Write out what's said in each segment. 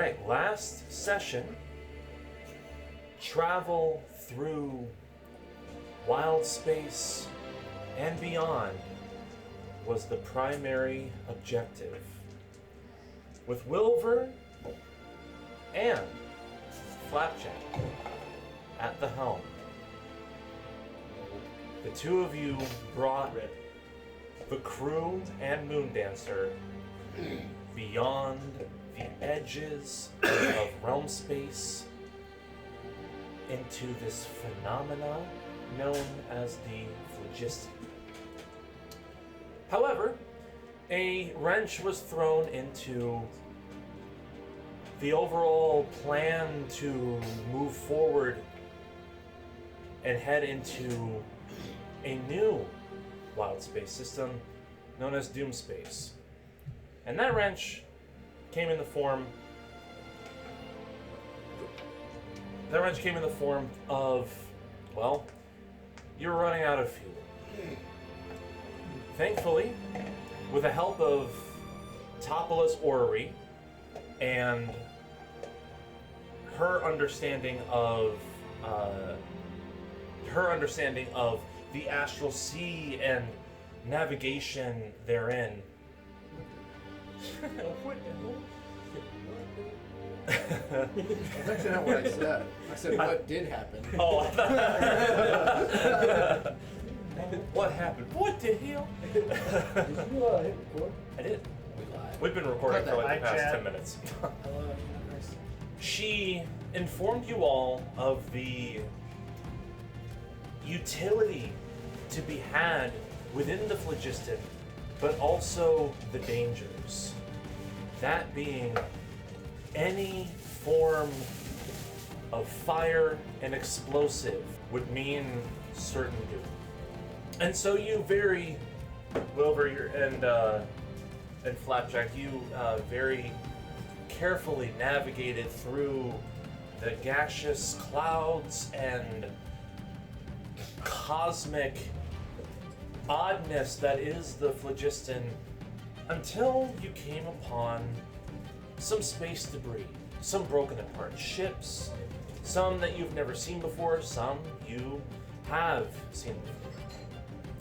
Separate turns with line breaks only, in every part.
Alright, last session. Travel through wild space and beyond was the primary objective. With Wilver and Flapjack at the helm, the two of you brought the crew and Moondancer beyond the edges of realm space into this phenomena known as the phlogiston. However, a wrench was thrown into the overall plan to move forward and head into a new wild space system known as Doom Space. And that wrench came in the form of, well, you're running out of fuel. Thankfully, with the help of Topola's orrery and her understanding of the astral sea and navigation therein. What
That's actually not what I said. I said what did happen.
Oh, I thought. What happened? What the hell?
Did you hit record?
I did.
We lied.
We've been recording for like the past
Chat.
10 minutes.
Hello, Chris.
She informed you all of the utility to be had within the phlogiston, but also the dangers. That being any form of fire and explosive would mean certain doom. And so you very, Wilver and Flapjack, you very carefully navigated through the gaseous clouds and cosmic oddness that is the phlogiston until you came upon some space debris, some broken apart ships, some that you've never seen before, some you have seen before.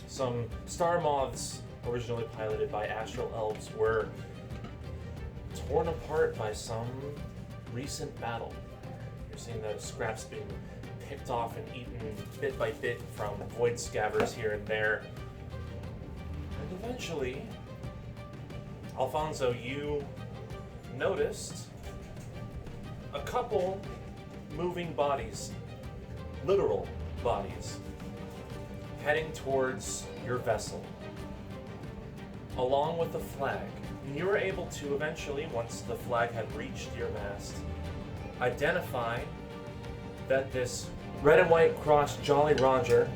Some star moths, originally piloted by astral elves, were torn apart by some recent battle. You're seeing those scraps being picked off and eaten bit by bit from void scavers here and there. And eventually, Alfonso, you noticed a couple moving bodies, literal bodies, heading towards your vessel, along with the flag. And you were able to eventually, once the flag had reached your mast, identify that this red and white crossed Jolly Roger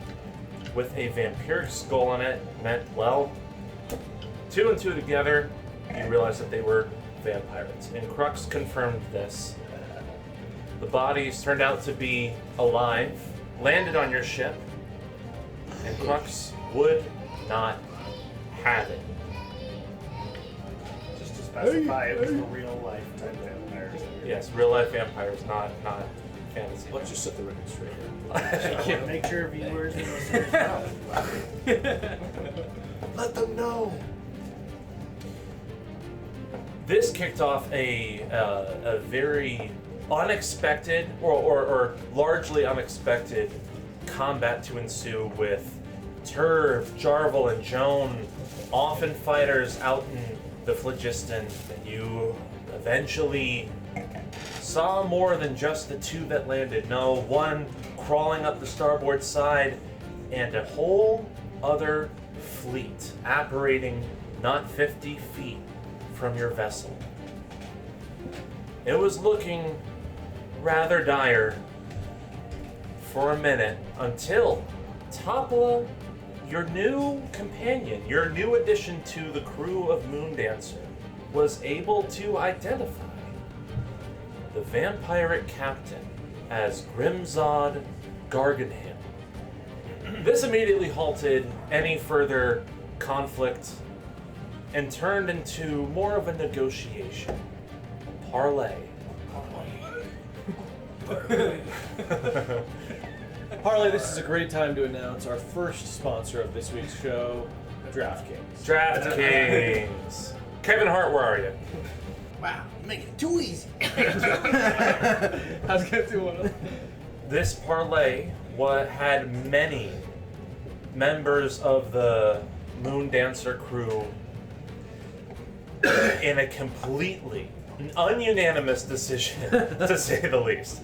with a vampiric skull on it meant, well, two and two together, you realized that they were vampires. And Crux confirmed this. The bodies turned out to be alive, landed on your ship, and Crux would not have it.
Just to specify, it was the real life type vampires.
Yes, real life vampires, not fantasy.
Let's just set the record straight here.
Yeah. Make sure viewers and listeners know.
Let them know.
This kicked off a very unexpected or largely unexpected combat to ensue with Turv, Jarvel, and Joan, often fighters out in the phlogiston, and you eventually saw more than just the two that landed. No, one crawling up the starboard side, and a whole other fleet apparating not 50 feet from your vessel. It was looking rather dire for a minute until Topola, your new companion, your new addition to the crew of Moondancer, was able to identify the vampiric captain as Grimzod Garganham. This immediately halted any further conflict and turned into more of a negotiation, a parley,
Harley, this is a great time to announce our first sponsor of this week's show, DraftKings.
DraftKings. Kevin Hart, where are you?
Wow, you're making it too easy.
I was gonna do one.
This parlay had many members of the Moondancer crew in a completely ununanimous decision, to say the least.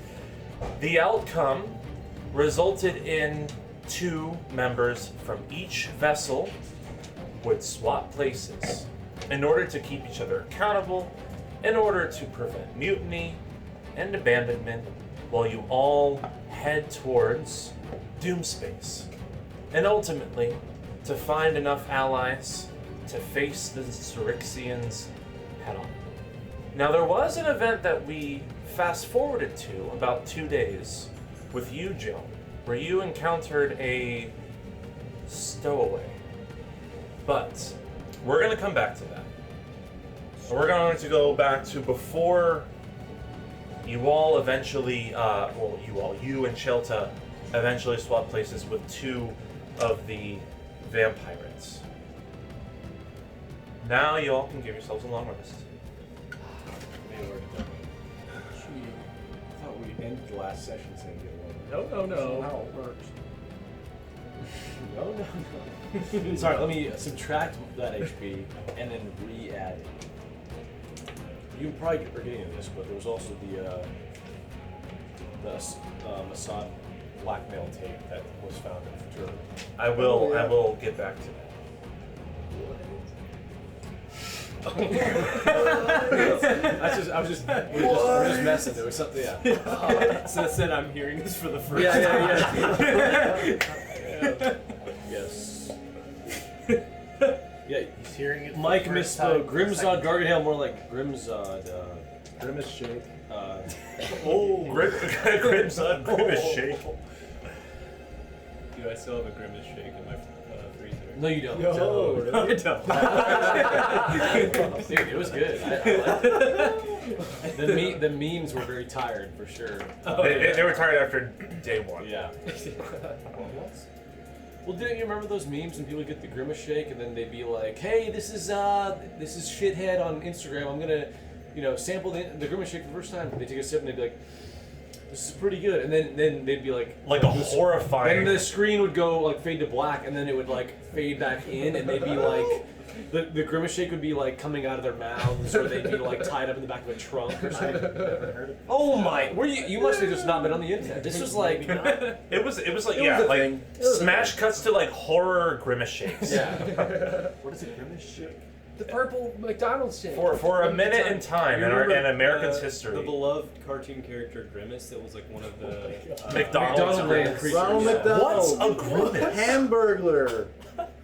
The outcome resulted in 2 members from each vessel would swap places in order to keep each other accountable, in order to prevent mutiny and abandonment, while you all head towards Doomspace, and ultimately to find enough allies to face the XARYXIans head on. Now, there was an event that we fast forwarded to about 2 days with you, Joe, where you encountered a stowaway. But we're going to come back to that. So we're going to go back to before you all eventually, you and Shelta eventually swap places with 2 of the vampirates. Now you all can give yourselves a long rest.
I thought we ended the last session saying get one.
No.
How it works.
No. Sorry, let me subtract that HP and then re-add it. You probably are getting into this, but there was also the Mossad blackmail tape that was found in Futura.
I will get back to that.
We're just messing. There was something, yeah.
So it said I'm hearing this for the first
Yeah. Yes. Yeah,
He's hearing it.
Mike
for the first
misspoke.
time.
Grimzod Garganhail, more like Grimzod.
Grimace shake.
Grimace shake.
Do I still have a grimace shake in my freezer?
No, you don't.
Yo,
No, you don't. Dude, it was good. I liked it. The memes were very tired, for sure.
They were tired after day 1.
Yeah. Well, didn't you remember those memes when people get the grimace shake and then they'd be like, "Hey, this is shithead on Instagram. I'm gonna, sample the grimace shake for the first time." They take a sip and they'd be like, "This is pretty good," and then they'd be like
Like a horrifying.
Then the screen would go like fade to black, and then it would like fade back in, and they'd be like, the grimace shake would be like coming out of their mouths, or they'd be like tied up in the back of a trunk or something. Oh my! You must have just not been on the internet. This was like
It was like
It was a thing. It was a
smash cuts to like horror grimace shakes.
What is a grimace shake?
The purple McDonald's shake.
For a minute in time in American's history.
The beloved cartoon character Grimace that was like one of the
McDonald's
Land creatures.
Ronald
Yeah.
McDonald.
What's a grimace?
Hamburglar.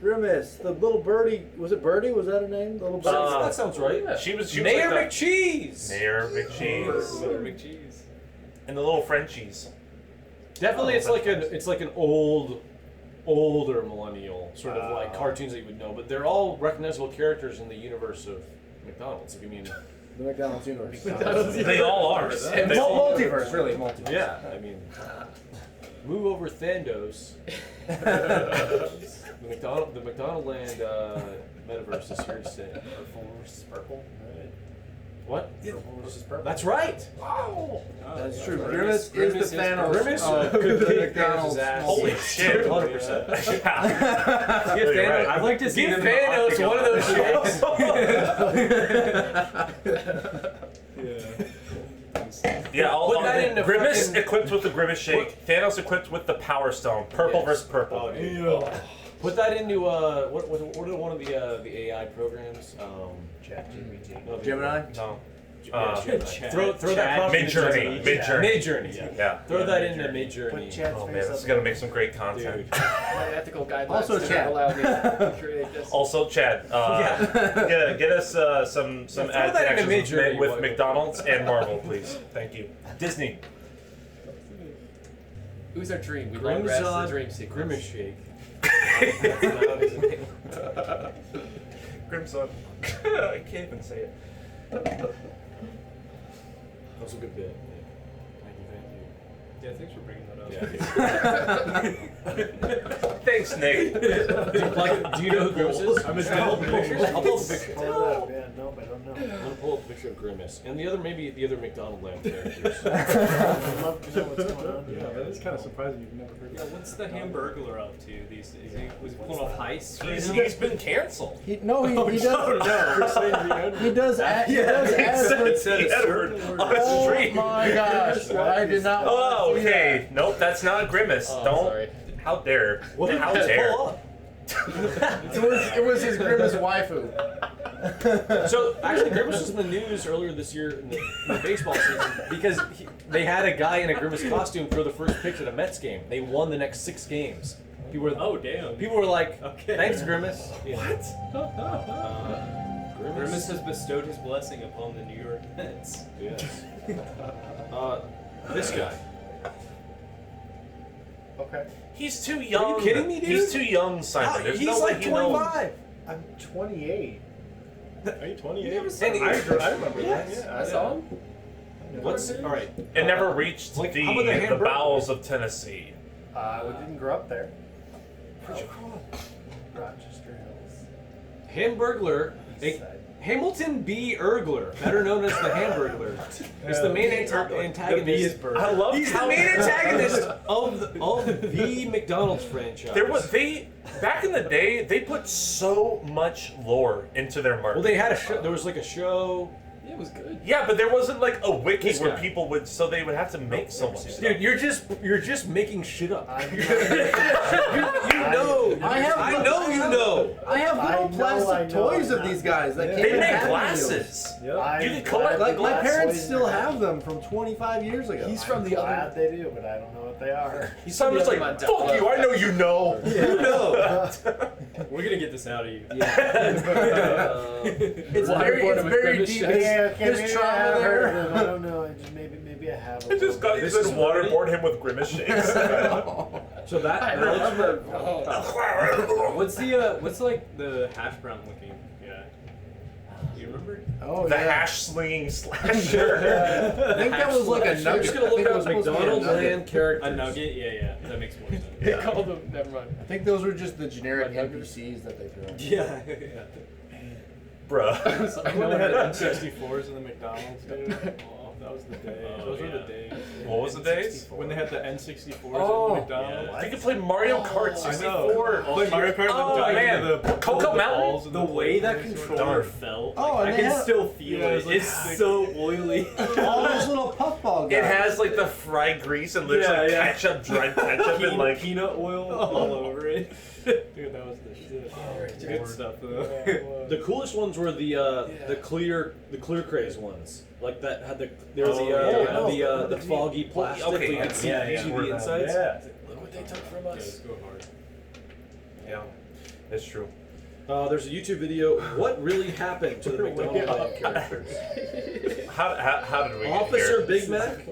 Grimace. The little birdie. Was it Birdie? Was that her name? The little birdie.
That sounds right.
She was
Mayor
like
McCheese.
Mayor McCheese.
McCheese.
And the little Frenchies.
Definitely, it's like an older millennial sort of like cartoons that you would know, but they're all recognizable characters in the universe of McDonald's. If you mean,
The McDonald's universe.
They all are. They all-
Multiverse, really, multiverse.
yeah, I mean, move over Thandos. The McDonald Land metaverse is here to stay.
Purple versus purple. Right.
What?
Purple versus purple.
That's right.
That's true.
Grimace
Grimace is
is
the Thanos
Grimace
of
could
the
kick
McDonald's.
Thanos' ass.
Holy shit.
100%.
Yeah.
Give
You're right.
Thanos,
I'd like to see
give
them in the
Thanos
octagon.
one of those shakes.
Yeah,
Put that into
Grimace
fucking-
equipped with the Grimace shake. Thanos equipped with the Power Stone. Purple
Yes.
versus purple.
Oh, dude. Put that into what are one of the AI programs?
ChatGPT.
No, the-
Gemini?
No.
Yeah, Gemini.
Chat.
Throw that prompt into
Midjourney.
Gemini.
Midjourney.
Midjourney. Yeah.
Yeah.
Throw that into
Put
Midjourney.
Chad's
Oh man,
face
this is
up
gonna
there.
make some great content.
Dude.
My ethical guidelines
Also
do
chat.
not allow me to create this.
Also, Chad, get us some
throw
ad
that into
connections
Midjourney,
with
boy.
McDonald's and Marvel, please. Thank you. Disney.
Who's our dream? We long grass the
Grimzod
dream sequence.
Grimace Shake.
Grimson. I can't even say it.
That was a good bit. Thank you.
Yeah, thanks for bringing that up.
Thanks, Nick.
Like, do you know who Grimace is?
I'm a
I'll pull up a picture. I'll pull up a picture.
Pull it up. Yeah, nope, I don't know.
I'm gonna pull up a picture of Grimace and the other McDonald Land characters.
I'd love to know what's going on.
Yeah, that is kind of surprising you've never heard
Yeah,
of
what's the Hamburglar up to these days? Was he pulling off heists?
He's been canceled.
He does. He does. He does
Said the Edward on the
Oh
street.
my gosh! I did not.
Oh,
want to see
okay. Nope, that's not Grimace.
Oh,
Don't.
sorry.
How dare?
What did
How
you
dare?
pull up?
It was his Grimace waifu.
So actually, Grimace was in the news earlier this year in the baseball season because they had a guy in a Grimace costume throw the first pitch at a Mets game. They won the next 6 games.
Oh, damn.
People were like,
Okay.
"Thanks, Grimace."
What?
Grimace has bestowed his blessing upon the New York Mets.
Yes. This guy.
Okay.
He's too young.
Are you kidding me, dude?
He's too young, Simon. There's
He's
no
like
way he knows.
25.
I'm 28.
it. Are you 28?
And
I remember that. Yeah,
I saw him.
What's all right?
It never reached
Like,
the
how about the Hamburglar?
bowels of Tennessee.
We didn't grow up there. Where'd you grow up? Rochester Hills.
Hamburglar.
East side.
Hamilton B. Ergler, better known as the Hamburglar, is the main antagonist.
I love
He's the
how
main antagonist of the McDonald's franchise.
There was back in the day they put so much lore into their marketing.
Well, they had a show. There was like a show.
It was good.
Yeah, but there wasn't like a wiki
This
where
guy.
people would, so they would have to make so much stuff.
Dude, you're just making shit up.
I'm
You know. I know you know.
I have little
I know,
plastic
I know,
toys
I'm
of
not-
these guys that
Yeah.
came
They
in
make
Happy
glasses.
Yep.
You can collect
Meals. Like my parents
Toys
still
in their
have them from 25 years ago.
He's
I'm
from the
glad
other.
they do, but I don't know what they are.
He's
So I'm
from
just
the
like,
other
fuck you, I know you know.
You know.
We're gonna get this out of you.
It's
Waterboard
very, it's
with
very
Grimace
deep.
shakes.
Yeah, okay,
There's
maybe
trauma
I have
there.
heard of them. I don't know. Maybe I have.
I just got
This
to
is
waterboard him with Grimace shakes.
So that
What's like the hash brown looking guy? You remember?
Oh,
The
yeah.
hash slinging slasher.
I think that was like a
I'm
nugget.
just gonna
I
look
think it
up
was supposed to be a
McDonald's
nugget.
land characters.
A nugget? Yeah. That makes more sense.
They called him. Never mind.
I think those were just the generic
Nuggets?
NPCs that they threw in.
Yeah.
Bruh.
When they had N64s in the McDonald's, dude. Oh, that was the day.
Oh,
Those were the
yeah.
days.
What was the days?
When they had the N64s
Oh,
in the McDonald's.
yeah.
You could play Mario Kart
I
64.
know. Play Mario Kart
Oh,
and then dive
man.
into the
Cocoa Mountain?
balls and
The way that
plates.
controller
Darn.
felt,
Oh,
like,
and
I
they
can
had-
still feel
Yeah,
it.
it's like
It's
thick.
so oily.
All those little puffball guys.
It has like the fried grease and there's
Yeah,
like
yeah.
ketchup, dried ketchup, and like
peanut oil all over it.
Dude, that was the shit.
It's good stuff though.
The coolest ones were the clear craze ones. Like that had the there was the foggy plastic
okay,
where you could see,
yeah,
see
yeah.
the insides.
Yeah.
Look what they took from
Yeah,
us.
let's go hard.
yeah, it's true.
There's a YouTube video. What really happened to the McDonald's land characters?
How did we get
Officer
here?
Big Mac,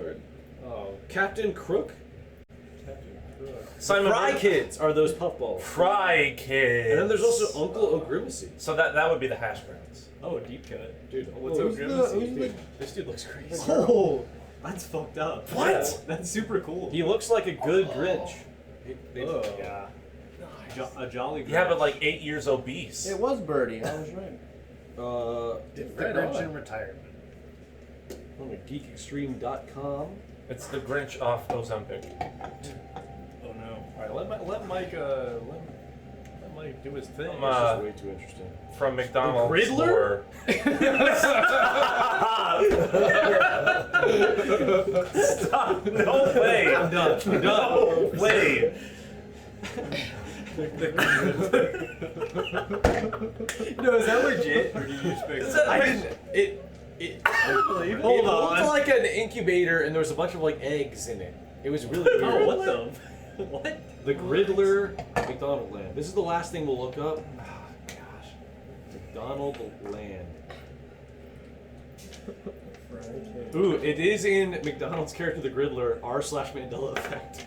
Oh,
Captain Crook,
Captain Crook.
Simon
Fry
Bird?
Kids are those puffballs.
Fry Kids.
And then there's also Uncle O'Grimacy.
So that would be the hash browns.
Oh, deep cut.
Dude,
What's
Who's
O'Grimacy?
who's the-
this dude looks crazy.
Oh, that's fucked up.
What?
Yeah, that's super cool.
He looks like a good Grinch.
Yeah. A jolly.
Yeah, but
Grinch.
like 8 years obese.
It was Birdie. I was right.
The
Right
Grinch
on.
in retirement.
On geekextreme.com.
It's the Grinch off Ozempic.
Oh no.
All right, let Mike do his thing.
I'm,
This is way too interesting.
From McDonald's.
Riddler?
lore. Stop! No way!
I'm done. I'm done.
No way!
No, is that legit? Or do you expect?
Is that
I
like-
didn't. It
Hold
it
on.
looked like an incubator, and there was a bunch of like eggs in it. It was really weird.
Oh, what the? What?
The Griddler McDonald Land. This is the last thing we'll look up. Oh, gosh. McDonald Land. Ooh, it is in McDonald's character the Griddler r/Mandela effect.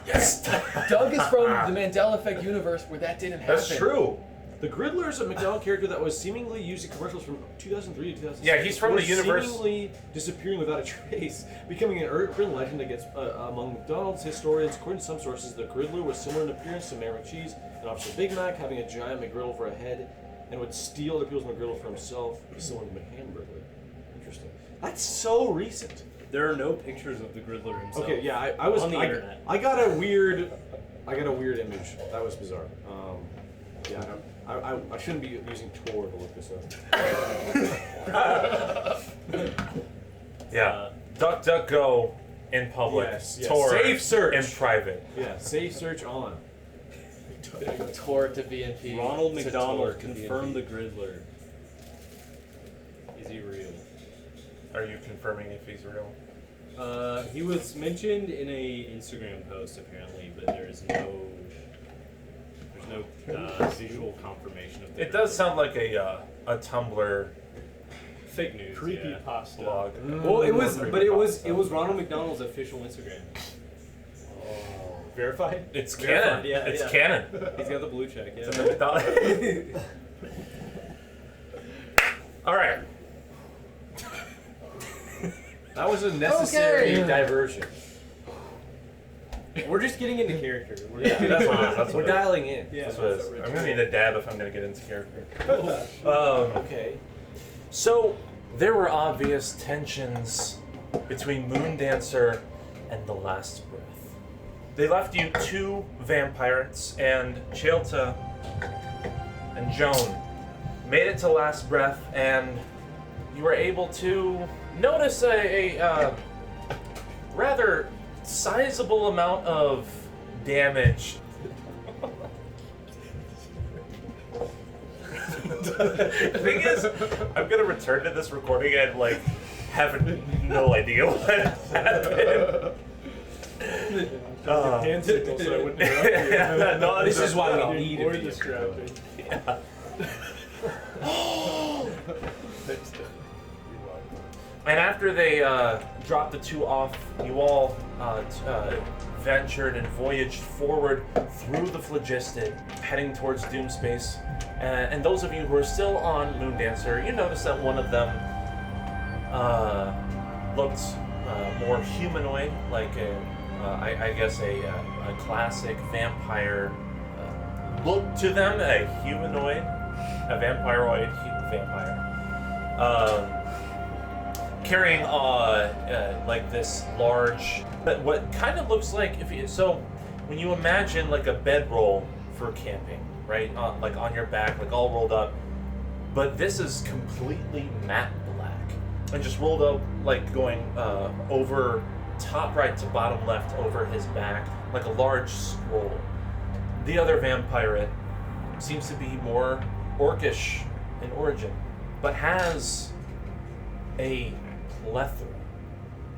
Yes!
Doug is from the Mandela Effect universe where that didn't happen.
That's true.
The Griddler is a McDonald character that was seemingly used in commercials from 2003 to 2006.
Yeah, he's from the universe-
Seemingly disappearing without a trace, becoming an urban legend that gets among McDonald's historians. According to some sources, the Griddler was similar in appearance to Mac and Cheese, an Officer Big Mac, having a giant McGriddle for a head, and would steal other people's McGriddle for himself, similar to McHamburger. Interesting. That's so recent.
There are no pictures of the Griddler himself.
Okay, yeah, I was
on the internet.
I got a weird image. That was bizarre. Yeah, I shouldn't be using Tor to look this up.
Yeah. DuckDuckGo in public.
Yes, yes.
Tor
Safe search.
in private.
Yeah, safe search on.
Tor to BNP.
Ronald
to
McDonald
Tor to
confirmed the
BNP.
Griddler. Is he real?
Are you confirming if he's real?
He was mentioned in a Instagram post apparently, but there's no visual confirmation of the
It does sound like a Tumblr
fake news.
Creepy
Yeah.
pasta.
blog.
Well, it was, but it was
Creepypasta.
Ronald McDonald's official Instagram.
Verified?
It's
Verified,
canon.
yeah,
It's
yeah.
canon.
He's got the blue check. Yeah.
It's a McDonald. All right.
That was a necessary diversion.
We're just getting into character. We're
Yeah, that's what it is. That's
We're
what it is.
dialing in.
Yeah.
That's what it is. I'm gonna need a dab if I'm gonna get into character.
Okay.
So there were obvious tensions between Moondancer and the Last Breath. They left you 2 vampires, and Chaelta and Joan made it to Last Breath, and you were able to notice a rather sizable amount of damage. The thing is, I'm gonna return to this recording and like have no idea what happened.
Hand signal so I wouldn't interrupt you.
Yeah, no,
This is why we need
More
to be
distracting.
And after they dropped the 2 off, you all ventured and voyaged forward through the phlogiston, heading towards Doomspace. And those of you who are still on Moondancer, you notice that one of them looked more humanoid, like I guess a classic vampire look to them, a humanoid, a vampiroid vampire. Carrying like this large, but what kind of looks like when you imagine like a bedroll for camping, right? Like on your back, like all rolled up, but this is completely matte black and just rolled up, like going over top right to bottom left over his back, like a large scroll. The other vampire seems to be more orcish in origin, but has a plethora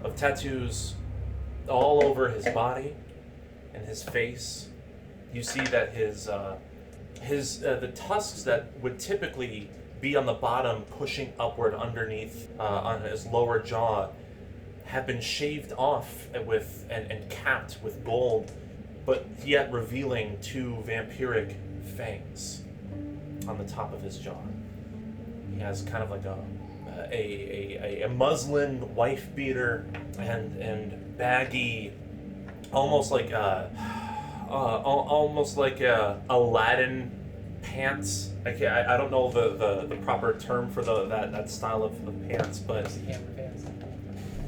of tattoos all over his body and his face. You see that his the tusks that would typically be on the bottom pushing upward underneath on his lower jaw have been shaved off with and capped with gold, but yet revealing 2 vampiric fangs on the top of his jaw. He has kind of like a muslin wife beater and baggy, almost like Aladdin pants. I don't know the proper term for that style of pants, but
Hammer pants.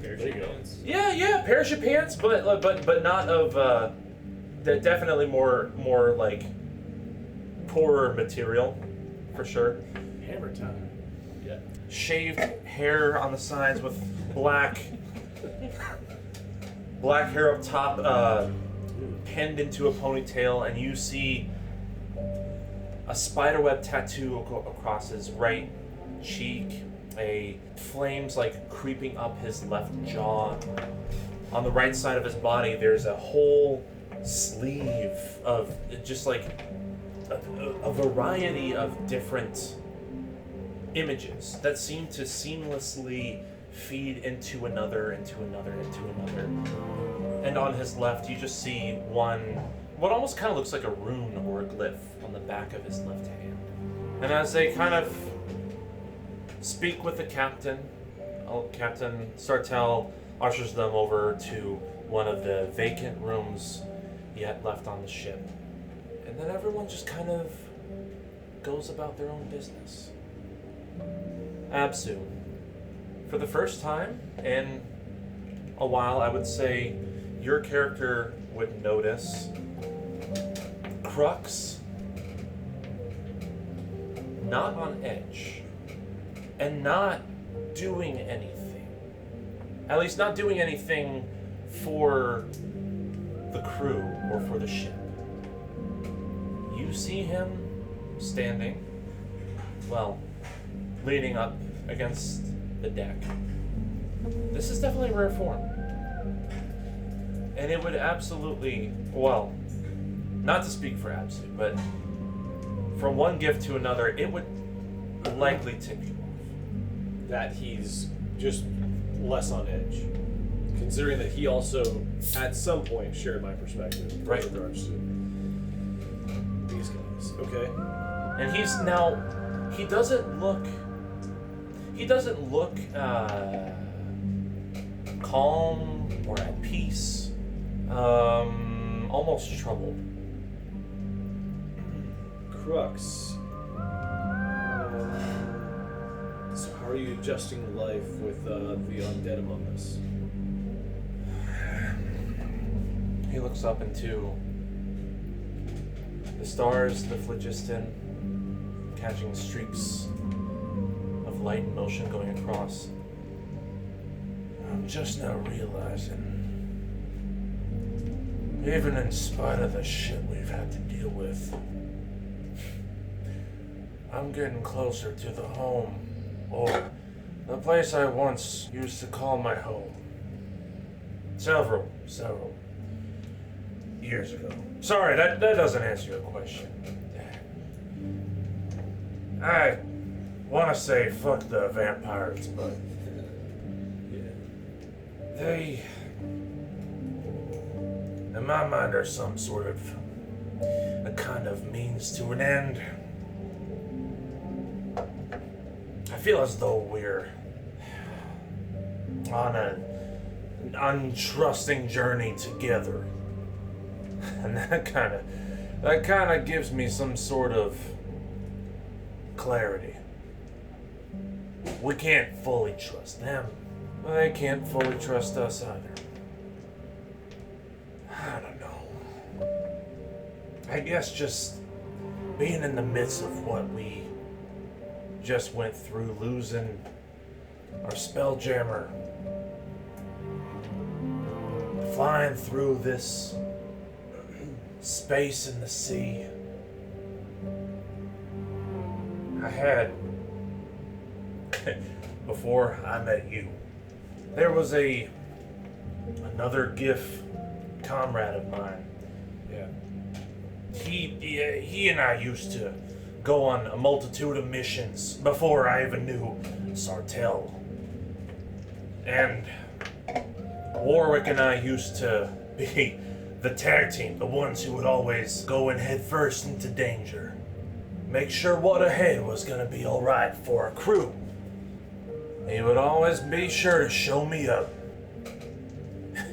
Parachute pants.
yeah, parachute pants, but not of definitely more like poorer material for sure.
Hammer time.
Yeah.
Shaved hair on the sides with black hair up top, pinned into a ponytail, and you see a spiderweb tattoo across his right cheek, a flames like creeping up his left jaw. On the right side of his body, there's a whole sleeve of just like a variety of different images that seem to seamlessly feed into another. And on his left, you just see what almost kind of looks like a rune or a glyph on the back of his left hand. And as they kind of speak with the captain, Captain Sartell ushers them over to one of the vacant rooms yet left on the ship. And then everyone just kind of goes about their own business. Absu, for the first time in a while, I would say your character would notice Crux not on edge and not doing anything. At least not doing anything for the crew or for the ship. You see him standing, well, leaning up against the deck. This is definitely rare form. And it would absolutely, well, not to speak for Absu, but from one gift to another, it would likely tip you off.
That he's just less on edge. Considering that he also, at some point, shared my perspective
Right.
with regards to these guys. Okay.
And he's now, he doesn't look calm or at peace, almost troubled.
Crux. So how are you adjusting life with the undead among us?
He looks up into the stars, the phlogiston, catching streaks of light and motion going across. I'm just now realizing, even in spite of the shit we've had to deal with, I'm getting closer to the home, or the place I once used to call my home. Several years ago. Sorry, that doesn't answer your question. I want to say fuck the vampires, but they, in my mind, are some sort of a kind of means to an end. I feel as though we're on an untrusting journey together. And that kind of gives me some sort of clarity. We can't fully trust them. They can't fully trust us either. I don't know. I guess just being in the midst of what we just went through, losing our spelljammer, flying through this space in the sea. I had, before I met you, there was another GIF comrade of mine.
Yeah.
He and I used to go on a multitude of missions before I even knew Sartell. And Warwick and I used to be the tag team, the ones who would always go in head first into danger. Make sure what ahead was gonna be alright for our crew. He would always be sure to show me up.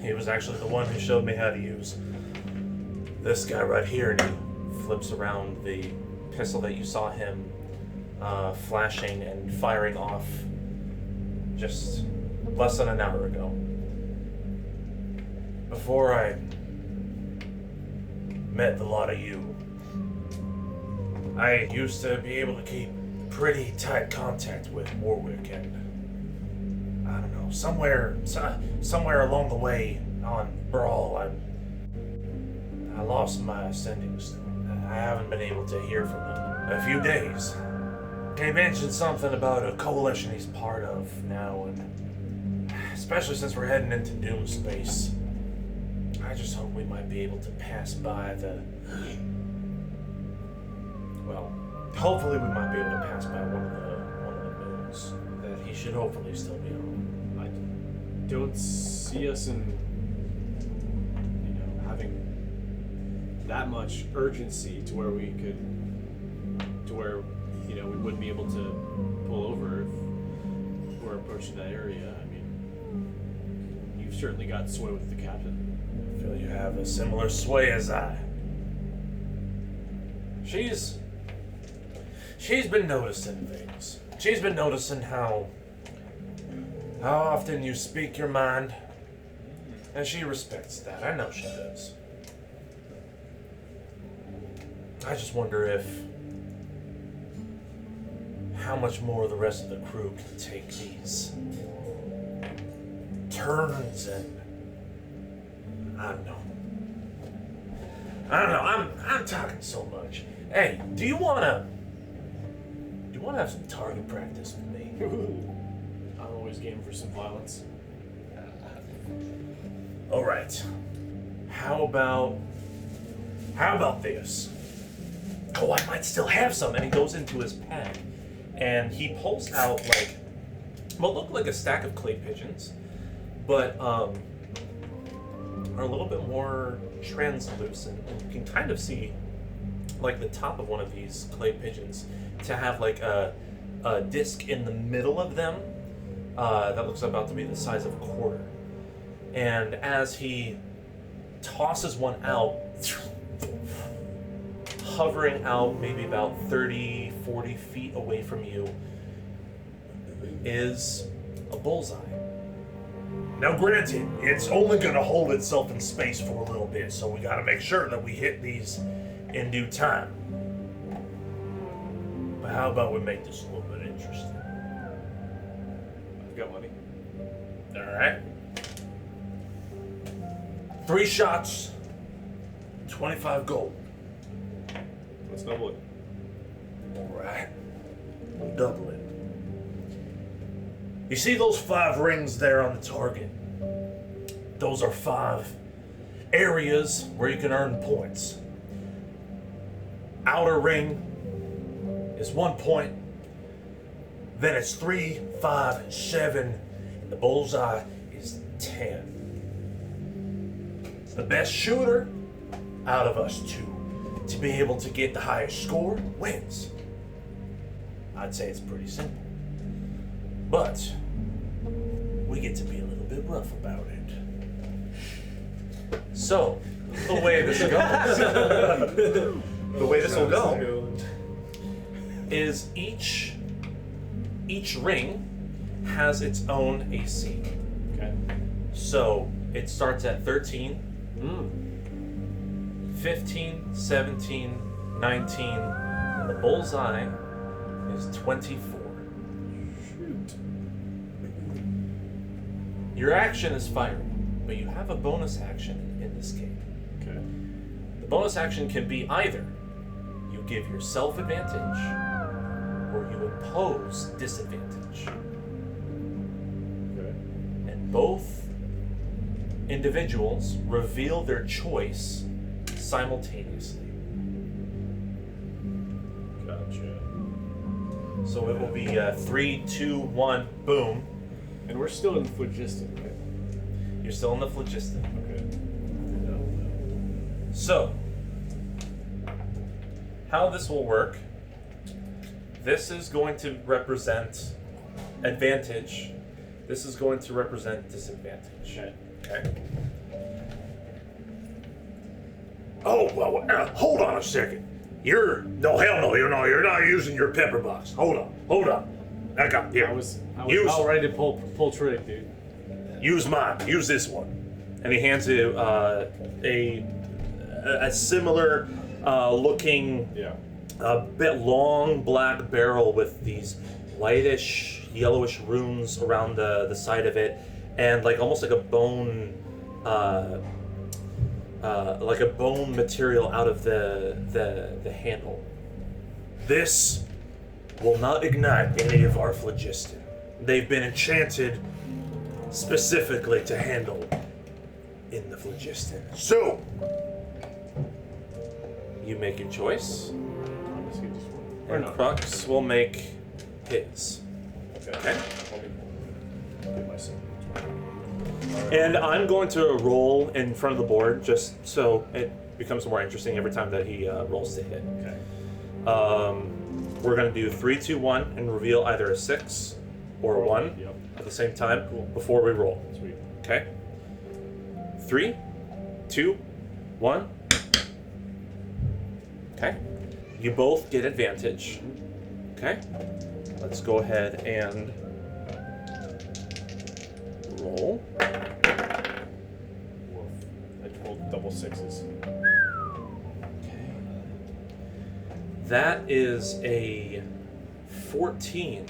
He was actually the one who showed me how to use this guy right here, and he flips around the pistol that you saw him flashing and firing off just less than an hour ago. Before I met the lot of you, I used to be able to keep pretty tight contact with Warwick, and I don't know, somewhere along the way on Brawl, I lost my ascending stone. I haven't been able to hear from him in a few days. He mentioned something about a coalition he's part of now, and especially since we're heading into Doom space, I just hope we might be able to pass by hopefully we might be able to pass by one of the moons that he should hopefully still be on.
I don't see us in, having that much urgency to where we could,
you know, we wouldn't be able to pull over if we're approaching that area. I mean, you've certainly got sway with the captain.
I feel you have a similar sway as I. She's been noticing things. She's been noticing how often you speak your mind, and she respects that. I know she does. I just wonder how much more the rest of the crew can take these turns and I don't know. I'm talking so much. Hey, do you wanna have some target practice with me?
I'm always game for some violence.
All right. How about this? Oh, I might still have some. And he goes into his pack, and he pulls out what look like a stack of clay pigeons, but are a little bit more translucent. And you can kind of see like the top of one of these clay pigeons to have like a disc in the middle of them that looks about to be the size of a quarter. And as he tosses one out, hovering out maybe about 30, 40 feet away from you is a bullseye. Now granted, it's only going to hold itself in space for a little bit, so we got to make sure that we hit these in due time. But how about we make this a little bit interesting?
I've got money.
Alright. 3 shots, 25 gold.
Let's double it.
Alright. We'll double it. You see those 5 rings there on the target? Those are 5 areas where you can earn points. Outer ring is 1 point. Then it's 3, 5, and 7. And the bullseye is 10. The best shooter out of us 2 to be able to get the highest score wins. I'd say it's pretty simple. But we get to be a little bit rough about it. So, the way this goes, the way this will go is each ring has its own AC.
Okay.
So it starts at 13, 15, 17, 19, and the bullseye is 24.
Shoot.
Your action is firing, but you have a bonus action in this game.
Okay.
The bonus action can be either you give yourself advantage or you impose disadvantage.
Okay.
And both individuals reveal their choice simultaneously.
Gotcha.
So it will be 3, 2, 1, boom.
And we're still in phlogiston, right?
You're still in the phlogiston.
Okay.
So, how this will work, this is going to represent advantage. This is going to represent disadvantage. Okay? Oh, well, hold on a second. You're not using your pepper box. Hold on. I got here.
I was
Use-
about ready to pull trick, dude.
Use mine. Use this one. And he hands you a similar looking,
Yeah.
a bit long black barrel with these whitish, yellowish runes around the side of it, and almost like a bone, material out of the handle. This will not ignite any of our phlogiston. They've been enchanted specifically to handle in the phlogiston. So, you make your choice,
Let's get this one. Or
and
not.
Crux will make his. Okay?
Get myself.
And I'm going to roll in front of the board just so it becomes more interesting every time that he rolls to hit.
Okay.
We're going to do 3, 2, 1 and reveal either a 6 or a 1
Yep.
at the same time
Cool.
before we roll.
Sweet.
Okay? 3, 2, 1. Okay. You both get advantage. Okay? Let's go ahead and roll.
Woof. I rolled double 6s.
That is a 14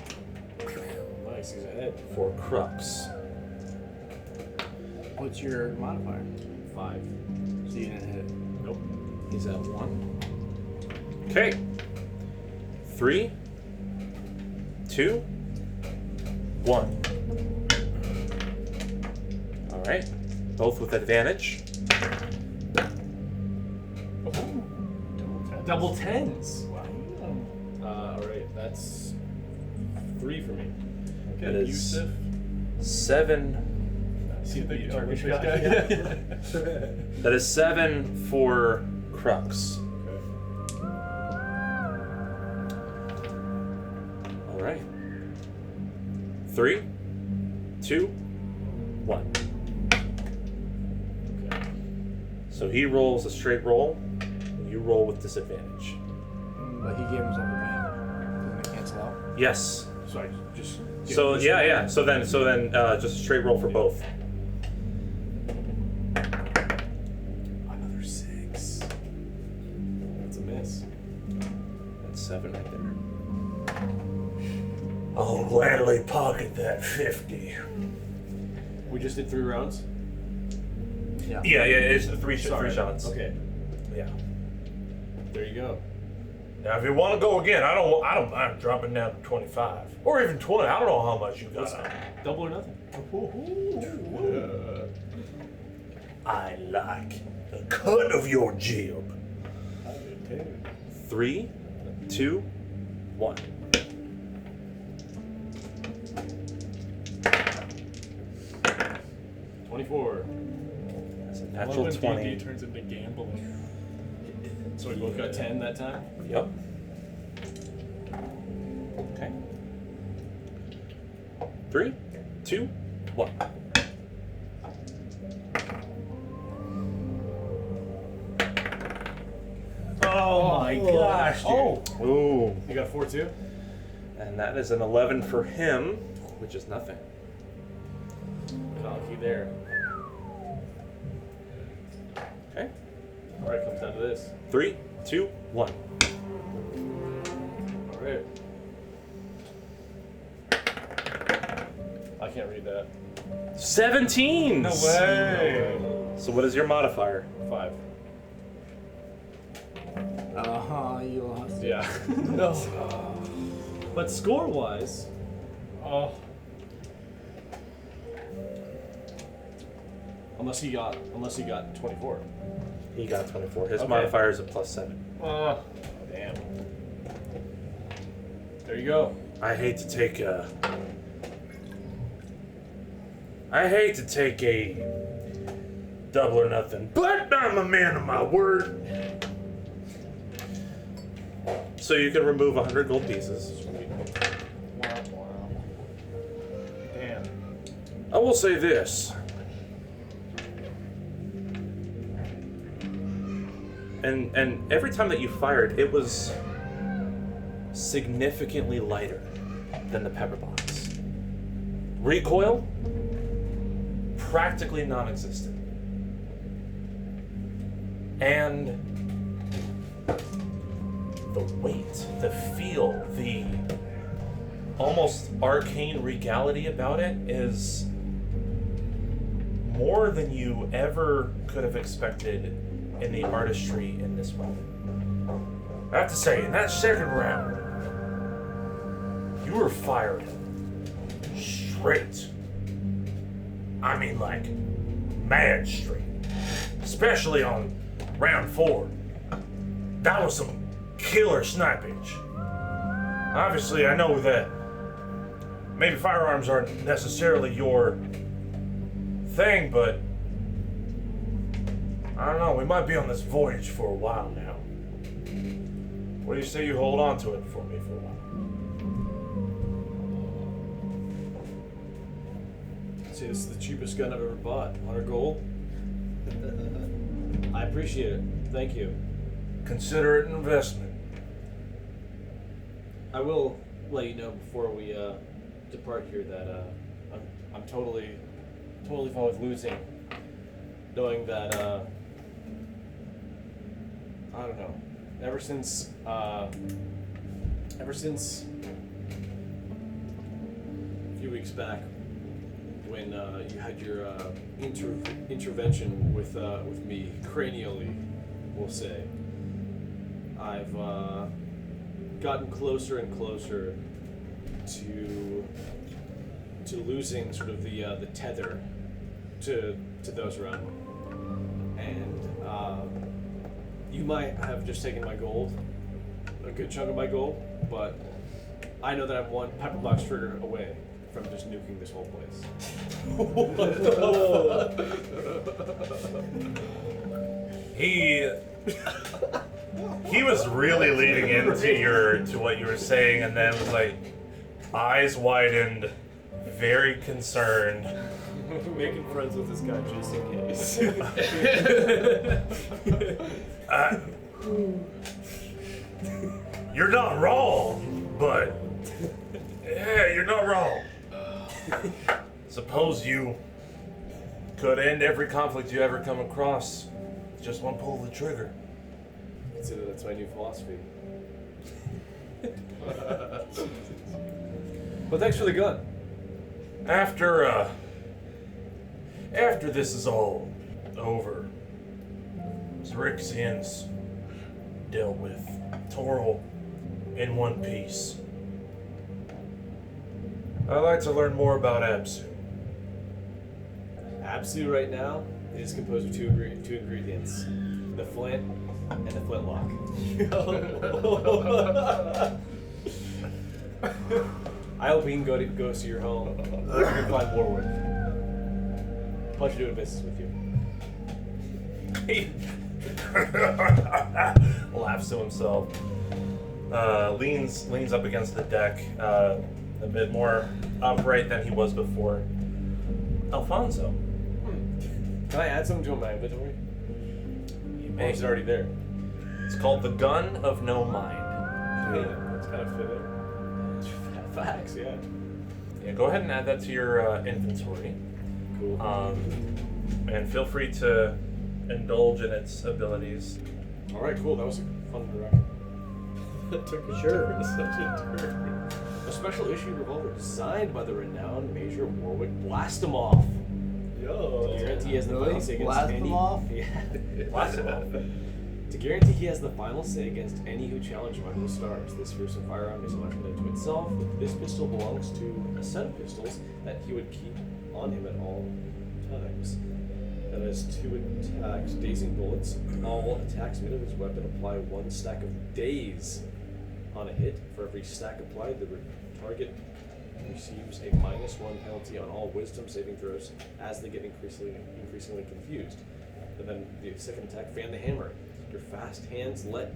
Nice, he's ahead.
for Crux.
What's your modifier?
5.
So you didn't hit.
Nope.
He's at 1. Okay. 3, 2, 1. All right. Both with advantage.
Double 10s. Wow. Alright, that's 3 for me.
That
Okay,
is
Yusuf.
7.
See the
Turkish
Turkish
guy?
guy?
That is 7 for Crux. All right. 3, 2, 1.
Okay.
So he rolls a straight roll, and you roll with disadvantage.
But he gave himself advantage. Doesn't it cancel out?
Yes.
Sorry, just.
So yeah. So then, just a straight roll for both.
Another 6. That's a miss.
That's 7 right there.
I'll gladly pocket that 50.
We just did 3 rounds?
Yeah. It's three shots.
Okay.
Yeah.
There you go.
Now, if you want to go again, I don't mind dropping down to 25 or even 20. I don't know how much you got.
Double or nothing.
I like the cut of your jib.
3, 2, 1. That's a natural 20.
D&D turns into gambling.
So we both got 10 that time?
Yep. Okay. 3, 2, 1.
Oh my gosh, dude.
Oh. Ooh.
You got 4 too?
And that is an 11 for him, which is nothing.
Cocky there.
Okay.
Alright, comes down to this.
3, 2, 1.
Alright. I can't read that.
17!
No way.
So what is your modifier?
5.
You lost.
Yeah.
No.
But score-wise,
Oh.
unless he got 24.
He got 24. His
Okay.
modifier is a +7.
Oh.
Damn. There you go.
I hate to take a double or nothing, but I'm a man of my word. So you can remove 100 gold pieces.
Damn.
I will say this. And every time that you fired, it was significantly lighter than the pepper box. Recoil, practically non-existent. And the weight, the feel, the almost arcane regality about it is more than you ever could have expected in the artistry in this weapon. I have to say, in that second round, you were firing straight. I mean, like, mad straight. Especially on round 4. That was some killer snipage. Obviously, I know that maybe firearms aren't necessarily your thing, but I don't know, we might be on this voyage for a while now.
What do you say you hold on to it for me for a while?
See, this is the cheapest gun I've ever bought. 100 gold. I appreciate it. Thank you.
Consider it an investment.
I will let you know before we depart here that I'm totally fine with losing, knowing that I don't know. Ever since a few weeks back, when you had your intervention with me cranially, we'll say, I've gotten closer and closer to losing sort of the tether to those around me, and you might have just taken my gold, a good chunk of my gold, but I know that I'm one pepperbox trigger away from just nuking this whole place.
He was really leading into what you were saying, and then was like, eyes widened, very concerned.
Making friends with this guy just in case.
You're not wrong, but yeah, you're not wrong. Suppose you could end every conflict you ever come across with just one pull of the trigger.
Consider that's my new philosophy. But thanks for the gun.
After this is all over, XARYXIS dealt with Toril in one piece. I'd like to learn more about Absu.
Absu right now is composed of two ingredients: the flint and the flintlock. I hope we can go see your home. You can find Warwick. Pleasure doing business with you.
Laughs to himself. Leans up against the deck, a bit more upright than he was before. Alfonso.
Can I add something to my inventory?
You
Or
may.
is it already there?
It's called the Gun of No Mind.
Hey, that's kind of fitting. Facts, yeah.
Yeah, go ahead and add that to your inventory.
Cool.
And feel free to indulge in its abilities.
All right, cool. That was a fun interaction.
That took a
Sure.
turn, such a turn.
A special issue revolver designed by the renowned Major Warwick Blastimov.
Yo.
Guarantee he has the
Really?
final say against
Blast
any.
them off?
Yeah. Blast them off. To guarantee he has the final say against any who challenge him under the stars. This fearsome firearm is elected unto itself. This pistol belongs to a set of pistols that he would keep on him at all times. It has 2 attacks, dazing bullets. All attacks made of this weapon apply 1 stack of daze on a hit. For every stack applied, the target receives a -1 penalty on all wisdom saving throws as they get increasingly confused. And then the second attack, fan the hammer. Your fast hands let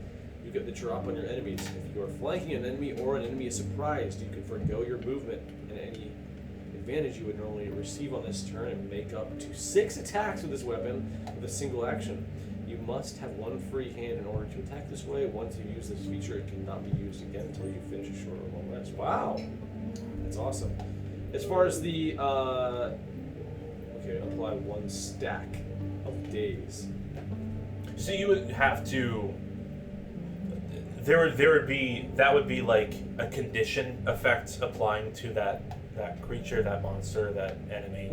you get the drop on your enemies. If you are flanking an enemy or an enemy is surprised, you can forgo your movement and any advantage you would normally receive on this turn and make up to 6 attacks with this weapon with a single action. You must have 1 free hand in order to attack this way. Once you use this feature, it cannot be used again until you finish a short or long rest. Wow, that's awesome. As far as the okay, apply 1 stack of days.
So you would have to. There would be like a condition effect applying to that creature, that monster, that enemy,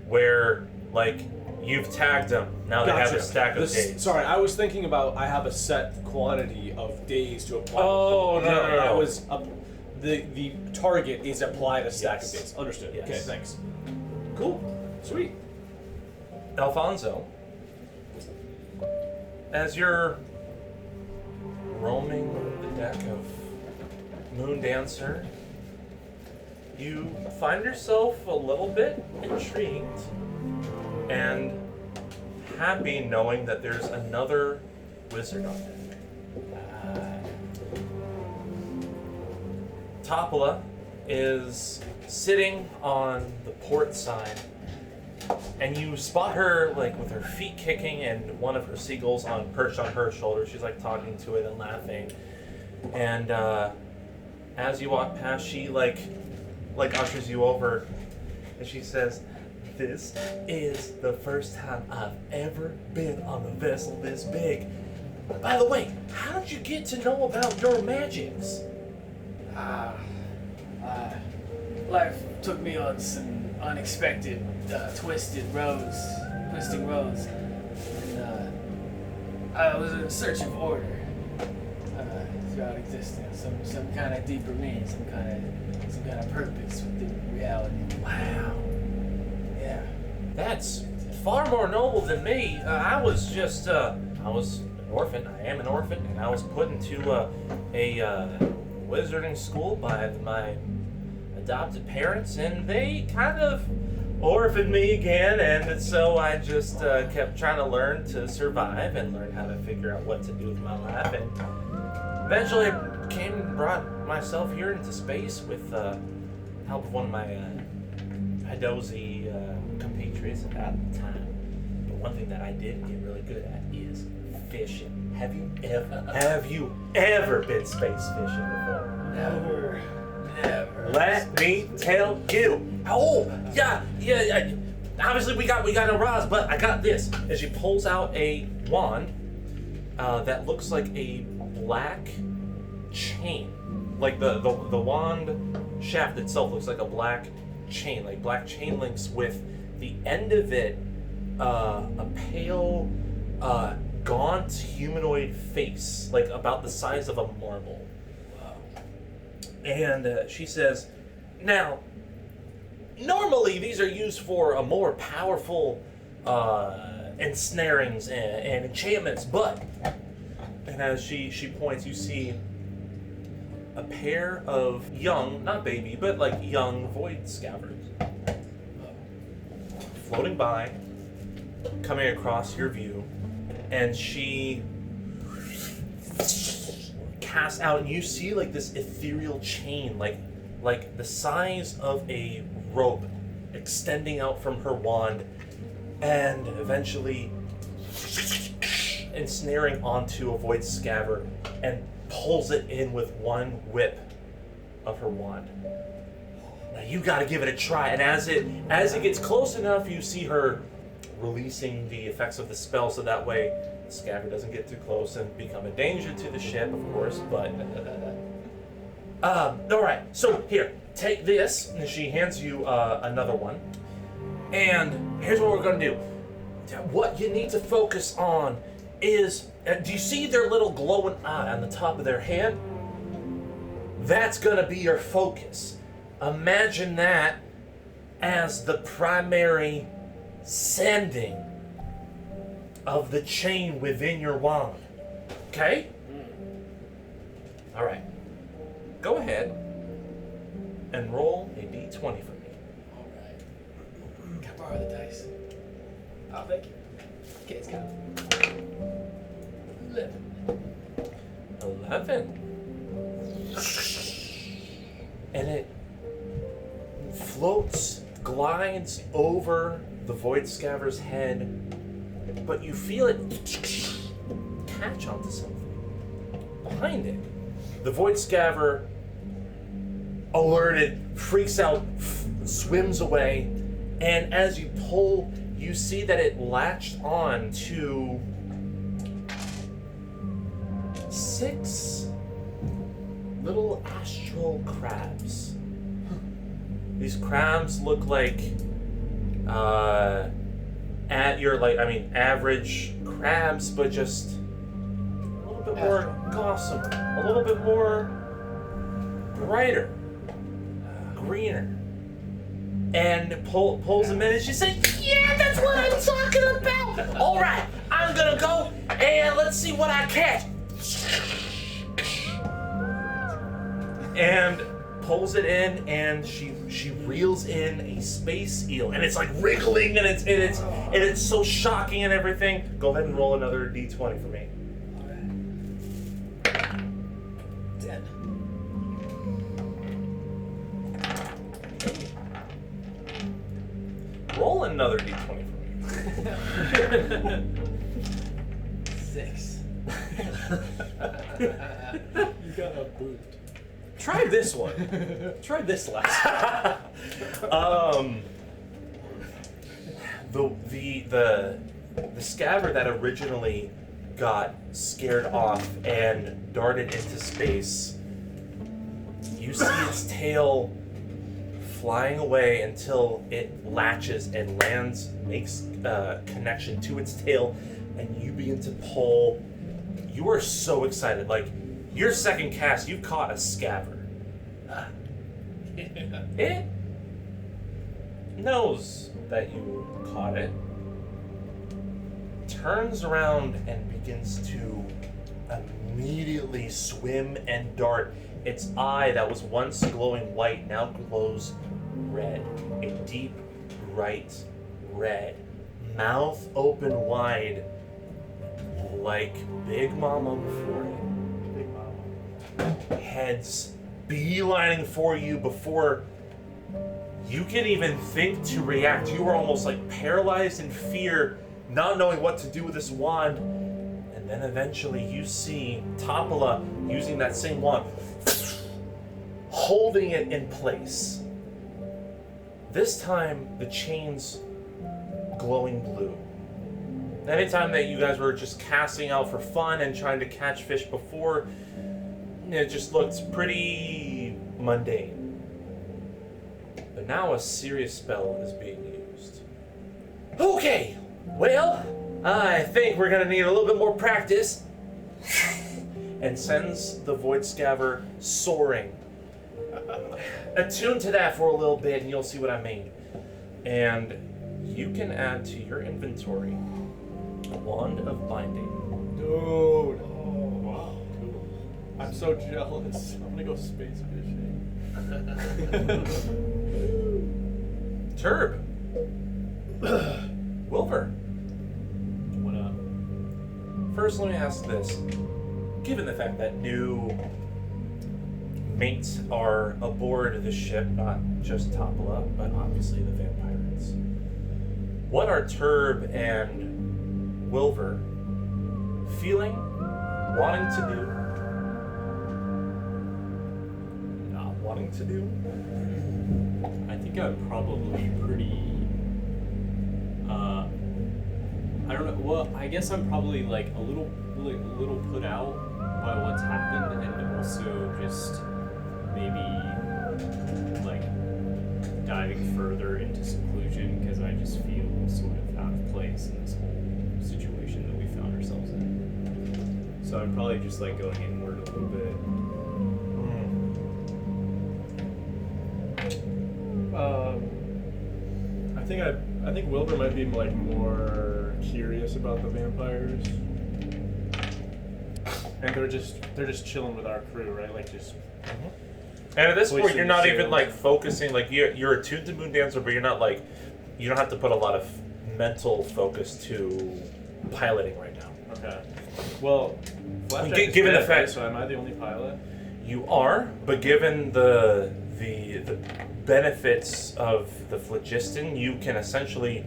where like you've tagged them. Now they have a stack of days.
Sorry, I was thinking about I have a set quantity of days to apply.
Oh, no.
That was the target is applied a stack of days. Understood.
Yes.
Okay, thanks. Cool. Sweet.
Alfonso, as you're roaming the deck of Moondancer, you find yourself a little bit intrigued and happy knowing that there's another wizard on deck. Topola is sitting on the port side, and you spot her like with her feet kicking and one of her seagulls perched on her shoulder. She's like talking to it and laughing. And as you walk past, she like ushers you over, and she says, "This is the first time I've ever been on a vessel this big. By the way, how did you get to know about your magics?"
Life took me on some unexpected, twisting roads. And I was in search of order throughout existence. Some kind of deeper meaning, some kind of purpose within reality.
Wow.
Yeah.
That's far more noble than me. I was just, I was an orphan. I am an orphan, and I was put into a wizarding school by my adopted parents, and they kind of orphaned me again, and so I just kept trying to learn to survive and learn how to figure out what to do with my life, and eventually I came and brought myself here into space with the help of one of my Hadozi compatriots at the time. But one thing that I did get really good at is fishing. Have you ever been space fishing before?
Never.
Let me tell you. Oh, yeah. Obviously, we got no rods, but I got this. As she pulls out a wand that looks like a black chain. Like the wand shaft itself looks like a black chain, like black chain links with the end of it a pale, gaunt humanoid face, like about the size of a marble. And she says, "Now, normally these are used for a more powerful ensnarings and enchantments, but," and as she points, you see a pair of young, not baby, but like young void scavengers floating by, coming across your view, and she casts out, and you see like this ethereal chain, like the size of a rope, extending out from her wand, and eventually ensnaring onto a void scaver, and pulls it in with one whip of her wand. Now you got to give it a try, and as it gets close enough, you see her releasing the effects of the spell, so that way the scaver doesn't get too close and become a danger to the ship, of course. But all right. So here, take this, and she hands you another one. And here's what we're gonna do. What you need to focus on is, do you see their little glowing eye on the top of their head? That's gonna be your focus. Imagine that as the primary sending of the chain within your wand. Okay? All right. Go ahead and roll a d20 for me.
Alright. Can I borrow the dice? Oh, thank you. Okay, it's got
11. And it floats, glides over the void scaver's head, but you feel it catch onto something behind it. The void scaver, alerted, freaks out, swims away, and as you pull, you see that it latched on to 6 little astral crabs. These crabs look like average crabs, but just a little bit more gossamer, a little bit more brighter, greener. And pulls them in, and she says, "Yeah, that's what I'm talking about. All right, I'm gonna go and let's see what I catch." And pulls it in, and she reels in a space eel, and it's like wriggling, and it's so shocking and everything. Go ahead and roll another d20 for me.
10.
another d20 for me.
6.
You got a boot.
Try this one. Try this last.
The scabbard that originally got scared off and darted into space, you see its tail flying away until it latches and lands, makes a connection to its tail, and you begin to pull. You are so excited. Like, your second cast, you caught a scabbard. It knows that you caught it, turns around and begins to immediately swim and dart. Its eye that was once glowing white now glows red, a deep bright red, mouth open wide like Big Mama before it.
Big Mama.
Heads beelining for you before you can even think to react. You are almost like paralyzed in fear, not knowing what to do with this wand. And then eventually you see Topola using that same wand, holding it in place. This time the chain's glowing blue. Anytime that you guys were just casting out for fun and trying to catch fish before, it just looked pretty mundane. But now a serious spell is being used. Okay, well, I think we're gonna need a little bit more practice. And sends the Void Scaver soaring. Attune to that for a little bit and you'll see what I mean. And you can add to your inventory a Wand of Binding.
Dude. Oh, wow. Cool. I'm so jealous. I'm gonna go space fishing.
Turb. Wilver.
What up?
First, let me ask this. Given the fact that new mates are aboard the ship, not just Topola, but obviously the vampires, what are Turb and Wilver feeling, wanting to do, not wanting to do?
I think I'm probably pretty. I don't know. Well, I guess I'm probably like a little put out by what's happened, and also just maybe like diving further into seclusion because I just feel sort of out of place in this whole situation that we found ourselves in. So I'm probably just like going inward a little bit.
I think Wilbur might be like more curious about the vampires, and they're just chilling with our crew, right? Like just.
And at this point,
Policing
you're not
the
even
sails.
like focusing. Like you're attuned to Moondancer, but you're not like, you don't have to put a lot of mental focus to piloting right now.
Okay. Well, Flapjack is
given the
dead,
fact-
right? So am I the only pilot?
You are, but given the benefits of the phlogiston, you can essentially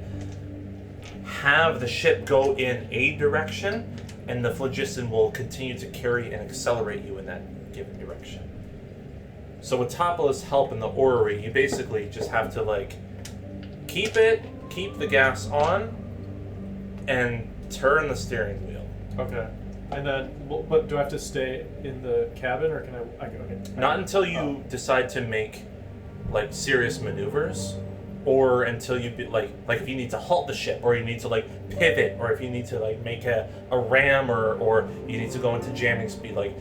have the ship go in a direction, and the phlogiston will continue to carry and accelerate you in that given direction. So with Topola's help in the orrery, you basically just have to like keep the gas on, and turn the steering wheel.
Okay. And then, but do I have to stay in the cabin, or can I go? Okay.
Not until you decide to make like serious maneuvers, or until you be like if you need to halt the ship, or you need to like pivot, or if you need to like make a ram, or you need to go into jamming speed, like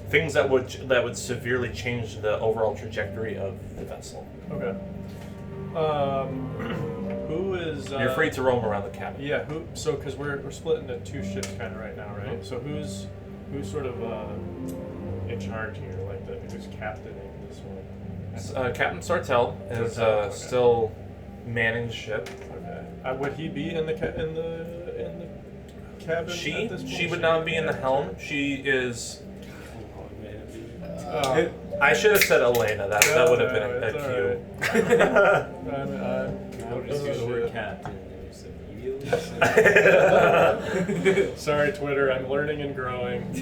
things that would severely change the overall trajectory of the vessel.
Okay. Who is?
You're free to roam around the cabin.
Yeah. Who? So, because we're split into two ships kind of right now, right? So who's sort of in charge here? Like who's captaining this one?
Captain Sartell is
Okay.
still manning the ship.
Okay. Would he be in the cabin at this point?
She would not be in the helm. She is.
Oh.
I should have said Elena. That would have been a
it's
cue.
alright. Notice
the
you
word
should.
captain and just immediately.
Sorry, Twitter. I'm learning and growing.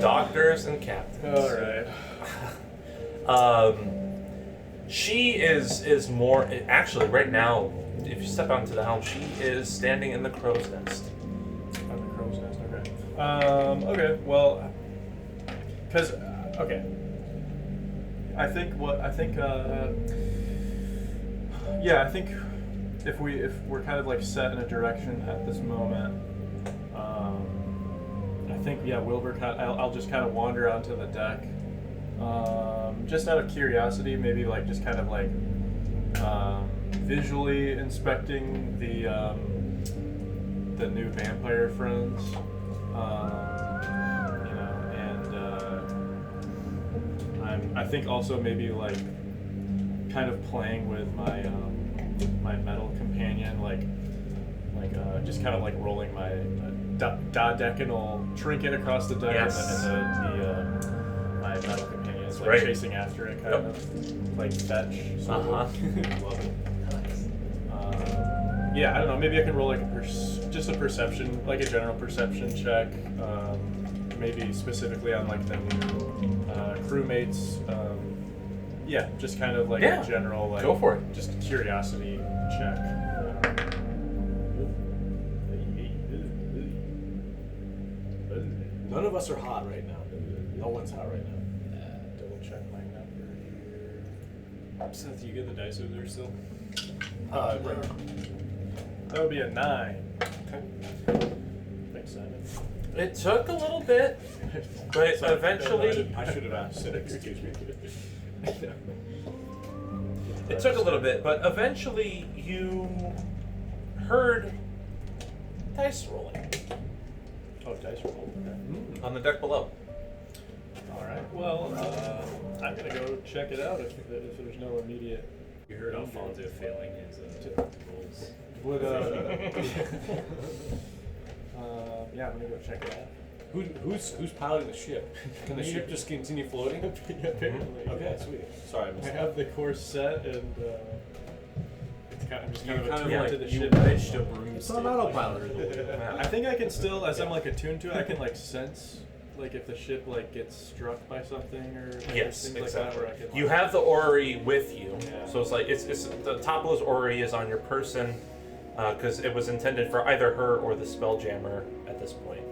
Doctors and captains.
All right.
She is more actually right now. If you step onto the helm, she is standing in the crow's nest.
On the crow's nest. Okay. Okay. Well, because okay. I think yeah, I think if we're kind of like set in a direction at this moment, I think yeah, Wilbur. I'll just kind of wander onto the deck, just out of curiosity, maybe like just kind of like visually inspecting the new vampire friends, you know, and I think also maybe like kind of playing with my my metal companion, like just kind of like rolling my dodecanal trinket across the deck,
Yes.
and the my metal companion is like
Right.
chasing after it, kind of like fetch. Sort of.
Uh-huh.
Love it. Yeah, I don't know. Maybe I can roll like just a perception, like a general perception check. Maybe specifically on like the new crewmates. Yeah, just kind of like
Yeah.
a general like.
Go for it.
Just a curiosity check.
None of us are hot right now. No one's hot right now.
Double check my number here.
Seth, you get the dice over there still?
Right. That would be a 9. Thanks, Simon.
It took a little bit, but
Sorry,
eventually
I should have asked. Excuse me.
it took a little bit, but eventually you heard dice rolling
Oh, dice roll. Okay.
on the deck below.
All right. Well, I'm gonna go check it out if there's no immediate.
You heard Alfonso failing his rolls.
Would yeah, I'm gonna go check it out.
Who's piloting the ship? Can the ship just continue floating?
Apparently.
Okay, sweet. Sorry, I
I
missed that.
have the course set and it's kind of, I'm just kind of
kind of
attuned
like
to the
you
ship.
pitched a broomstick.
It's on autopilot.
I think I can still, as I'm like attuned to it, I can like sense like if the ship like gets struck by something or like,
Yes,
things
exactly.
like that. Where I can,
You
like,
have the orrery with you,
Yeah.
so it's like it's the top of those orrery is on your person, because it was intended for either her or the spelljammer at this point.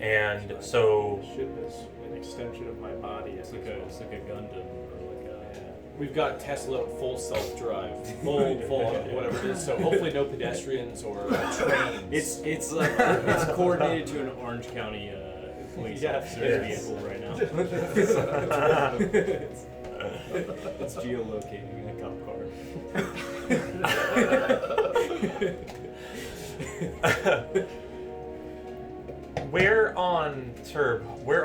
And so
the ship is an extension of my body.
It's like a Gundam or like a. We've got Tesla full self-drive, full whatever it is. So hopefully no pedestrians or trains.
It's like it's coordinated to an Orange County police officer's
Yes.
vehicle right now. It's geolocating in a cop car.
where on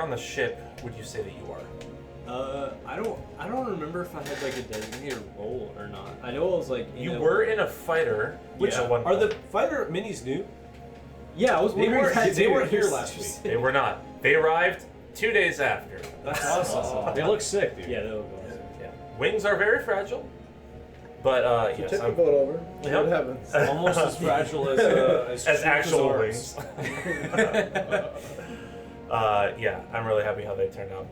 the ship would you say that you are?
I don't remember if I had like a designated role or not. I know I was like
You were in a fighter.
Which
at one
are the
point.
fighter minis new?
yeah, I was
They
wondering that too.
weren't here last week.
They were not. They arrived 2 days after.
That's awesome. They look sick, dude.
Yeah, they look awesome.
Yeah. Wings are very fragile, but yes,
Tip the
I'm-
boat over. See
Yep.
what happens.
Almost as fragile as
as actual
arms.
wings. Yeah, I'm really happy how they turned out.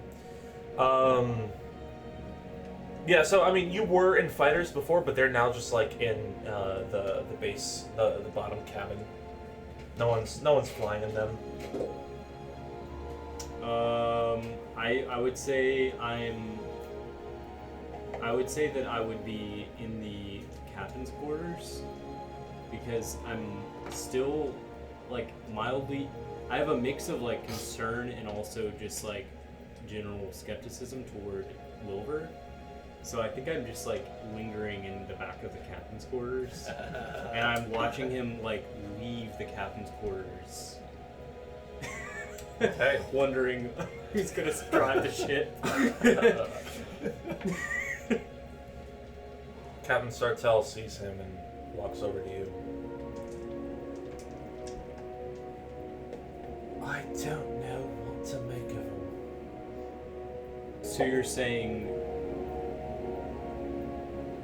Yeah, so I mean, you were in fighters before, but they're now just like in the base, the bottom cabin. No one's flying in them.
I would say I would say that I would be in the captain's quarters because I'm still like mildly. I have a mix of like concern and also just like general skepticism toward Wilbur. So I think I'm just like lingering in the back of the captain's quarters, and I'm watching him like leave the captain's quarters.
Okay.
Wondering who's gonna drive the ship.
Captain Sartell sees him and walks over to you. I don't know what to make of him.
So you're saying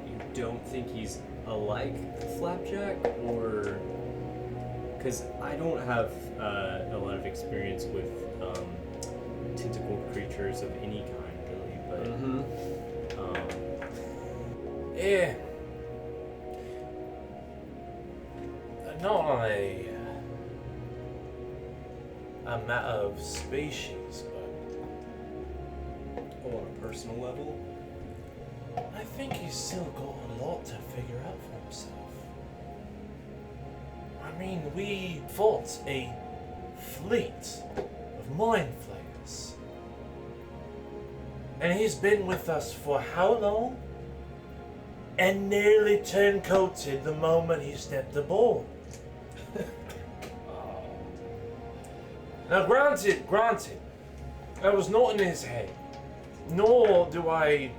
you don't think he's alike Flapjack, or because I don't have a lot of experience with tentacled creatures of any kind, really. But
Yeah. Not on a matter of species, but
on a personal level,
I think he's still got a lot to figure out for himself. I mean, we fought a fleet of mind flayers. And he's been with us for how long? And nearly turncoated the moment he stepped aboard. Now granted, that was not in his head. Nor do I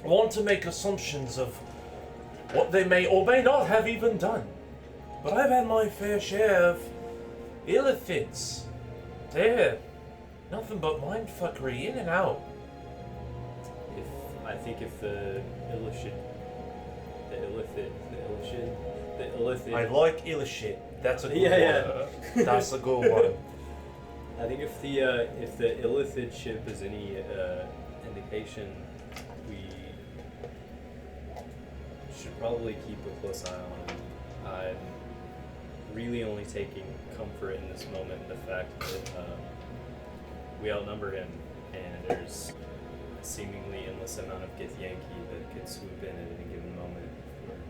want to make assumptions of what they may or may not have even done. But I've had my fair share of illithids. They're nothing but mindfuckery in and out.
I think if the illithid.
I like illithid. That's a good
Yeah.
one. That's a good one.
I think if the illithid ship is any indication, we should probably keep a close eye on him. I'm really only taking comfort in this moment in the fact that we outnumber him, and there's a seemingly endless amount of Githyanki that could swoop in at any given moment if we're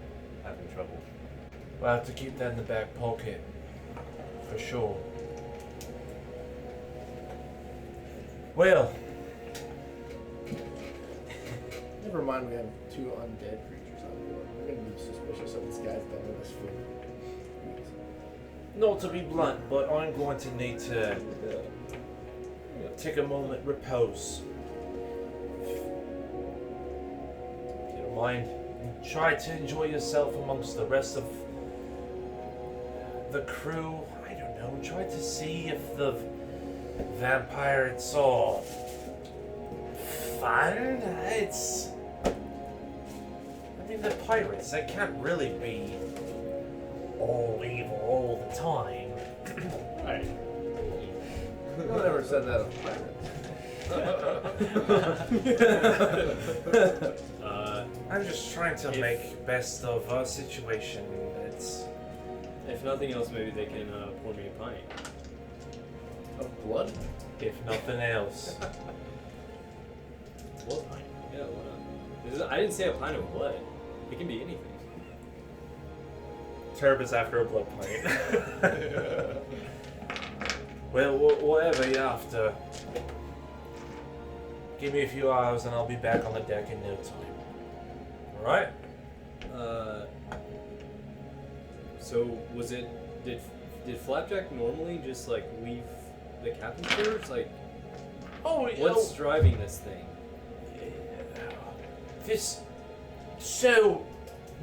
having trouble.
We'll have to keep that in the back pocket. For sure. Well,
Never mind, we have 2 undead creatures on board. We're gonna be suspicious of this guy's done with his food.
not to be blunt, but I'm going to need to take a moment, repose. If you don't mind, try to enjoy yourself amongst the rest of the crew. I don't know, try to see if the vampire it's all fun. It's, I mean, they're pirates. They can't really be all evil all the time.
Right.
No one ever said that of pirates.
I'm just trying to make best of our situation. It's
If nothing else, maybe they can pour me a pint.
Of blood?
if nothing else.
Blood pint? Yeah, why not? I didn't say a pint of blood. It can be anything.
Turb is after a blood pint. Well, whatever you're after. Give me a few hours and I'll be back on the deck in no time. Alright?
So was it? Did Flapjack normally just like leave the captain's quarters? Like,
Oh,
what's driving this thing?
This. So,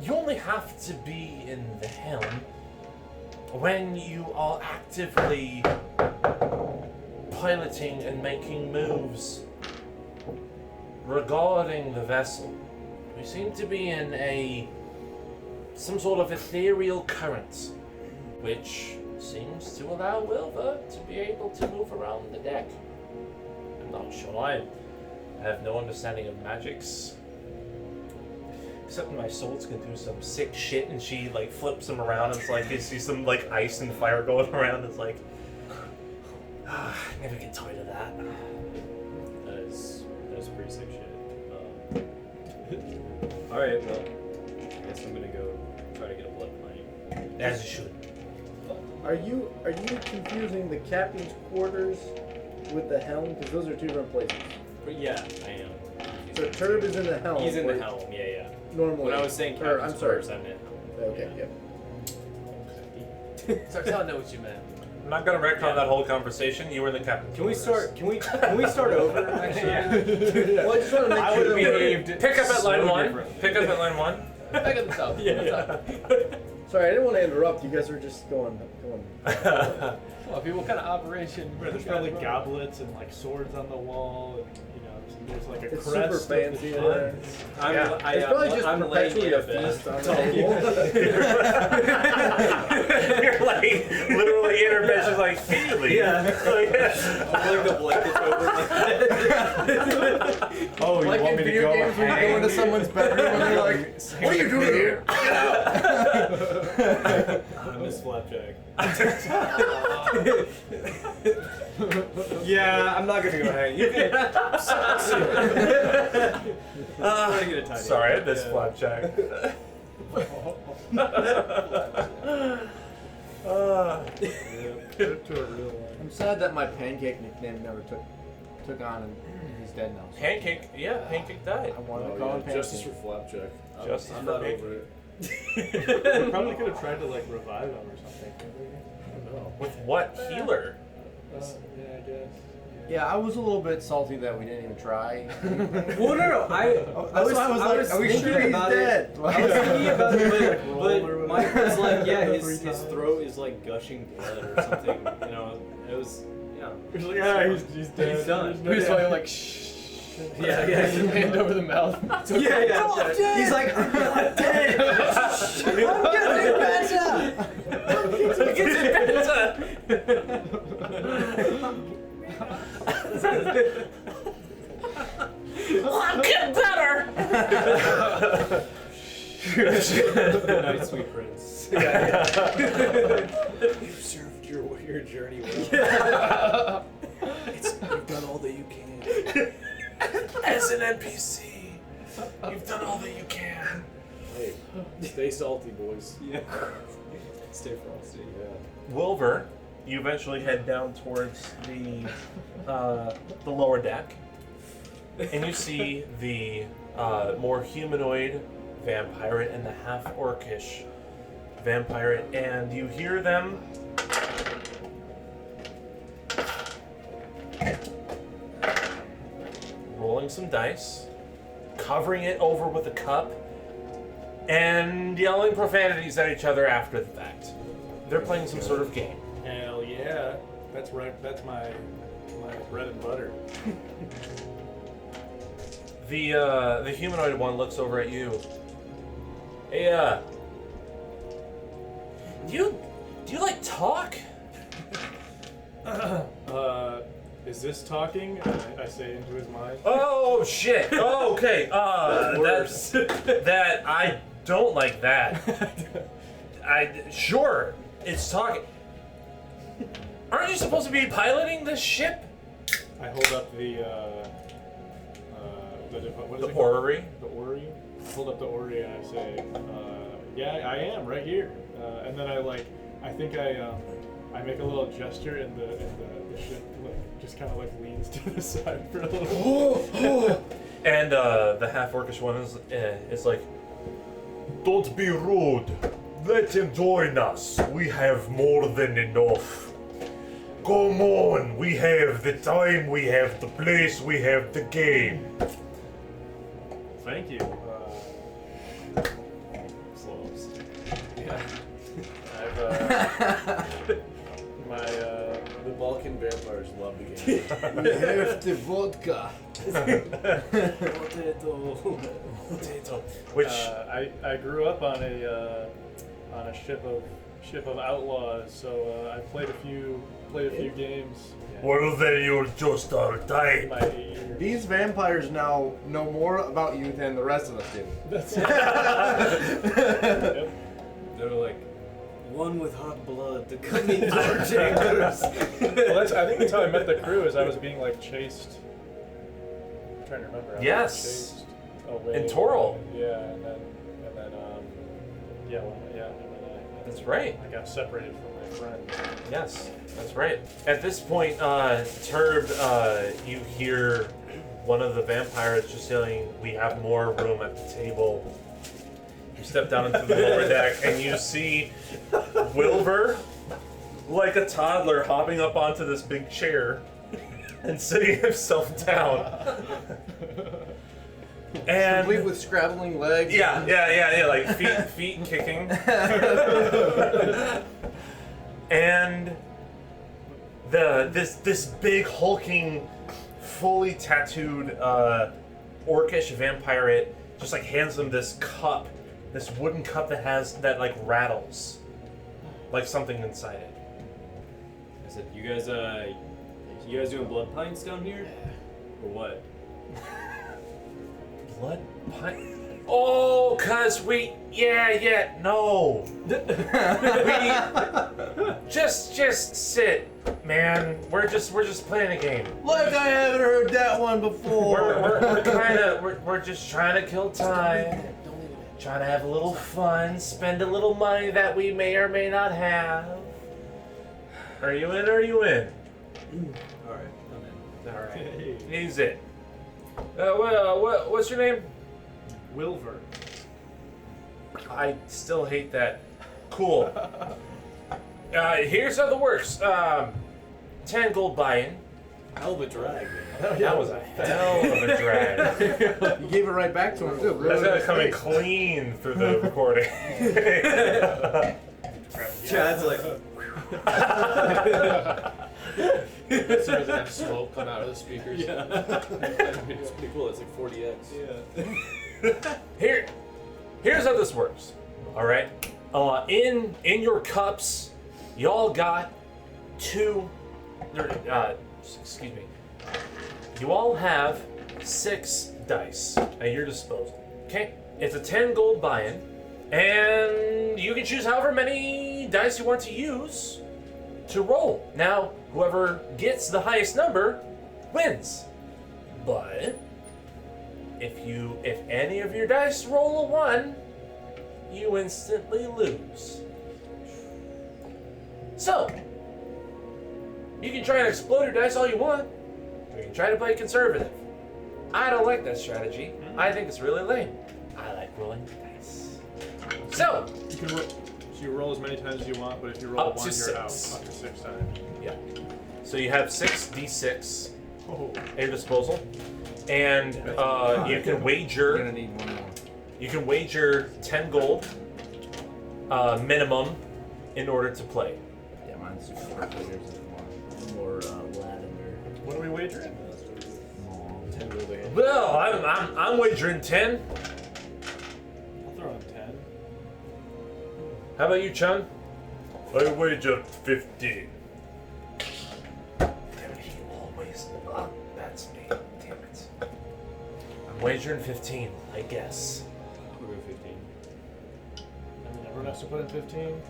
you only have to be in the helm when you are actively piloting and making moves regarding the vessel. We seem to be in some sort of ethereal current, which seems to allow Wilva to be able to move around the deck. I'm not sure. I have no understanding of magics. Except my swords can do some sick shit, and she like flips them around. And it's like you see some like ice and fire going around. It's like, never get tired of that.
That's pretty sick shit. All right, well, I guess I'm gonna go try to get a blood pint.
As you should.
Are you confusing the captain's quarters with the helm? Because those are 2 different places.
But yeah, I am.
So Turb is in the helm.
He's in the
where
helm. Yeah.
Normally.
When I was saying
Or,
captain's
I'm sorry.
quarters, I meant helm.
Okay,
Yeah.
yeah.
So tell know what you meant.
I'm not gonna retcon that whole conversation. You were the captain.
Can we start? Can we start over? Actually,
Well, I just want to make
I
sure
would
that
have behaved.
Pick up at line
so
1.
differently.
Pick up at line 1.
Back at the top.
Yeah.
Sorry, I didn't want to interrupt. You guys were just going one.
Well, people, what kind of operation?
Right, there's probably goblets and like swords on the wall, and you know, there's like a
It's
crest.
super fancy
Of
there.
It's probably just
I'm laying
perpetually
in
a
a bed.
feast on the table.
You're like literally in her bed, she's like feely.
Yeah. Like the blankets over my head.
Oh, you
Like
want
in
me to
video
go
games when you go into someone's bedroom and they're like, "What are you doing here? Get out!"
I miss Flapjack.
Yeah, I'm not gonna go hang. You can.
Sorry, I missed Flapjack.
I'm sad that my pancake nickname never took on, and he's dead now. So
Pancake, yeah, Pancake died.
I wanted to call him Pancake.
Justice for Flapjack.
Justice
I'm
for
not
Pancake.
over it. We probably could have tried to like revive him or something. I don't know.
With what? Healer?
Yeah, I guess.
Yeah, I was a little bit salty that we didn't even try.
Well, no. I was
Are we sure he's
about
dead?
I was thinking about it, but
Roll or
Mike was like, yeah,
Three
his
times.
throat is like gushing blood or something. You know, it was yeah.
He's like, he's dead.
He's done.
There's no-
He was probably like, shh.
Yeah.
Hand over the mouth.
Yeah. He's like, I'm not dead. I'm getting
I'm getting better!
Good night, sweet prince.
You've served your journey well. You've done all that you can.
As an NPC, you've done all that you can.
Hey, stay salty, boys.
Yeah. Stay frosty.
Yeah.
Wilver, you eventually head down towards the lower deck, and you see the more humanoid vampire and the half-orcish vampire, and you hear them rolling some dice, covering it over with a cup, and yelling profanities at each other after the fact. They're playing some sort of game.
Hell yeah. That's right. That's my bread and butter.
The humanoid one looks over at you. Hey, do you like talk?
Is this talking? I say into his mind.
Oh shit. Oh, okay.
Worse.
That I don't like that. Sure, it's talking. Aren't you supposed to be piloting this ship?
I hold up the what is
The
it called?
orrery.
The orrery. I hold up the orrery and I say, yeah, I am right here. And then I think I make a little gesture and the ship just kind of leans to the side for a little.
And the half-orcish one is like, don't be rude. Let him join us. We have more than enough. Come on, we have the time, we have the place, we have the game.
Thank you. Slopes.
Yeah.
I've the Balkan vampires love the game.
We have the vodka.
Potato. Which
I grew up on a ship of outlaws, so I played a few games.
well, then you're just our
in
type.
my year.
These vampires now know more about you than the rest of us do.
That's
They're like one with hot blood to come into our chambers.
Well, I think that's how I met the crew. Is I was being chased. I'm trying to remember. I was
Yes.
chased away.
In Toril.
Yeah, and then
That's right.
I got separated from my friend.
Yes, that's right. At this point, Turb, you hear one of the vampires just yelling, "We have more room at the table." You step down into the lower deck and you see Wilbur, like a toddler, hopping up onto this big chair and sitting himself down. And
Complete with scrabbling legs.
yeah, like feet kicking. and this big hulking, fully tattooed orcish vampire just like hands them this cup, this wooden cup that like rattles, like something inside it.
I said, you guys doing blood pints down here, or what?
Blood pint? Oh, cause no. We just sit, man. We're just playing a game.
Like I haven't heard that one before.
We're just trying to kill time, trying to have a little fun, spend a little money that we may or may not have. Are you in? Are you in?
All right, I'm in.
All right. He's in. What's your name?
Wilver.
I still hate that. Cool. Here's how it works. 10 gold buy-in.
Hell of a drag.
That was a hell of a drag.
You gave it right back to him, too.
That's gonna come in clean through the recording.
Chad's like,
As soon as that smoke come out of the speakers.
yeah.
It's pretty cool. It's like 40x.
Yeah.
Here's how this works. All right. In your cups, y'all got excuse me. You all have 6 dice at your disposal. Okay. It's a 10 gold buy-in, and you can choose however many dice you want to use to roll. Now, whoever gets the highest number wins. But if any of your dice roll a 1, you instantly lose. So, you can try and explode your dice all you want, or you can try to play conservative. I don't like that strategy. I think it's really lame. I like rolling the dice. So,
You can roll. So you roll as many times as you want, but if you roll
Up to
1, you're out.
6.
Up to 6 times.
yeah. So you have 6d6
Oh.
at your disposal, and you can wager.
You're gonna need one more.
You can wager 10 gold minimum in order to play.
Yeah, mine's super purple. Yours is more lavender.
What are we wagering?
10 gold again.
Well, I'm wagering 10.
I'll throw in 10.
How about you, Chun? I wager 15. He always. That's me. Damn it. I'm wagering 15, I guess.
We'll go 15.
And then everyone has to put in 15.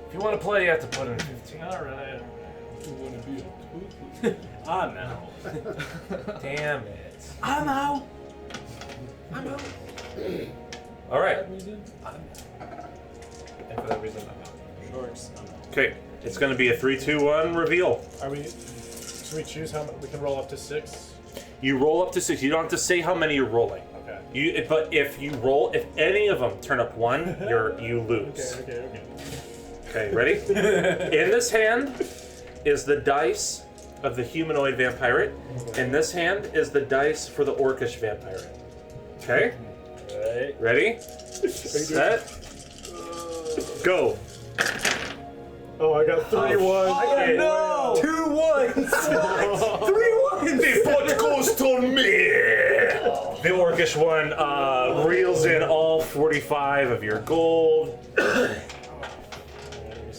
If you want to play, you have to put in 15.
Alright.
I'm out.
Damn it.
I'm out.
All right.
And for that reason, I'm out.
Sharks, I'm out.
Okay. It's going to be a 3, 2, 1 reveal.
Are we? Should we choose how we can roll up to 6?
You roll up to 6. You don't have to say how many you're rolling.
Okay.
But if you roll, if any of them turn up 1, you lose.
Okay.
Okay, ready? In this hand is the dice of the humanoid vampire. In this hand is the dice for the orcish vampire. Okay?
Right.
Ready? Set. Go.
Oh, I got 3 1s.
No! 2 1s! 3 1s!
The foot goes to me! The orcish one reels in all 45 of your gold.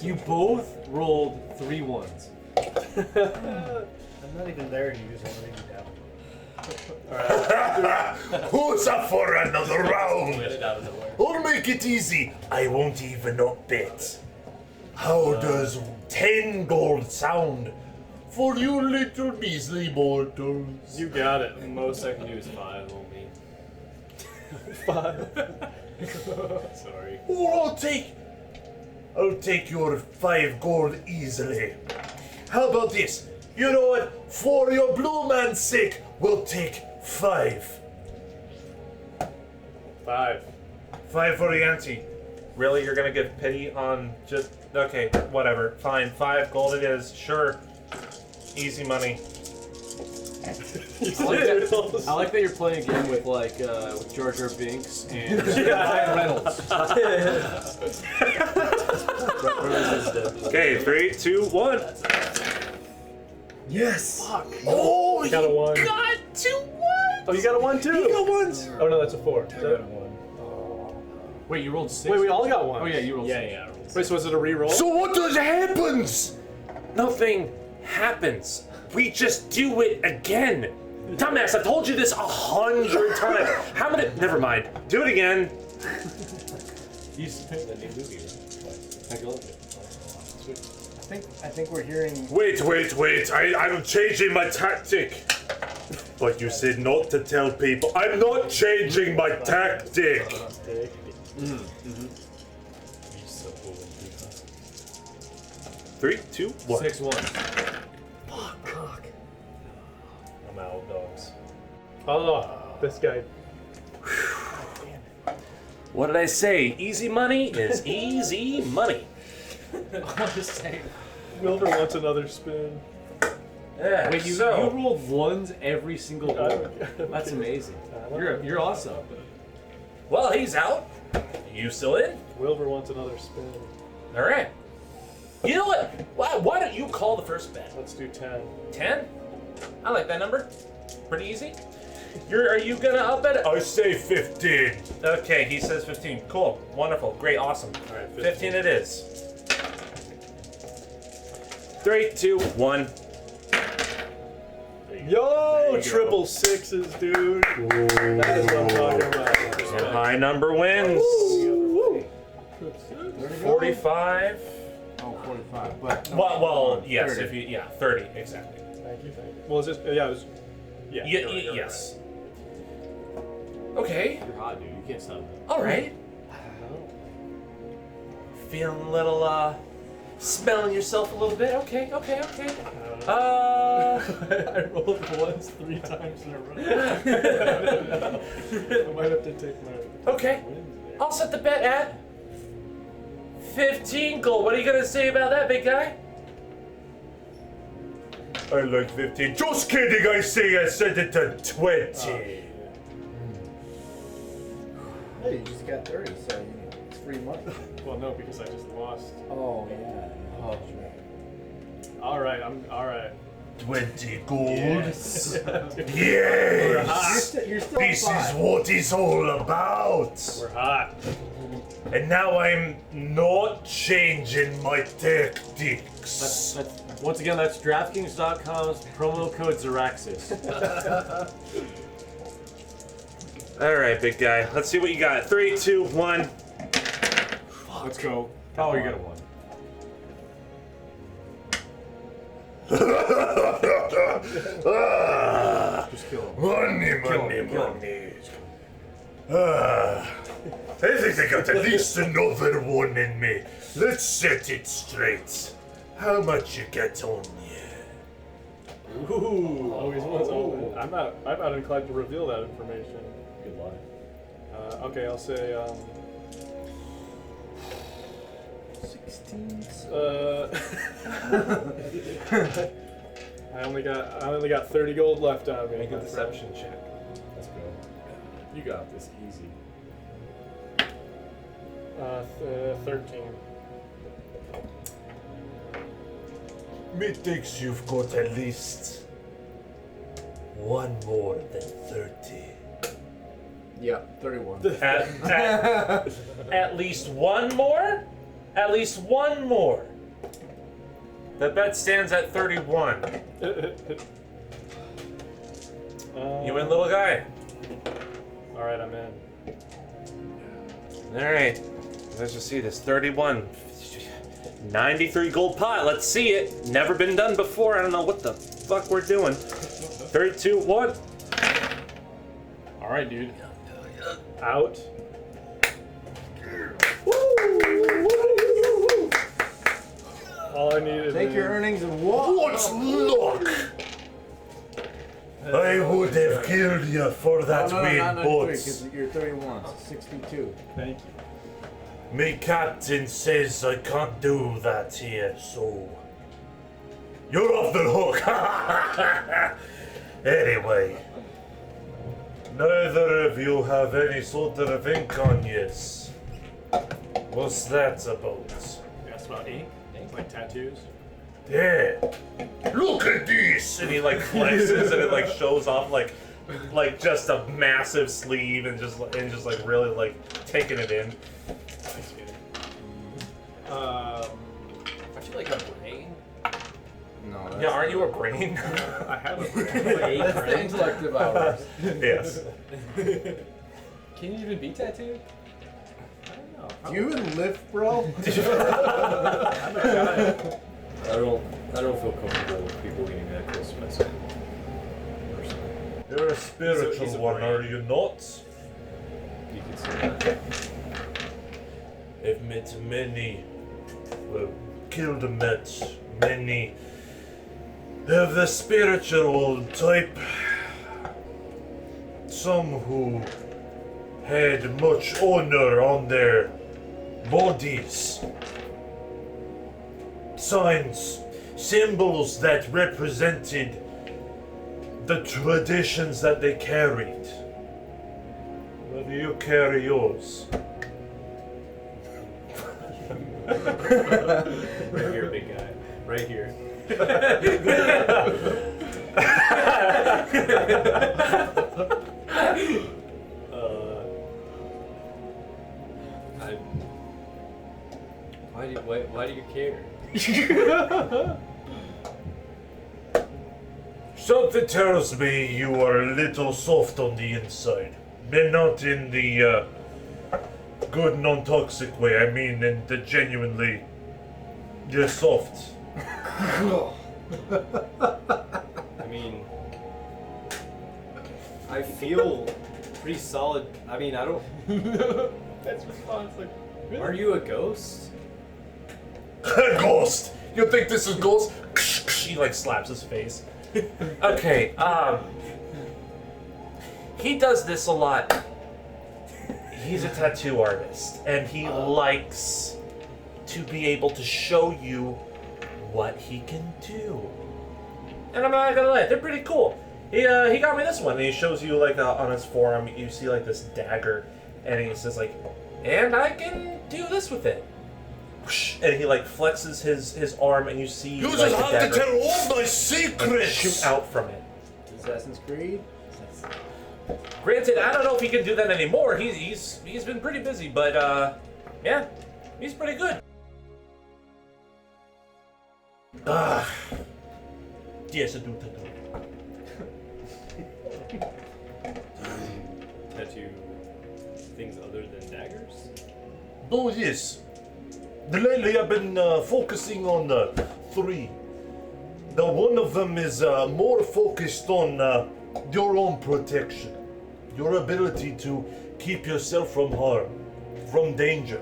You both rolled 3 1s.
I'm not even there to use one of down.
Who's up for another round?
Get it out of the way.
I'll make it easy. I won't even up bet. How does 10 gold sound for you little measly mortals?
You got it.
The most I can do is 5 only.
5.
Sorry.
Oh, I'll take your 5 gold easily. How about this? You know what? For your blue man's sake, we'll take 5.
5.
5 for the ante. Really? You're gonna give pity on just... Okay, whatever. Fine. 5 gold it is. Sure. Easy money.
I like that you're playing a game with with Jar Jar Binks and Ryan Reynolds.
Okay, 3, 2, 1.
Yes.
Oh, you got a 1.
Got 2 1.
Oh, you got a 1 too?
You got ones.
Oh, no, that's a 4.
Wait, you rolled 6.
Wait, we all got 1.
Oh yeah, you rolled 6.
Yeah, I rolled
Wait, so was it a re-roll?
So what does happens? Nothing happens. We just do it again. Dumbass, I've told you this 100 times. How many? Never mind. Do it again.
You spent the new movie, right? Heck, I love it.
I think we're hearing.
Wait. I'm changing my tactic. But you said not to tell people. I'm not changing my tactic. 3, 2, 1.
6-1.
I'm out, dogs. Oh, this guy.
What did I say? Easy money is easy money.
I'm just saying.
Wilbur wants another spin.
Yeah,
Wait, you rolled 1s every single roll. That's amazing. You're awesome.
Well, he's out. You still in?
Wilbur wants another spin.
All right. You know what? Why don't you call the first bet?
Let's do 10.
10? I like that number. Pretty easy. Are you gonna up it? I say 15. Okay, he says 15. Cool. Wonderful. Great. Awesome.
All right,
15 it is. 3, 2, 1.
Yo,
go.
triple sixes, dude. That is what I'm talking about.
And high number wins. 45.
Oh, 45. But
Well, yes.
30.
If you 30 exactly.
Thank you. Well, it's just it was. Yeah. you're
Yes. Okay.
You're hot, dude. You can't stop that.
All right. Feeling a little smelling yourself a little bit. Okay.
I rolled 1s 3 times in a row. I might have to take my.
Okay.
wins there.
I'll set the bet at 15 gold. What are you gonna say about that, big guy? I like 15. Just kidding. I set it to 20.
Hey, you just got 30, so it's free money.
Well, no, because I just lost.
Oh yeah. Oh,
All right, I'm all right.
20 gold.
Yes.
Yes.
You're still
This
fine.
is what it's all about.
We're hot.
And now I'm not changing my tactics.
Once again, that's DraftKings.com's promo code XARYXIS.
All right, big guy. Let's see what you got. 3, 2, 1.
Let's go.
Oh, you got a 1. Just kill him.
Money. I think I got at least another one in me. Let's set it straight. How much you get on you?
Ooh, always was. Oh, I'm not inclined to reveal that information.
Good lie.
Okay, I'll say
16.
I only got 30 gold left on me.
Make a
my
deception check. Let's go. You got this easy.
friend. 13.
Methinks you've got at least one more than 30.
Yeah, 31.
At least one more? At least one more. The bet stands at 31. You win, little guy.
All right, I'm in.
All right. Let's just see this. 31. 93 gold pot. Let's see it. Never been done before. I don't know what the fuck we're doing. 3, 2, 1.
All right, dude. Out. All I need is
Take your earnings and walk.
What's luck? I would have killed you for that win,
not
but
because you're 31, so 62.
Thank you.
me captain says I can't do that here, so you're off the hook. Anyway, neither of you have any sort of ink on yous. What's that about?
Yeah, about ink? Like tattoos?
Yeah, look at this! And he like flexes and it like shows off like just a massive sleeve and just like really like taking it in.
Thanks, dude.
Aren't you like a brain?
No.
Yeah, aren't you a brain?
I have a
That's the intellective hours.
Yes.
Can you even be tattooed?
Do you even lift, bro?
I'm a giant.
I don't feel comfortable with people getting that close to my side. Personally.
You're a spiritual
He's a
one,
brain.
are you not?
You can say that.
I've met many, well, killed and met many of the spiritual type. Some who had much honor on their bodies. Signs, symbols that represented the traditions that they carried. Where do you carry yours?
Right here, big guy. Right here. Why do you care?
Something tells me you are a little soft on the inside. And not in the good non-toxic way, I mean in the genuinely, you're soft.
I mean, I feel pretty solid. I mean, I don't.
That's response. Like, really?
Are you a ghost?
Ghost! You think this is Ghost? He like slaps his face. Okay, he does this a lot. He's a tattoo artist, and he likes to be able to show you what he can do. And I'm not gonna lie, they're pretty cool. He got me this one, and he shows you like on his forearm, you see like this dagger, and he says like, and I can do this with it. And he like flexes his arm, and you see
You
like,
just
the
have
dagger,
to tell all my
like,
secrets!
shoot out from it.
Assassin's Creed?
Granted, I don't know if he can do that anymore. He's been pretty busy, but yeah, he's pretty good. Yes, I do tattoo.
Tattoo things other than daggers?
Oh yes. Lately, I've been focusing on three. The one of them is more focused on your own protection, your ability to keep yourself from harm, from danger.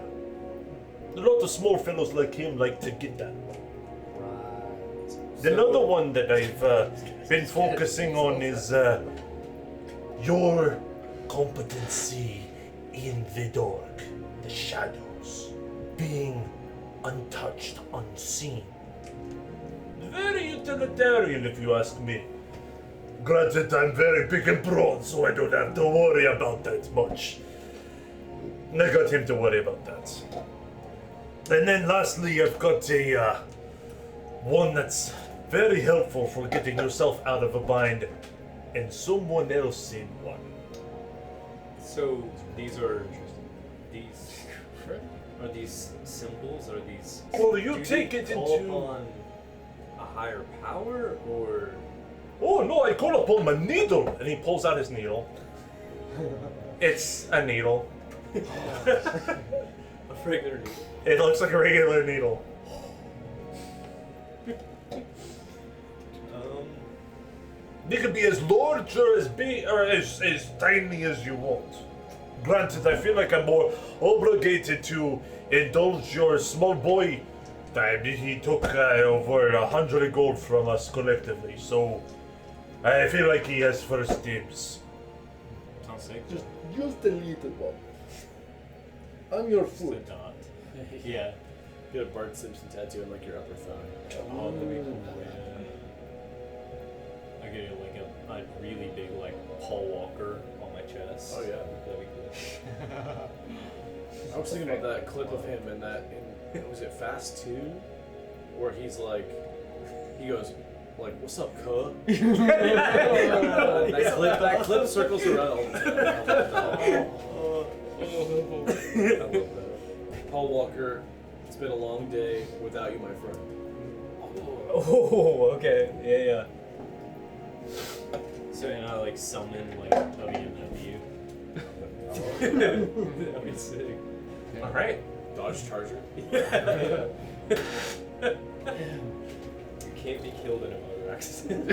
A lot of small fellows like him like to get that. The other one that I've been focusing on is your competency in the dark, the shadows, being untouched, unseen. Very utilitarian, if you ask me. Granted, I'm very big and broad, so I don't have to worry about that much. I got him to worry about that. And then lastly, I've got a one that's very helpful for getting yourself out of a bind, and someone else in one.
So these are these symbols? Are these?
Well, you
do
take
they
it
call
into.
upon a higher power, or
Oh no, I call upon my needle! And he pulls out his needle. It's a needle.
a regular needle?
It looks like a regular needle. You can be as large or as big or as tiny as you want. Granted, I feel like I'm more obligated to indulge your small boy. He took over 100 gold from us collectively, so I feel like he has first dibs.
Sounds sick.
Just a little one. I'm your
Just a
foot.
dot. Yeah.
Get a Bart Simpson tattoo on like your upper thigh.
Oh, that'd be cool. Yeah. I get like a really big like Paul Walker on like
chest.
Oh, yeah.
That'd be cool.
I was thinking about that clip of him in that, was it Fast 2? Where he's like, he goes, like, what's up, cuh? that clip circles around all the time. I love that. Paul Walker, it's been a long day without you, my friend.
Oh, okay. Yeah.
So and I like summon like WMW. That'd be sick.
All right.
Dodge Charger.
You can't be killed in a motor accident.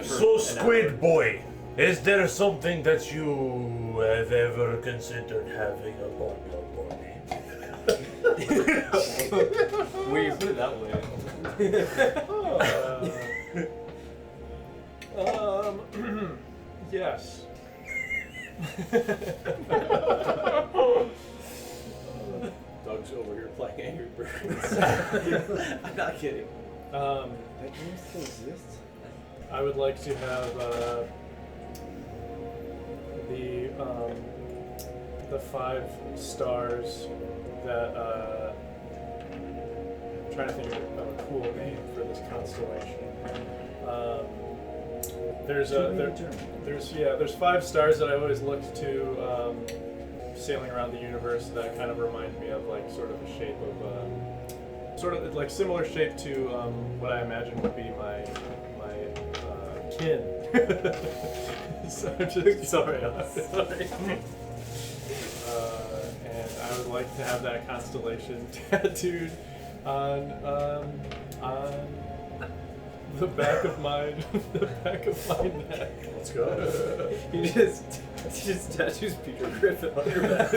So, Squid Boy, is there something that you have ever considered having upon your body?
Where you put it that way.
Yes.
Doug's over here playing Angry Birds. I'm not kidding.
That game still exists?
I would like to have the 5 stars that I'm trying to think of a cool name for this constellation. There's 5 stars that I always looked to sailing around the universe that kind of remind me of like sort of a shape of sort of like similar shape to what I imagine would be my kin. So I'm just sorry. And I would like to have that constellation tattooed on the back of my neck.
Let's go.
He just tattoos Peter Griffin on your back.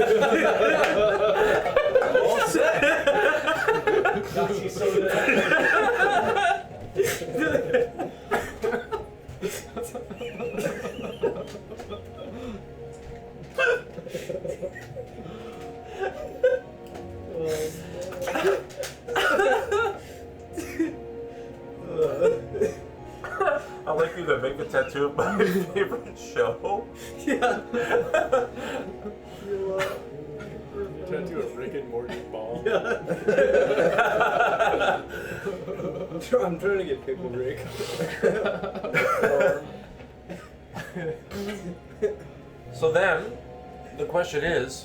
All set.
Nazi soda.
I'd like you to make a tattoo of my favorite show.
Yeah.
Tattoo a Rick and Morty ball.
I'm trying to get Pickle Rick.
So then, the question is,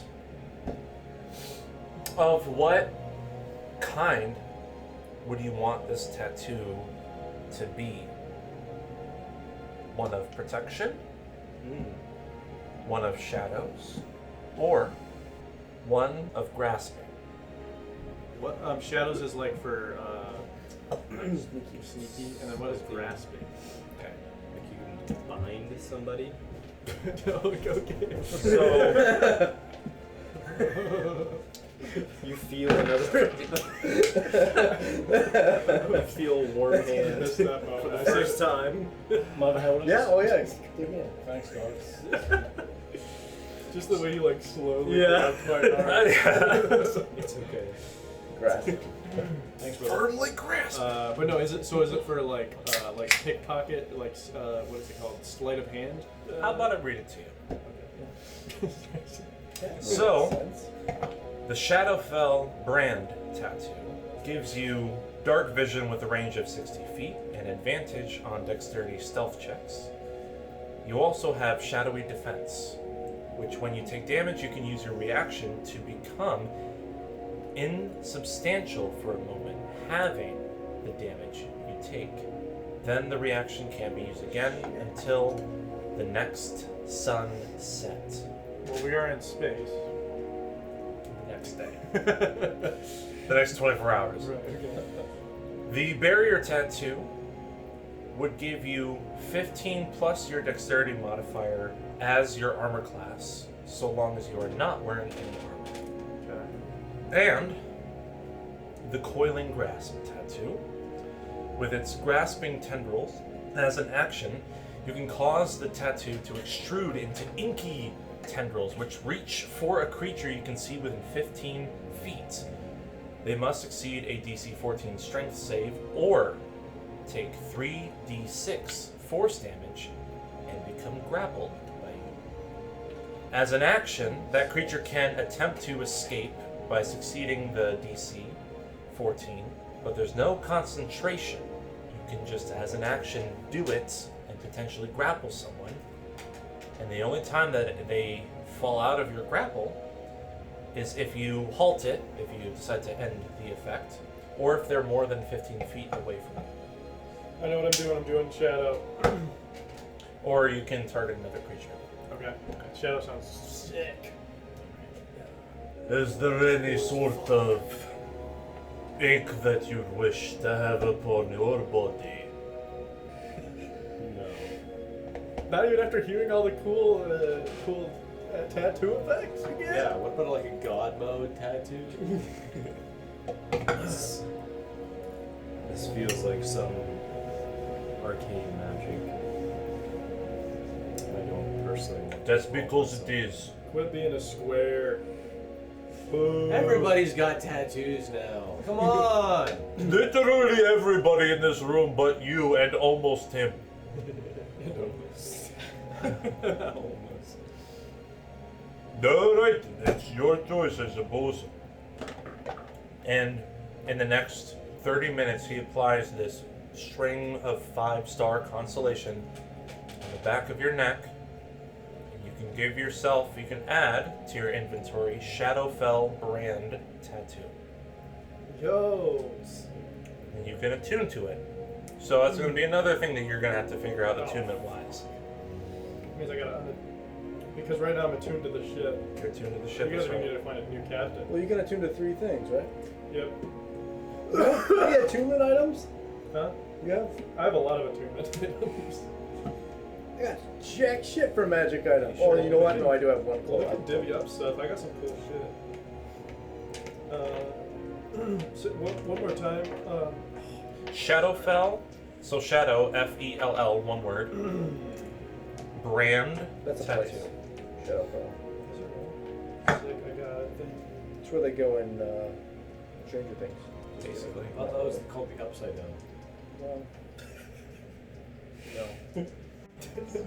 of what kind would you want this tattoo to be? One of protection, one of shadows, or one of grasping?
What shadows is like for sneaky, and then what is grasping?
Okay.
Like you can bind somebody.
Okay.
So,
You feel another. You feel warm hands
Missed that moment.
for the first time.
Yeah, oh yeah. Give me it.
Thanks, dogs.
Just the way you like slowly
Yeah.
grab my arm.
It's okay.
Grass.
Thanks, brother.
firmly grasp.
But no, is it for like pickpocket, like what is it called? Sleight of hand?
How about I read it to you?
Yeah,
So-
makes sense.
The Shadowfell brand tattoo gives you dark vision with a range of 60 feet and advantage on dexterity stealth checks. You also have shadowy defense, which when you take damage you can use your reaction to become insubstantial for a moment, halving the damage you take. Then the reaction can be used again until the next sun set.
Well, we are in space.
Next day. The next 24 hours.
Right. Okay.
The barrier tattoo would give you 15 plus your dexterity modifier as your armor class, so long as you are not wearing any armor.
Okay.
And the coiling grasp tattoo, with its grasping tendrils, as an action, you can cause the tattoo to extrude into inky tendrils, which reach for a creature you can see within 15 feet. They must succeed a DC 14 strength save or take 3d6 force damage and become grappled by
As an action, that creature can attempt to escape by succeeding the DC 14, but there's no concentration. You can just, as an action, do it and potentially grapple someone. And the only time that they fall out of your grapple is if you halt it, if you decide to end the effect, or if they're more than 15 feet away from you.
I know what I'm doing. I'm doing Shadow.
Or you can target another creature.
Okay. Shadow sounds sick.
Is there any sort of ink that you'd wish to have upon your body?
No. Not even after hearing all the cool tattoo effects you get?
Yeah, what about like a god mode tattoo? This feels like some arcane magic. I don't personally want
That's because it is.
Quit being a square. Boo.
Everybody's got tattoos now. Come on!
Literally everybody in this room but you and almost him.
Almost.
Alright, it's your choice, I suppose. And in the next 30 minutes, he applies this string of 5-star constellation on the back of your neck. And you can give yourself, you can add to your inventory Shadowfell brand tattoo.
Yo.
And you can attune to it. So that's going to be another thing that you're going to have to figure out attunement-wise.
Means I gotta. Because right now I'm attuned to the ship.
You're attuned to the
You
ship
guys
as
are gonna
well.
need to find a new captain.
Well, you can attune to 3 things, right?
Yep.
Any attunement items?
Huh?
You have?
I have a lot of attunement items.
I got jack shit for magic items.
Sure.
Oh, you know what? No, I do have one
Well, we
claw.
can divvy up stuff. I got some cool shit. So one more time.
Shadowfell, so Shadow, F-E-L-L, one word. Brand
That's a
tattoo.
place. Shadowfell.
Sick, I got it.
It's where they go in Stranger Things.
Basically.
I thought that was called the Upside Down.
Well, no.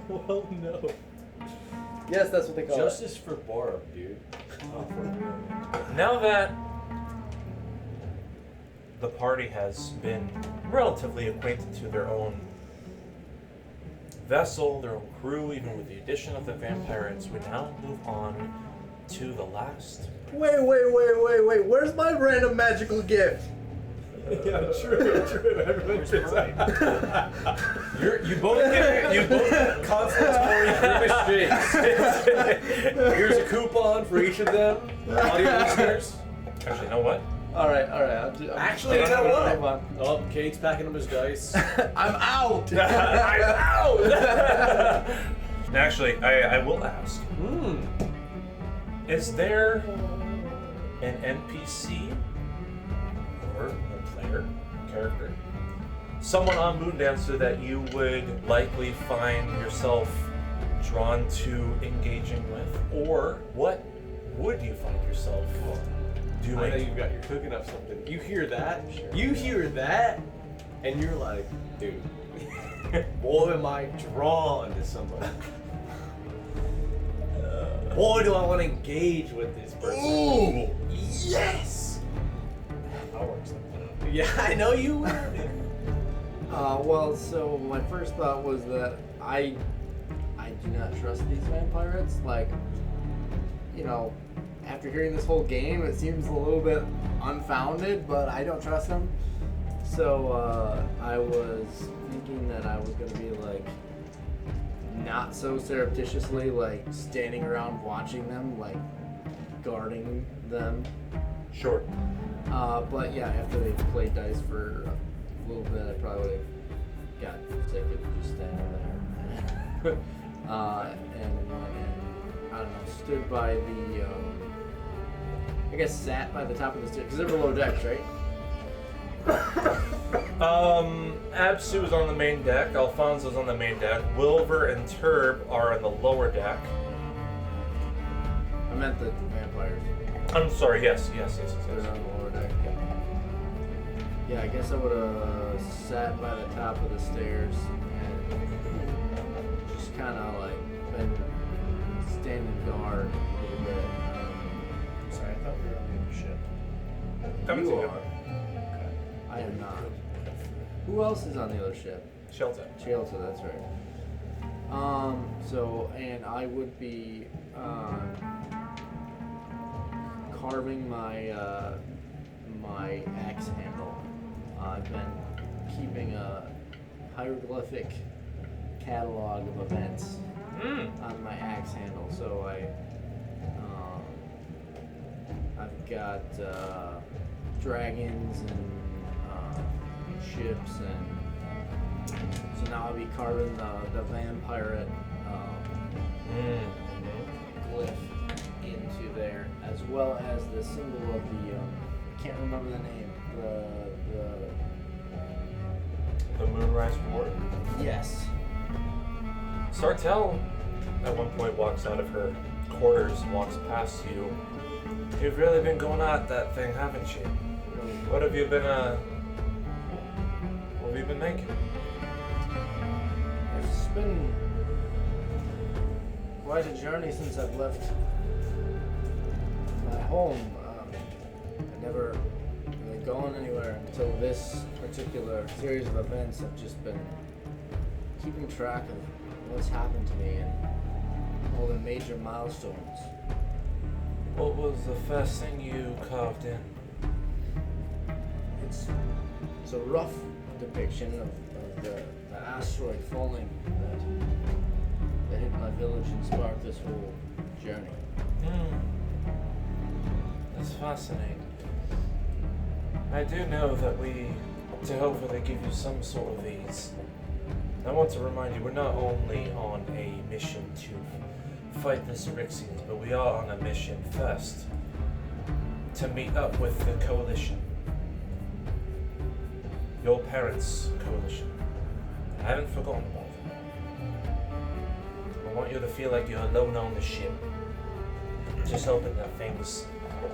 Well, no.
Yes, that's what they call
Justice for Barb, dude.
Now that the party has been relatively acquainted to their own vessel, their own crew, even with the addition of the vampires, we now move on to the last.
it. Wait. Where's my random magical gift?
Yeah, true. Everyone gets out.
You both get consolatory grimace. Here's a coupon for each of them. Audio listeners.
Actually, you know what?
All right.
Actually, you know what? Oh, Kate's packing up his dice.
I'm out.
I'm out! Actually, I will ask. Is there an NPC or a player, character, someone on Moondancer that you would likely find yourself drawn to engaging with? Or what would you find yourself doing?
I know you're cooking up something. You hear that? You hear that? And you're like, dude, boy, am I drawn to somebody. Boy, do I want to engage with this person.
Ooh!
Yes! Yeah, I know you will.
Well, so my first thought was that I do not trust these vampires. Like, you know, after hearing this whole game, it seems a little bit unfounded, but I don't trust them. So I was thinking that I was gonna be like not so surreptitiously like standing around watching them, like guarding them.
Sure.
But yeah, after they played dice for a little bit, I probably got sick of just standing there. And went and, I don't know, stood by the, I guess sat by the top of the stairs, because they're below decks, right?
Absu is on the main deck, Alfonso's on the main deck, Wilver and Turb are on the lower deck.
I meant the vampires.
I'm sorry, yes.
They're on the lower deck. Yeah, I guess I would have sat by the top of the stairs and just kind of like been standing guard a little bit.
Sorry, I thought we were on the other ship.
Come
You
together.
Okay.
I am not. Who else is on the other ship?
Shelter.
Chelsea, that's right. So, and I would be carving my my axe handle. I've been keeping a hieroglyphic catalog of events on my axe handle. So I've got dragons and ships, and so now I'll be carving the vampire glyph into there, as well as the symbol of the I can't remember the name.
The Moonrise Ward.
Yes.
Sartell at one point walks out of her quarters and walks past you. You've really been going at that thing, haven't you? What have you been making?
It's been quite a journey since I've left my home. I never really gone anywhere until this particular series of events. I've just been keeping track of what's happened to me and all the major milestones.
What was the first thing you carved in?
It's a rough depiction of the asteroid falling that hit my village and sparked this whole journey.
That's fascinating. I do know that we, to hopefully give you some sort of ease, I want to remind you we're not only on a mission to fight the XARYXIS, but we are on a mission first to meet up with the coalition. Your parents' coalition. I haven't forgotten about them. I want you to feel like you're alone on the ship. Just hoping that things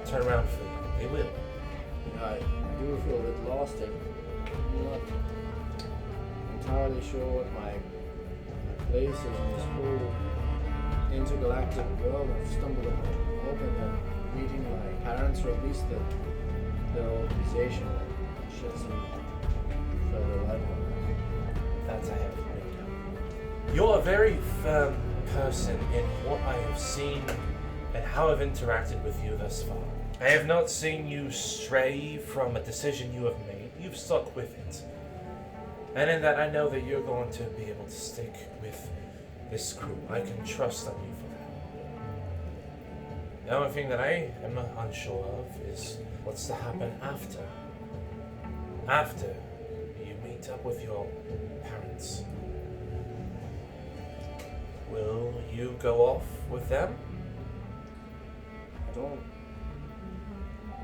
turn around for you. They will.
I do feel a bit lost and I'm not entirely sure what my place is in this whole intergalactic world I've stumbled upon. I'm hoping that meeting my parents, or at least the organization, will shed some further light on that.
That's a heavy note. You're a very firm person in what I have seen and how I've interacted with you thus far. I have not seen you stray from a decision you have made. You've stuck with it. And in that, I know that you're going to be able to stick with this crew. I can trust on you for that. The only thing that I am unsure of is what's to happen after. After you meet up with your parents. Will you go off with them?
I don't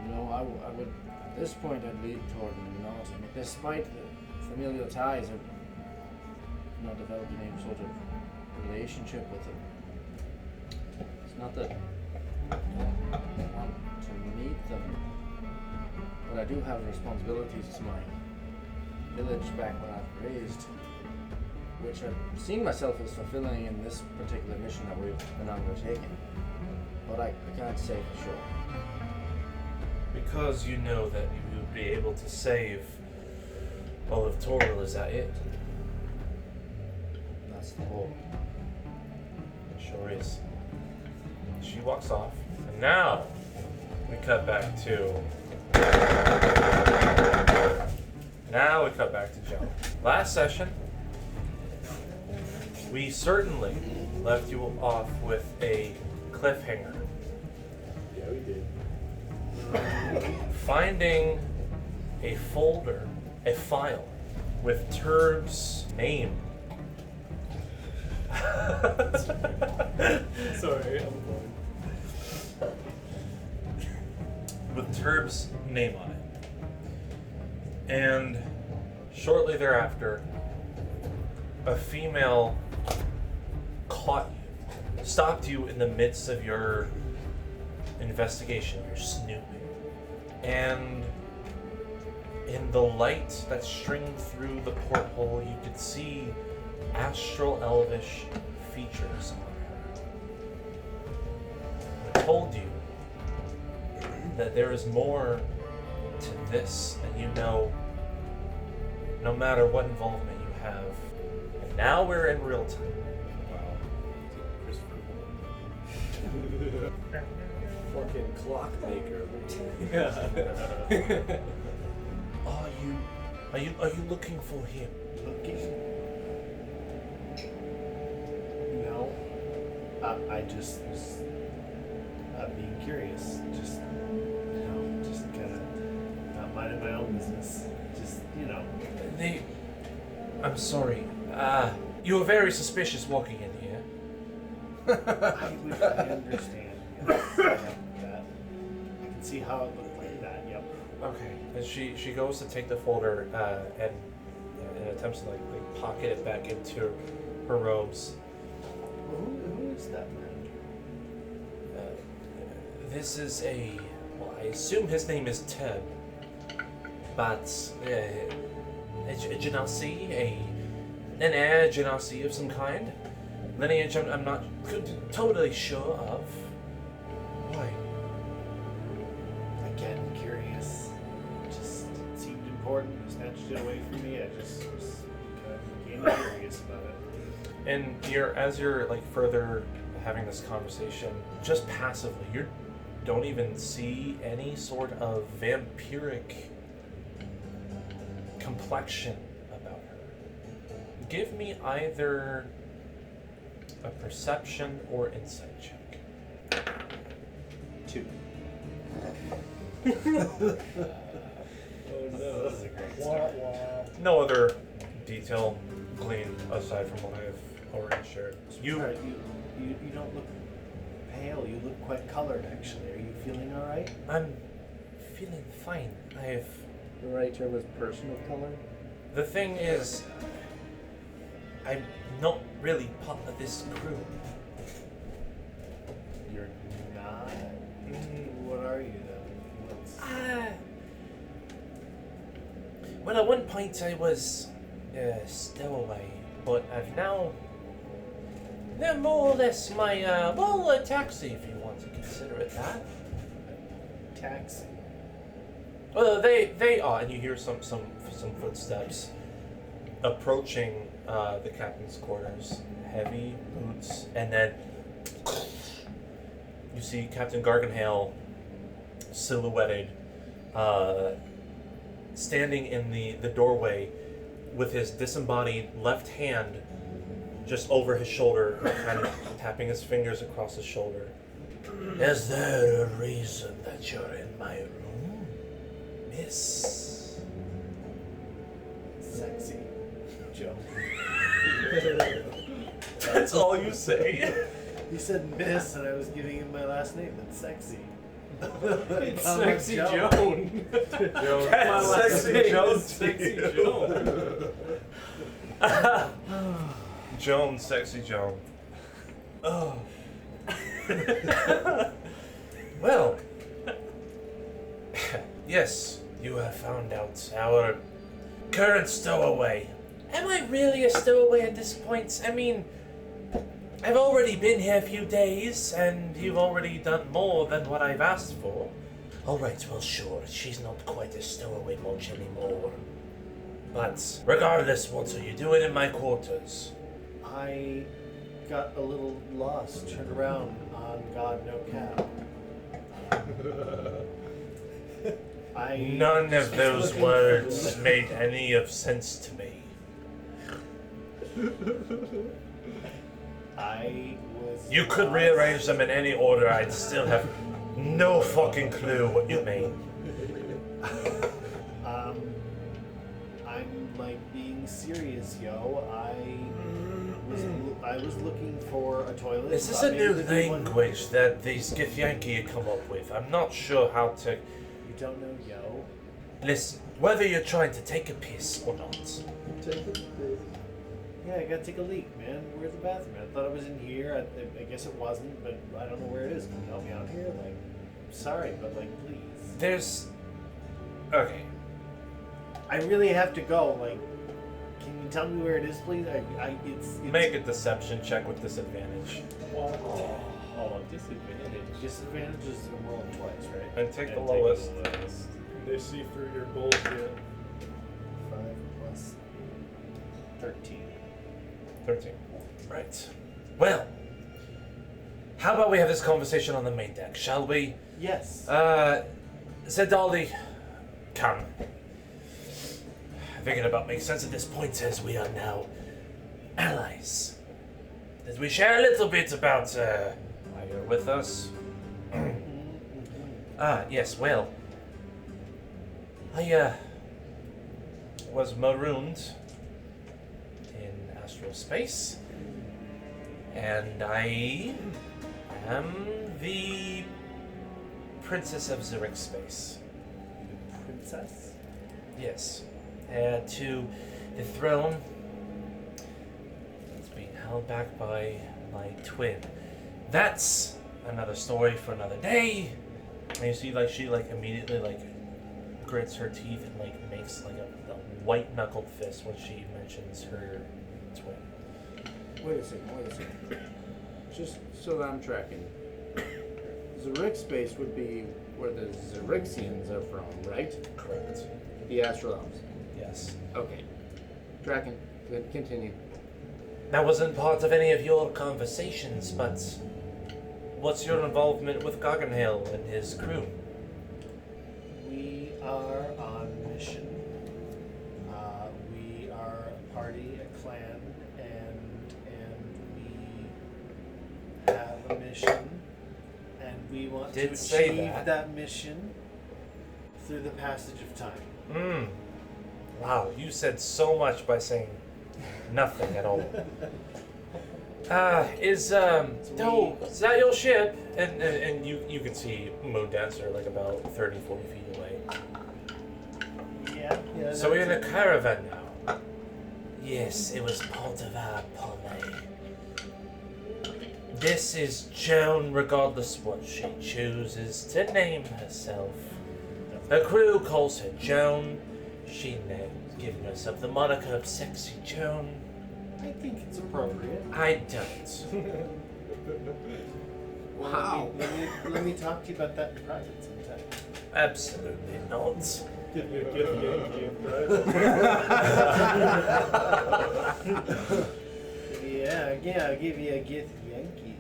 know. I would, at this point, I'd lead toward not. I mean, despite the familial ties, I've not developed any sort of relationship with them. It's not that I don't want to meet them, but I do have responsibilities to my village back when I've raised, which I've seen myself as fulfilling in this particular mission that we've been undertaking. But I can't say for sure.
Because you know that you will be able to save all of Toril, is that it?
That's the goal.
Sure is. She walks off, and now we cut back to. Now we cut back to Joe. Last session, we certainly left you off with a cliffhanger.
Yeah, we did.
Finding a folder, a file with Turb's name.
Sorry, I'm blind.
With Turb's name on it. And shortly thereafter, a female caught you, stopped you in the midst of your investigation, your snooping. And in the light that streamed through the porthole, you could see astral elvish features on her.
told you that there is more to this than you know, no matter what involvement you have. And now we're in real time.
Fucking clockmaker.
Are you looking for him?
Looking? No. I just was being curious. Just, just kind of not minding my own business. Just,
I'm sorry. You were very suspicious walking in here.
I understand. Yes, that. I can see how it looked like that. Yep.
Okay. And she goes to take the folder and attempts to like pocket it back into her robes.
Who is that man?
This is well, I assume his name is Ted, but a genasi, an heir genasi of some kind. Lineage I'm not totally sure of. Why?
Again, curious. Just seemed important. Snatched it away from me. I just was kind of curious about it.
And as you're like further having this conversation, just passively, you don't even see any sort of vampiric complexion about her. Give me either a perception or insight check.
2.
No other detail gleaned aside from what I've already shared.
You don't look pale. You look quite colored, actually. Are you feeling all right?
I'm feeling fine.
The right term is person of color.
The thing is, I'm not really part of this crew.
You're not? What are you, then?
Well, at one point I was stowaway, but I've now. They're more or less my, a taxi if you want to consider it that.
Taxi.
Well, they are, and you hear some footsteps approaching the captain's quarters. Heavy boots, and then you see Captain Garganhale silhouetted, standing in the doorway with his disembodied left hand just over his shoulder, kind of tapping his fingers across his shoulder. Is there a reason that you're in my room, miss?
Sexy. Joe.
That's all you say?
He said miss, and I was giving him my last name. That's sexy.
It's
I'm like
Sexy
Joe.
Joan.
That's Sexy Joan.
Sexy Joan.
Joan, Sexy Joan. Oh. Well, yes, you have found out our current stowaway. Am I really a stowaway at this point? I mean, I've already been here a few days, and you've already done more than what I've asked for. Alright, well sure, she's not quite a stowaway much anymore. But regardless, what are you doing in my quarters?
I got a little lost, turned around on God No Cap.
None of those words made any of sense to me. You could rearrange them in any order, I'd still have no fucking clue what you mean.
I'm like being serious, yo. I was looking for a toilet.
Is this a new language that these Githyanki come up with? I'm not sure how to...
You don't know yo?
Listen, whether you're trying to take a piss or not.
Yeah, I gotta take a leak, man. Where's the bathroom? I thought it was in here. I guess it wasn't, but I don't know where it is. Can you help me out here? Like, sorry, but like, please.
There's... Okay.
I really have to go. Like, can you tell me where it is, please? It's
Make a deception check with disadvantage.
Oh, disadvantage.
Disadvantage is rolling twice, right?
And take the
And
lowest.
They see through your bullshit.
5 plus 13.
13. Right. Well, how about we have this conversation on the main deck, shall we?
Yes.
Zedali, come. I think it about makes sense at this point as we are now allies. As we share a little bit about why you're with us. Yes, well. I was marooned in astral space. And I am the Princess of Zurich Space.
Princess?
Yes. Heir to the throne. It's being held back by my twin. That's another story for another day. And you see, like, she, like, immediately, like, grits her teeth and, like, makes, like, a white-knuckled fist when she mentions her twin.
Wait a second. Just so that I'm tracking. Zurich space would be where the XARYXIans are from, right?
Correct.
The Astral Elves.
Yes.
Okay. Tracking. Good. Continue.
That wasn't part of any of your conversations, but what's your involvement with Garganhale and his crew?
We are on mission. We are a party, a clan, and we have a mission, and we want
Did
to
say
achieve
that.
mission through the passage of time.
Wow, you said so much by saying nothing at all. Is that your ship? And you can see Moondancer like about 30, 40 feet away.
Yeah.
So we're in a caravan now. Yes, it was part of our parlay. This is Joan, regardless what she chooses to name herself. Her crew calls her Joan. She named, giving herself the moniker of Sexy Joan.
I think it's appropriate.
I don't.
Wow.
Let me talk to you about that in private sometime.
Absolutely not.
Give me a gift, Yankee,
Yeah, I'll give you a gift, Yankee.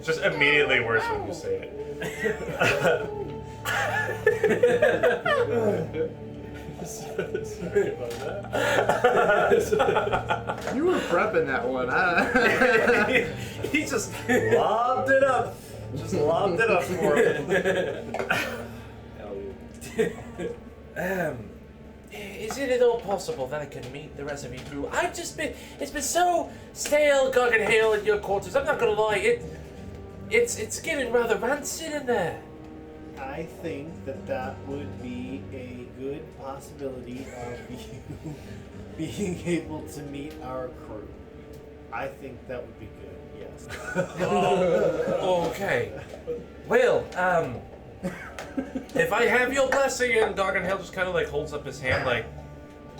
Just immediately worse when you say it.
Sorry about that.
You were prepping that one.
He just lobbed it up. Just lobbed it up for him. Is it at all possible that I can meet the rest of your crew? It's been so stale, Garganhale in your quarters. I'm not gonna lie, it's getting rather rancid in there.
I think that would be a good possibility of you being able to meet our crew. I think that would be good, yes.
Okay. Well, if I have your blessing, and Garganhale just kind of like holds up his hand, like,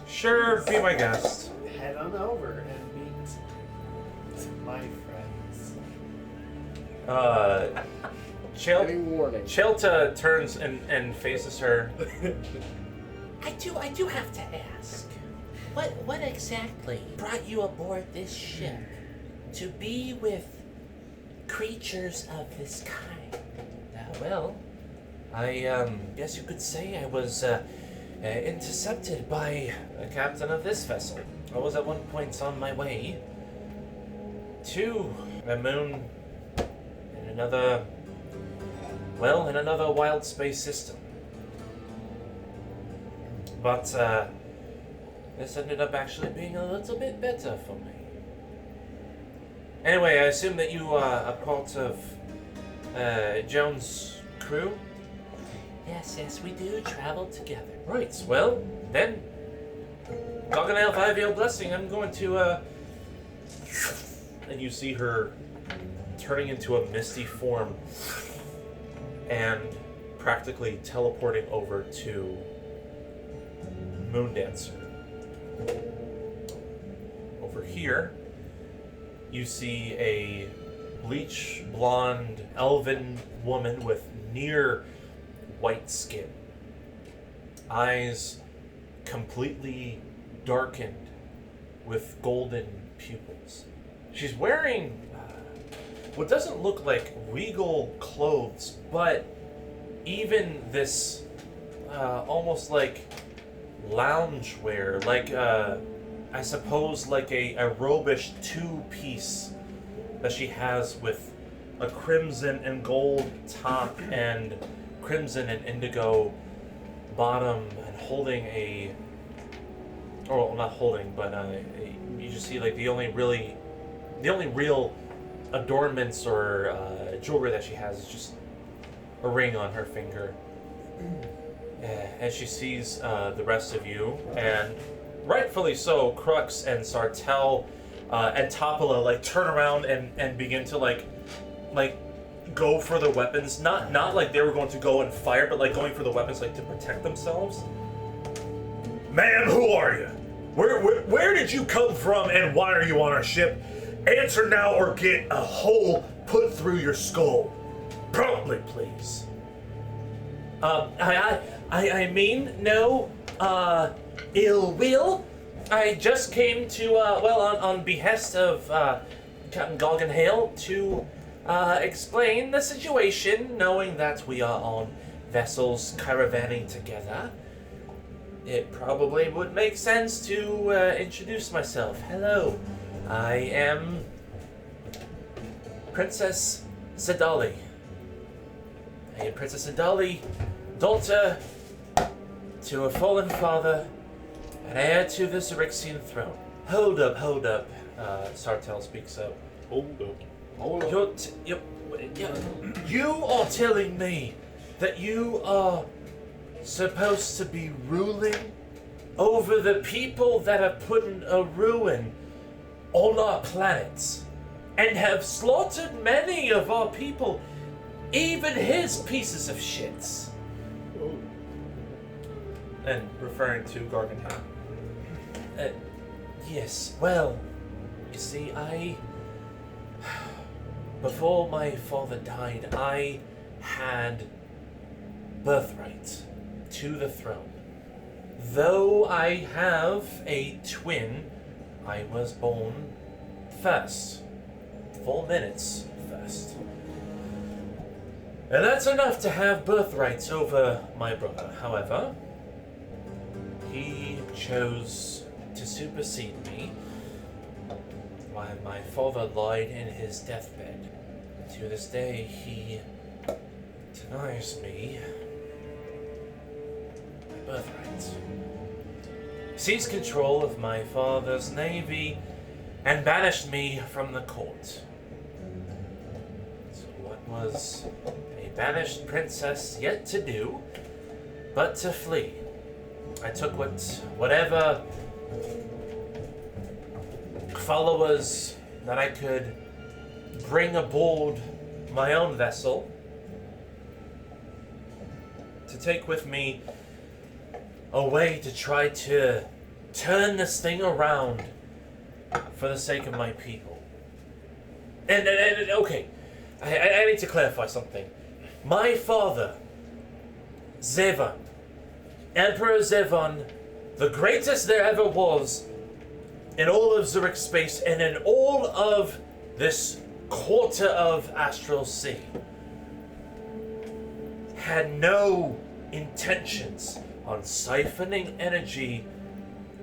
sure, be my guest.
Head on over and meet my friends.
Any warning.
Chelta turns and faces her.
I do have to ask. What exactly brought you aboard this ship to be with creatures of this kind?
Well, I guess you could say I was intercepted by a captain of this vessel. I was at one point on my way to a moon in another wild space system. But this ended up actually being a little bit better for me. Anyway, I assume that you are a part of Joan's crew?
Yes, we do travel together.
Right, well, then, Garganhale, if I have your blessing, I'm going to, and you see her turning into a misty form and practically teleporting over to Moondancer. Over here, you see a bleach blonde elven woman with near white skin, eyes completely darkened with golden pupils. She's wearing what doesn't look like regal clothes, but even this almost like loungewear, like I suppose like a robish two-piece that she has with a crimson and gold top and crimson and indigo bottom, and holding not holding, but you just see like the only real adornments or jewelry that she has is just a ring on her finger. And she sees the rest of you, and rightfully so, Crux and Sartell and Topola like turn around and begin to like go for the weapons. Not like they were going to go and fire, but like going for the weapons like to protect themselves.
Ma'am, who are you? Where did you come from, and why are you on our ship? Answer now or get a hole put through your skull. Promptly, please.
I mean no ill will. I just came to on behest of Captain Garganhale to explain the situation, knowing that we are on vessels caravanning together. It probably would make sense to introduce myself. Hello, I am Princess Zidali. I am Princess Zidali, daughter to a fallen father, and heir to the XARYXIS throne.
Hold up. Sartell speaks up.
Hold up.
You are telling me that you are supposed to be ruling over the people that have put in a ruin on our planets and have slaughtered many of our people, even his pieces of shits.
And referring to Garganhale.
Yes, well, you see, before my father died, I had birthright to the throne. Though I have a twin, I was born first. 4 minutes first. And that's enough to have birthrights over my brother. However, he chose to supersede me while my father lied in his deathbed. To this day, he denies me my birthright. Seized control of my father's navy and banished me from the court. So what was a banished princess yet to do but to flee? I took whatever followers that I could bring aboard my own vessel to take with me a way to try to turn this thing around for the sake of my people. And okay, I need to clarify something. My father, Zevon, Emperor Zevon, the greatest there ever was in all of Zurich space and in all of this quarter of Astral Sea, had no intentions on siphoning energy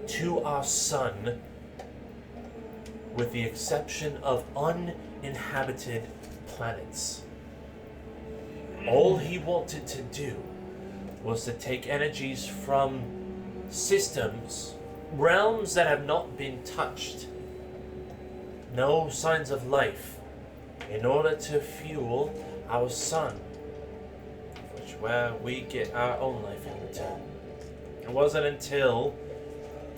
to our sun, with the exception of uninhabited planets. All he wanted to do was to take energies from systems, realms that have not been touched, no signs of life, in order to fuel our sun, where we get our own life in return. It wasn't until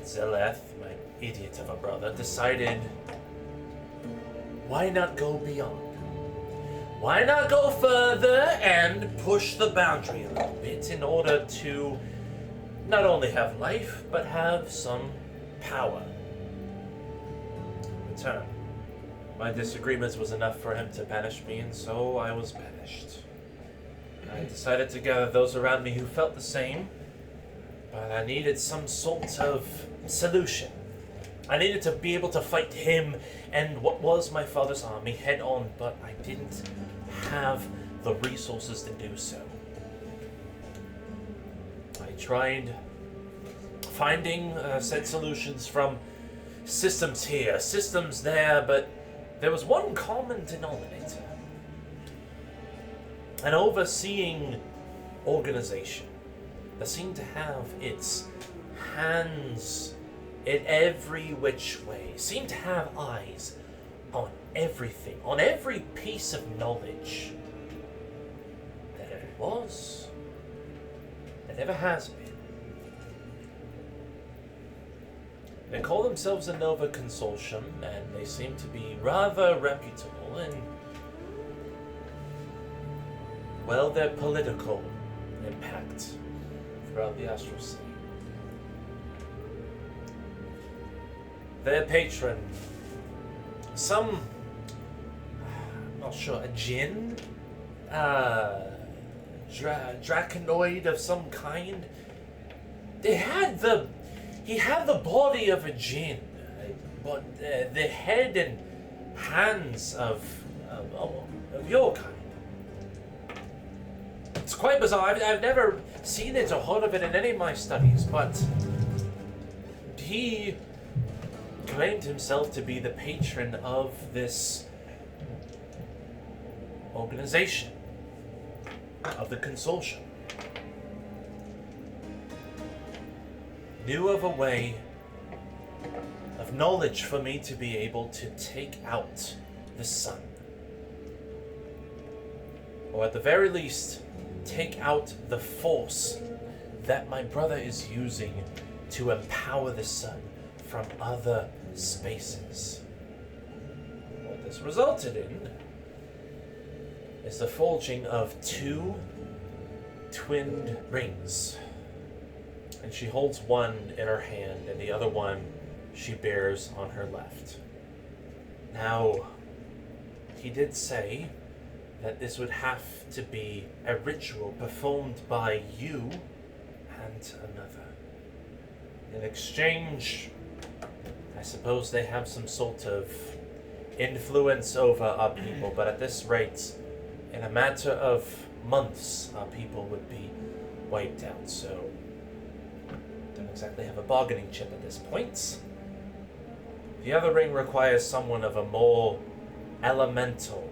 Zeleth, my idiot of a brother, decided, why not go beyond? Why not go further and push the boundary a little bit in order to not only have life, but have some power in return?
My disagreements was enough for him to banish me, and so I was banished. I decided to gather those around me who felt the same, but I needed some sort of solution. I needed to be able to fight him and what was my father's army head on, but I didn't have the resources to do so. I tried finding said solutions from systems here, systems there, but there was one common denominator. An overseeing organization that seemed to have its hands in every which way, seemed to have eyes on everything, on every piece of knowledge that ever was, that ever has been. They call themselves a Nova Consortium, and they seem to be rather reputable in, well, their political impact throughout the Astral Sea. Their patron, I'm not sure, a djinn? Draconoid of some kind? He had the body of a djinn, but the head and hands of your kind. It's quite bizarre. I've never seen it or heard of it in any of my studies, but he claimed himself to be the patron of this organization, of the consortium. Knew of a way of knowledge for me to be able to take out the sun. Or at the very least, take out the force that my brother is using to empower the sun from other spaces. What this resulted in is the forging of 2 twinned rings. And she holds one in her hand, and the other one she bears on her left. Now, he did say that this would have to be a ritual performed by you and another. In exchange, I suppose they have some sort of influence over our people, but at this rate, in a matter of months, our people would be wiped out, so don't exactly have a bargaining chip at this point. The other ring requires someone of a more elemental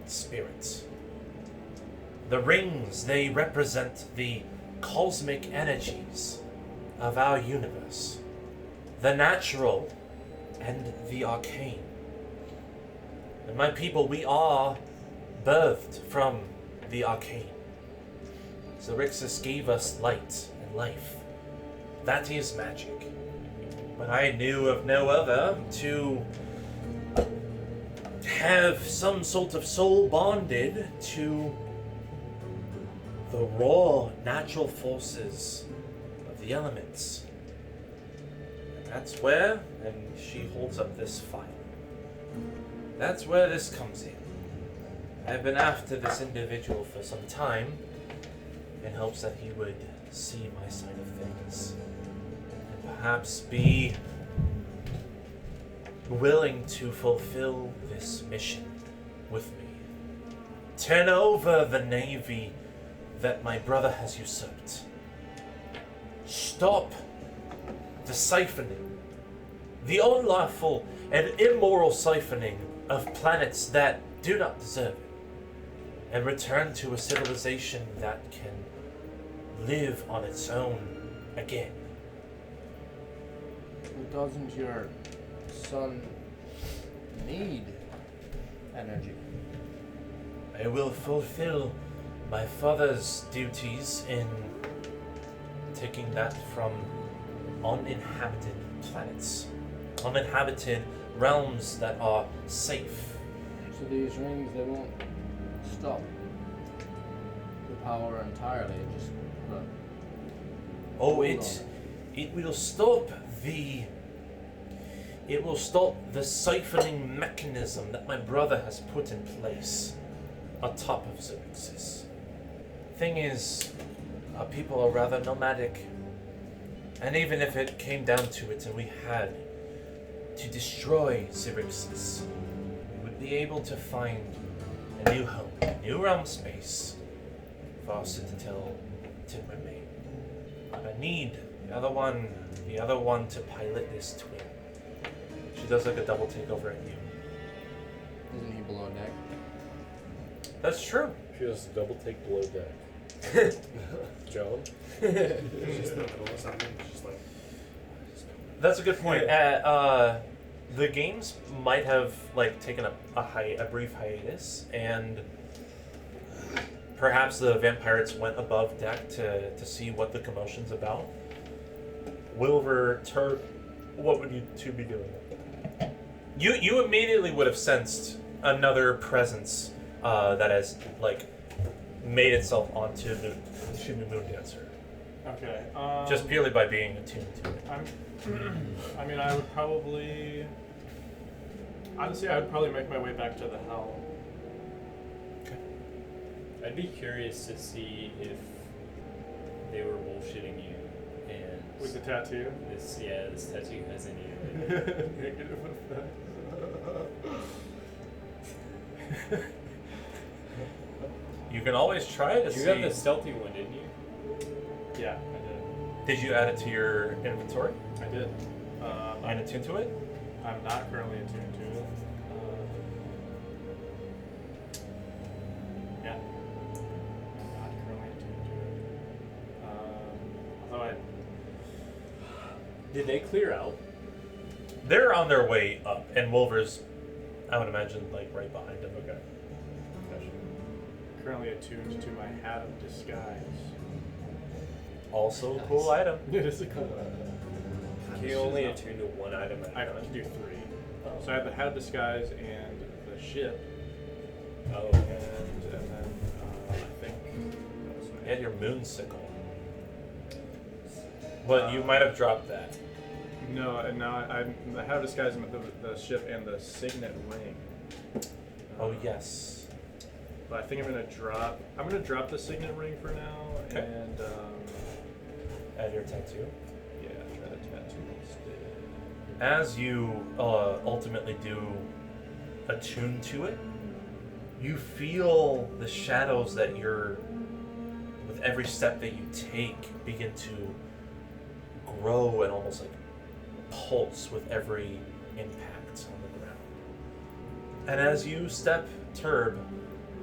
spirit. The rings, they represent the cosmic energies of our universe, the natural and the arcane. And my people, we are birthed from the arcane. XARYXIS gave us light and life. That is magic. But I knew of no other to have some sort of soul bonded to the raw natural forces of the elements. And that's where, and she holds up this file, that's where this comes in. I've been after this individual for some time in hopes that he would see my side of things and perhaps be willing to fulfill this mission with me. Turn over the navy that my brother has usurped. Stop the siphoning, the unlawful and immoral siphoning of planets that do not deserve it, and return to a civilization that can live on its own again.
Doesn't your son need energy?
I will fulfill my father's duties in taking that from uninhabited planets, uninhabited realms that are safe.
So these rings, they won't stop the power entirely, just
Oh,
hold
it will stop the
it will stop the siphoning mechanism that my brother has put in place atop of XARYXIS. Thing is, our people are rather nomadic. And even if it came down to it and we had to destroy XARYXIS, we would be able to find a new home, a new realm space for our citadel to remain. But I need the other one to pilot this twin. She does like a double take over at you.
Isn't he below deck?
That's true.
She does double take below deck. Joan?
She's not gonna listen to me. She's like,
That's a good point. The games might have like taken a brief hiatus, and perhaps the vampires went above deck to see what the commotion's about. Wilver, Turk, what would you two be doing? You immediately would have sensed another presence that has like made itself onto the Moondancer,
Okay.
just purely by being attuned to it.
I mean, I would probably. Honestly, I would probably make my way back to the helm.
I'd be curious to see if they were bullshitting you and
With the tattoo.
this tattoo has any
Negative effect.
You can always try to
You
see.
got the stealthy one, didn't you?
Yeah, I
Did you add it to your inventory
did. I did.
and attune to it?
I'm not currently attuned to it. Yeah. I'm not currently attuned to it. Although I.
Did they clear out?
They're on their way up, and Wolver's, I would imagine, like right behind them.
Okay. Gotcha. Currently attuned to my hat of disguise.
Also a cool item.
It is a cool
Can you only attune to one item at
I
a time?
can do 3. So I have the hat of disguise and the ship,
Oh,
and then I think.
You had your moon sickle. But you might have dropped that.
No, and now I'm the hat of disguise and the ship and the signet ring.
Oh yes.
But I think I'm gonna drop the signet ring for now,
Okay.
and
Add your tattoo.
yeah, try the tattoo instead.
As you ultimately do attune to it, you feel the shadows that you're, with every step that you take, begin to grow and almost like pulse with every impact on the ground. And as you step Turb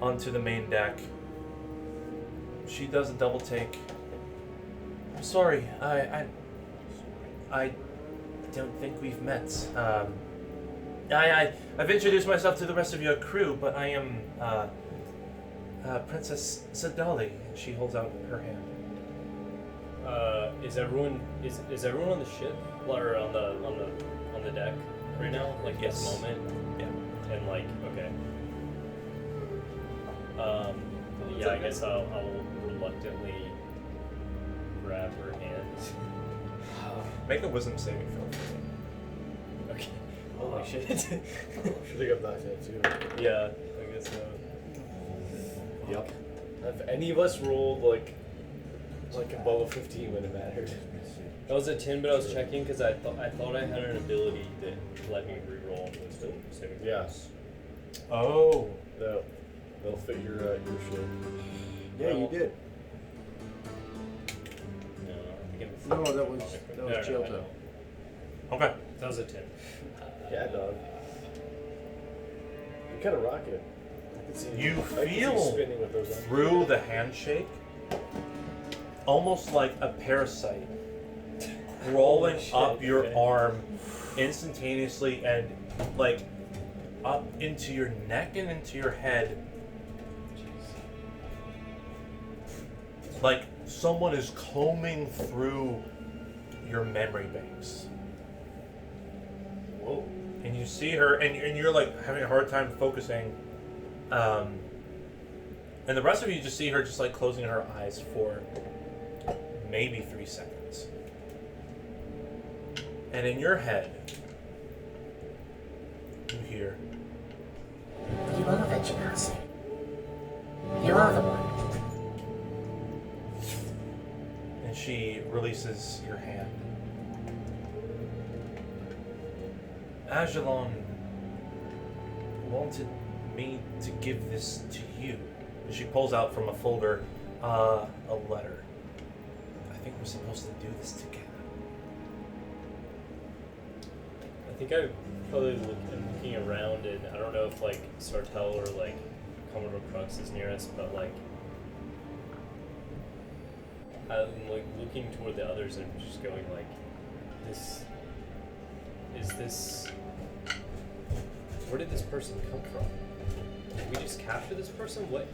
onto the main deck, she does a double take. I'm sorry, I don't think we've met. I've introduced myself to the rest of your crew, but I am Princess Zadali. She holds out her hand.
is everyone on the ship or on the deck right now? Like
Yes.
this moment?
Yeah.
And like okay. Yeah, I guess I'll reluctantly grab her hand.
Make a wisdom saving throw.
Okay. Holy shit.
Should have got that tattoo.
Yeah, I guess so.
Yep. Have any of us rolled like above a 15 when it mattered?
That was a 10, but I was checking because I thought I had an ability that let me reroll wisdom saving throws.
Yes.
Oh.
They'll fit your shit.
yeah, you did.
No, I think it
No, that was Chilto.
Okay.
That was a 10.
Yeah, dog. You kind of rock it. I can see
You
I can see
feel
spinning with those on.
through the handshake, almost like a parasite crawling up your arm instantaneously and like up into your neck and into your head. Like someone is combing through your memory banks.
Whoa.
And you see her, and you're like having a hard time focusing. And the rest of you just see her just like closing her eyes for maybe 3 seconds. And in your head, hear.
You are Veggie. You are the one.
And she releases your hand. Ajalon wanted me to give this to you. And she pulls out from a folder a letter. I think we're supposed to do this together.
I think I'm looking around, and I don't know if like Sartell or like Commodore Crux is near us, but like I'm like looking toward the others and just going like, this. Where did this person come from? Did we just capture this person? What?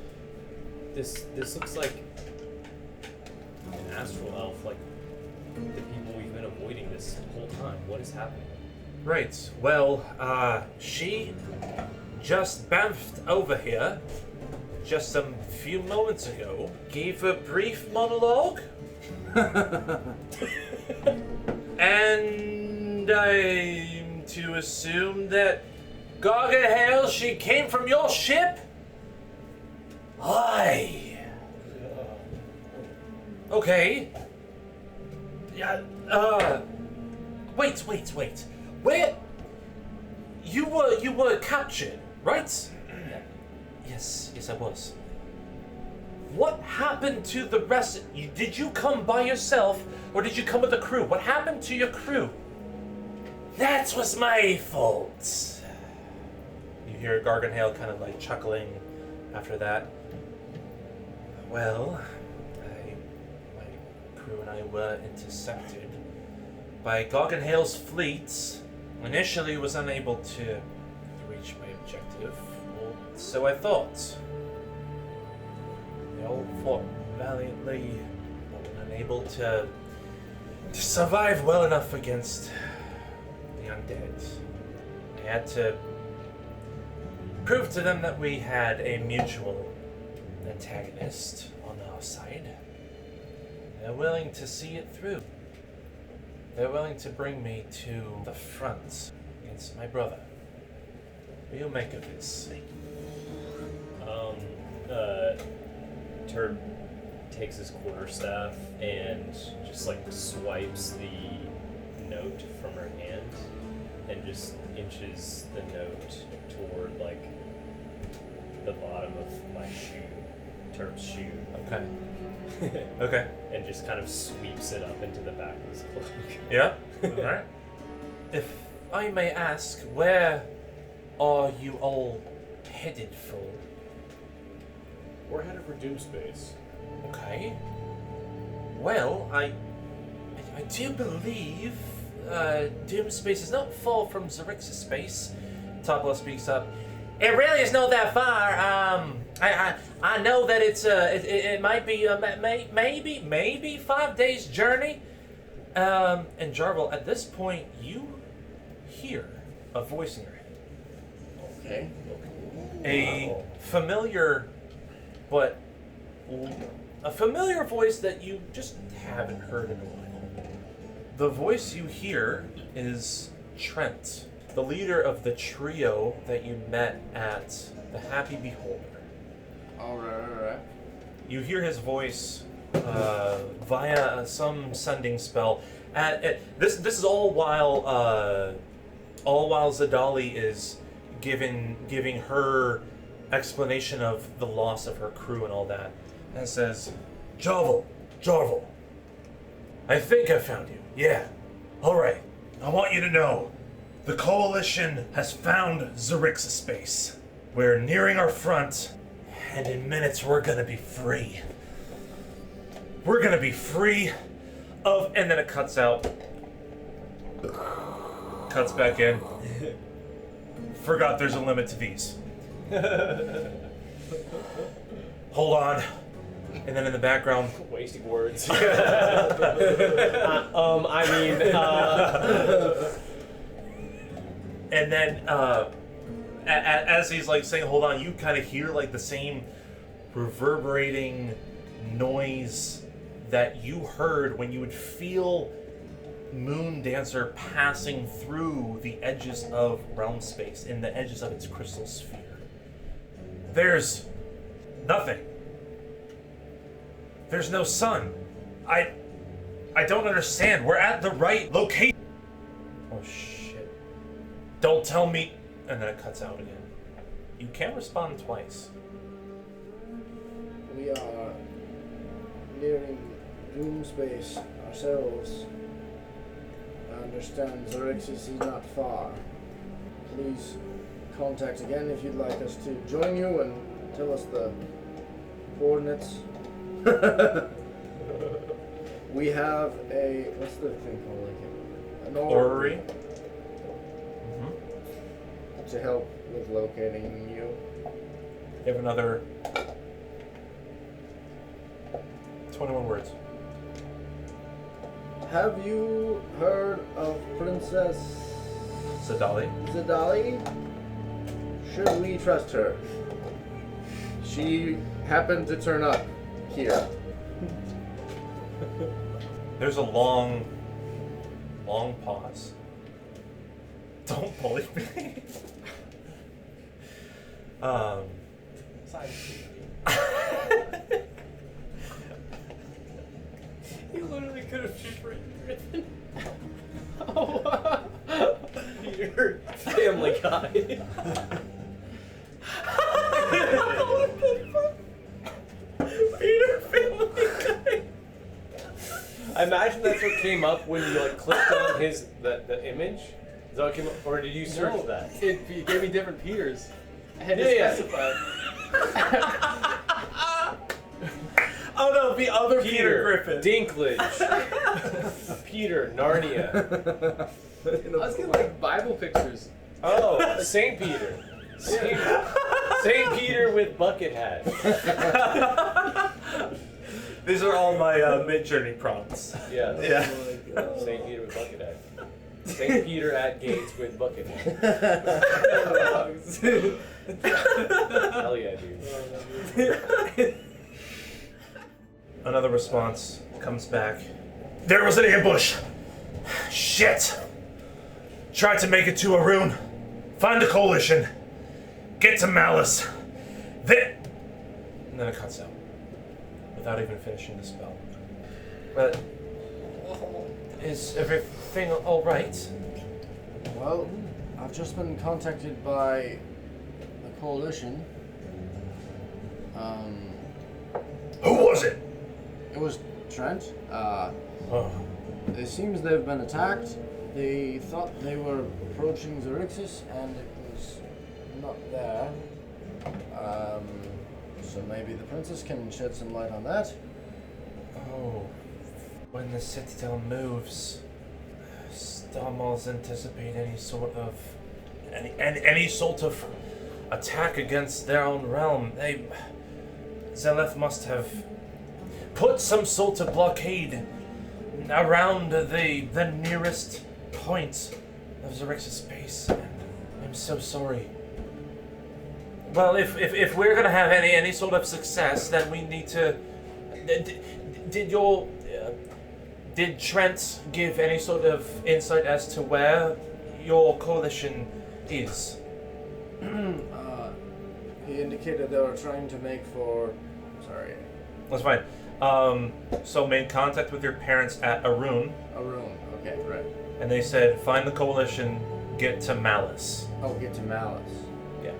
This looks like an astral elf, like the people we've been avoiding this whole time. What is happening?
Right. Well, she just bounced over here just a few moments ago, gave a brief monologue, and I'm to assume that Gargahale, she came from your ship? Aye. Okay. Yeah, wait. Where? You were captured, right? Yes, I was. What happened to the rest? Did you come by yourself, or did you come with a crew? What happened to your crew? That was my fault. You hear Garganhale kind of like chuckling after that. Well, my crew and I were intercepted by Garganhale's fleets. Initially was unable to reach my objective, or so I thought. They all fought valiantly, but were unable to survive well enough against the undead. I had to prove to them that we had a mutual antagonist on our side. They're willing to see it through. They're willing to bring me to the front against my brother. What do you make of this?
Turd takes his quarterstaff and just like swipes the note from her hand and just inches the note toward like the bottom of my shoe, Turb's shoe.
Okay. Okay.
And just kind of sweeps it up into the back of his cloak.
Yeah? Alright. If I may ask, where are you all headed for?
We're headed for Doomspace.
Okay. Well, I do believe Doomspace is not far from XARYXIS space. Topla speaks up. It really is not that far. I know that it might be maybe 5 days journey. And Jarvel, at this point, you hear a voice in your head.
Okay.
A familiar voice that you just haven't heard in a while. The voice you hear is Trent, the leader of the trio that you met at the Happy Beholder.
Alright.
You hear his voice via some sending spell. This is all while Zadali is giving her explanation of the loss of her crew and all that, and says, Jarvel, I think I found you. Yeah. All right. I want you to know, the Coalition has found XARYXIS space. We're nearing our front, and in minutes we're gonna be free. We're gonna be free of, and then it cuts out. Cuts back in. Forgot there's a limit to these. Hold on. And then in the background,
Wasting words.
and then as he's like saying hold on, you kind of hear like the same reverberating noise that you heard when you would feel Moondancer passing through the edges of realm space, in the edges of its crystal sphere. There's nothing. There's no sun. I don't understand. We're at the right location. Oh shit. Don't tell me. And then it cuts out again. You can't respond twice.
We are nearing room space ourselves. I understand XARYXIS is not far. Please contact again if you'd like us to join you and tell us the coordinates. We have a, what's the thing called? Like an
Orrery.
to help with locating you.
You have another 21 words.
Have you heard of Princess
Zadali.
Zadali? Should we trust her? She happened to turn up here.
There's a long pause. Don't bully me.
You literally could have just written Griffin.
Peter, Family Guy.
Peter, Family Guy.
I imagine that's what came up when you like clicked on his the image. Is that what came up, or did you search that?
It gave me different Peters. I had to
Yeah.
specify.
Oh no, the other Peter Griffin.
Dinklage. Peter, Narnia.
I was getting like Bible pictures.
Oh, Saint Peter. Saint Peter with bucket hat.
These are all my Mid-Journey prompts.
Yeah.
Yeah.
Saint Peter with bucket hat. Saint Peter at Gates with bucket hat. Hell yeah, dude.
Another response comes back. There was an ambush. Shit. Tried to make it to Arun. Find the coalition. Get to Malice. Then. And then it cuts out. Without even finishing the spell. But. Is everything alright?
Well, I've just been contacted by the coalition.
Who was it?
It was Trent.
Oh.
It seems they've been attacked. They thought they were approaching XARYXIS and it was not there. So maybe the princess can shed some light on that.
Oh. When the citadel moves, Starmals anticipate any sort of attack against their own realm. Zeleth must have put some sort of blockade around the nearest point of XARYXIS base. And I'm so sorry. Well, if we're gonna have any sort of success, then we need to. Did Trent give any sort of insight as to where your coalition is?
He indicated they were trying to make for. Sorry.
That's fine. So made contact with your parents at Arun,
Arun. Okay, right.
and they said find the coalition, get to Malice.
Oh, get to Malice.
Yeah.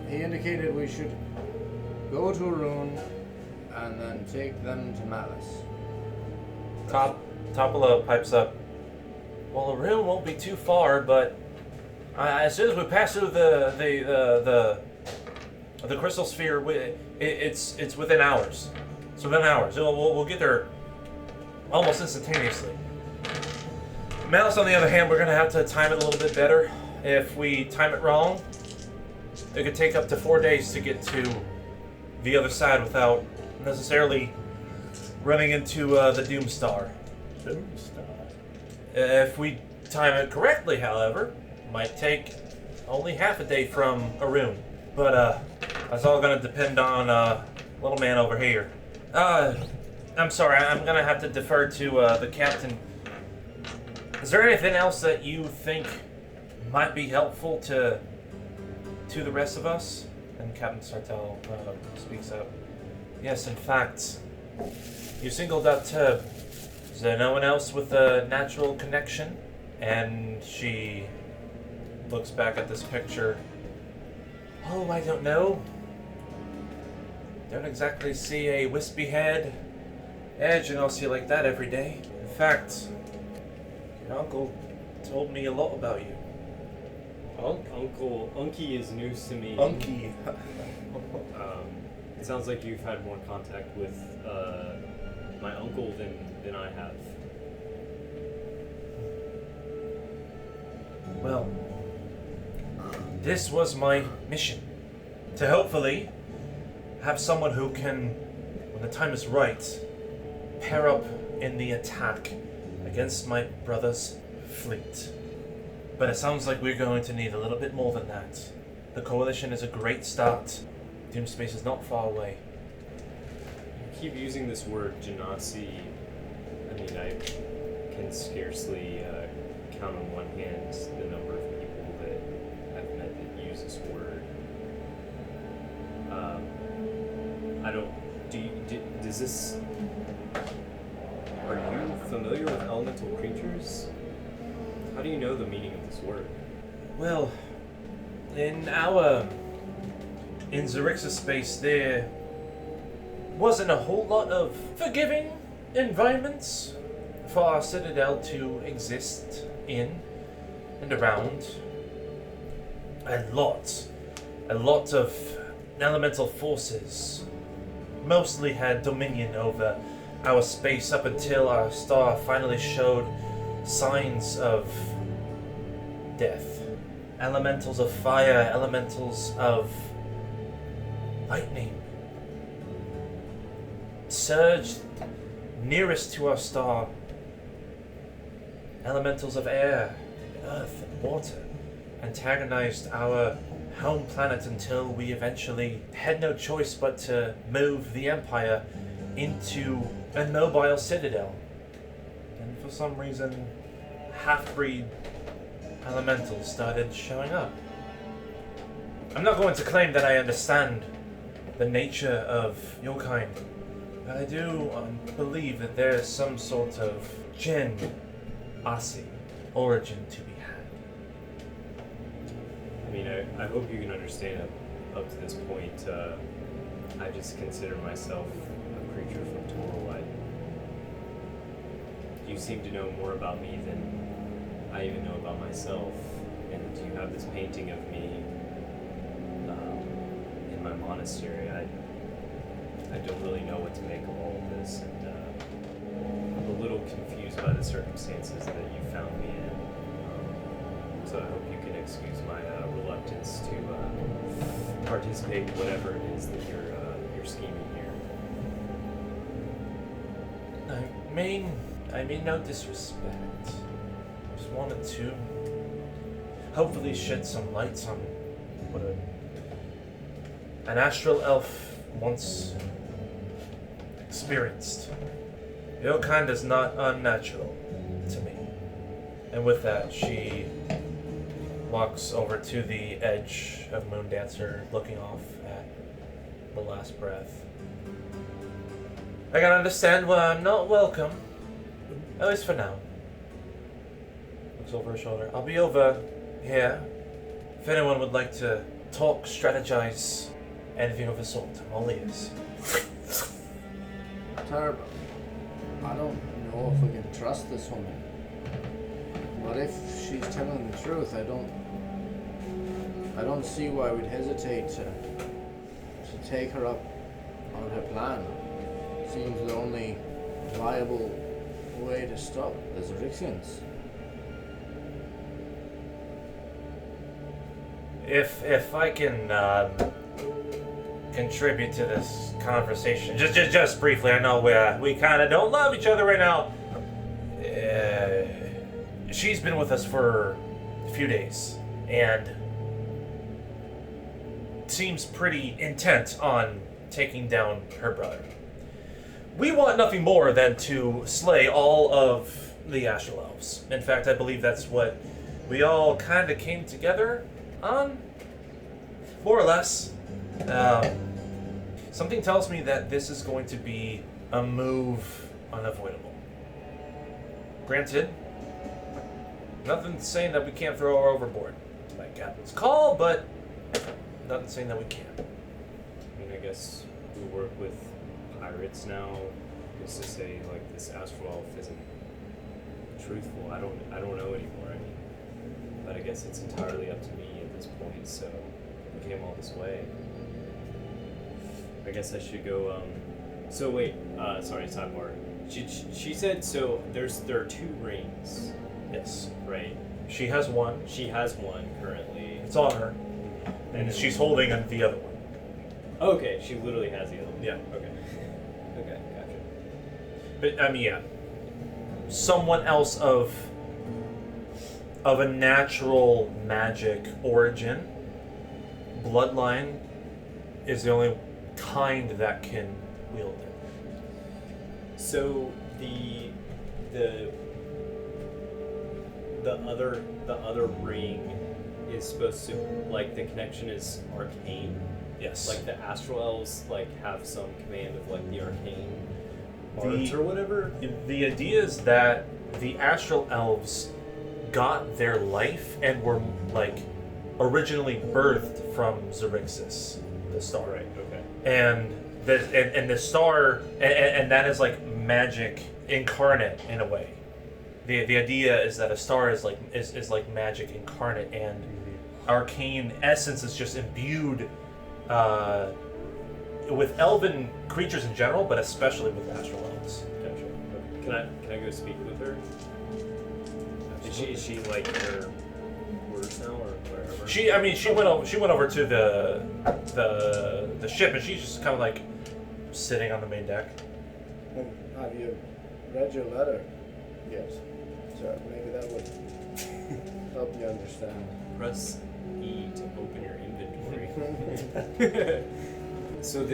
He indicated we should go to Arun and then take them to Malice.
Topola pipes up. Well, Arun won't be too far, but as soon as we pass through the crystal sphere, it's within hours. So within hours, we'll get there almost instantaneously. Malice, on the other hand, we're gonna have to time it a little bit better. If we time it wrong, it could take up to 4 days to get to the other side without necessarily running into the Doomstar. If we time it correctly, however, might take only half a day from Arun. But that's all gonna depend on little man over here. I'm sorry, I'm gonna have to defer to the captain. there anything else that you think might be helpful to the rest of us? And Captain Sartell speaks up. Yes, in fact, you singled out Turb. Is there no one else with a natural connection? And she looks back at this picture. Oh, I don't know. Don't exactly see a wispy head, edge, and Aussie like that every day. In fact, your uncle told me a lot about you.
Uncle Unky is news to me.
Unky.
It sounds like you've had more contact with my uncle than I have.
Well, this was my mission. To hopefully have someone who can, when the time is right, pair up in the attack against my brother's fleet. But it sounds like we're going to need a little bit more than that. The Coalition is a great start. Doomspace is not far away.
You keep using this word, genasi. I mean, I can scarcely count on one hand the number of people that I've met that use this word. I don't. Does this? Are you familiar with elemental creatures? How do you know the meaning of this word?
Well, in XARYXIS space, there wasn't a whole lot of forgiving environments for our citadel to exist in and around. A lot of elemental forces mostly had dominion over our space up until our star finally showed signs of death. Elementals of fire, elementals of lightning surged nearest to our star. Elementals of air, earth, and water antagonized our home planet until we eventually had no choice but to move the Empire into a mobile citadel. And for some reason, half-breed elementals started showing up. I'm not going to claim that I understand the nature of your kind, but I do believe that there is some sort of Jinn Aussie origin to be had.
I mean, I hope you can understand up to this point, I just consider myself a creature from Torlight. You seem to know more about me than I even know about myself, and you have this painting of me in my monastery. I don't really know what to make of all of this, and I'm a little confused by the circumstances that you found me in. So I hope you can excuse my reluctance to participate in whatever it is that you're scheming here.
I mean no disrespect. Just wanted to hopefully shed some light on what an astral elf once experienced. Your kind is not unnatural to me. And with that, she walks over to the edge of Moondancer, looking off at the last breath. I can understand why I'm not welcome. At least for now. Looks over her shoulder. I'll be over here. If anyone would like to talk, strategize, anything of the sort, I'm all ears.
Turb, I don't know if we can trust this woman. What if she's telling the truth? I don't see why we'd hesitate to take her up on her plan. Seems the only viable way to stop the XARYXIS.
If I can contribute to this conversation, just briefly, I know we kind of don't love each other right now. She's been with us for a few days, and seems pretty intent on taking down her brother. We want nothing more than to slay all of
the Astral Elves. In fact, I believe that's what we all kind of came together on, more or less. Something tells me that this is going to be a move unavoidable. Granted, nothing's saying that we can't throw her overboard. It's my captain's call, but nothing's saying that we can't.
I mean, I guess we work with pirates now. Just to say, like, this astral elf isn't truthful. I don't know anymore. I mean, but I guess it's entirely up to me at this point. So we came all this way. I guess I should go. So wait. Sorry, sidebar. She said so. There are 2 rings.
Yes.
Right.
She has one.
She has one currently.
It's on her. And she's holding the other one.
Okay, she literally has the other one.
Yeah.
Okay. Okay, gotcha.
But I mean, yeah. Someone else of a natural magic origin, bloodline, is the only kind that can wield it.
So the other ring is supposed to, like, the connection is arcane.
Yes.
Like the astral elves have some command of like the arcane
The-
arts or whatever.
The idea is that the Astral Elves got their life and were originally birthed from XARYXIS, the star.
Right. Okay.
And the star and that is like magic incarnate in a way. The idea is that a star is like magic incarnate, and arcane essence is just imbued with elven creatures in general, but especially with astral elves.
Gotcha. Okay. Can I go speak with her? Is she like in her quarters now or wherever?
She went over to the ship, and she's just kind of like sitting on the main deck.
Have you read your letter? Yes. So maybe that would help you understand.
Press E to open your inventory. So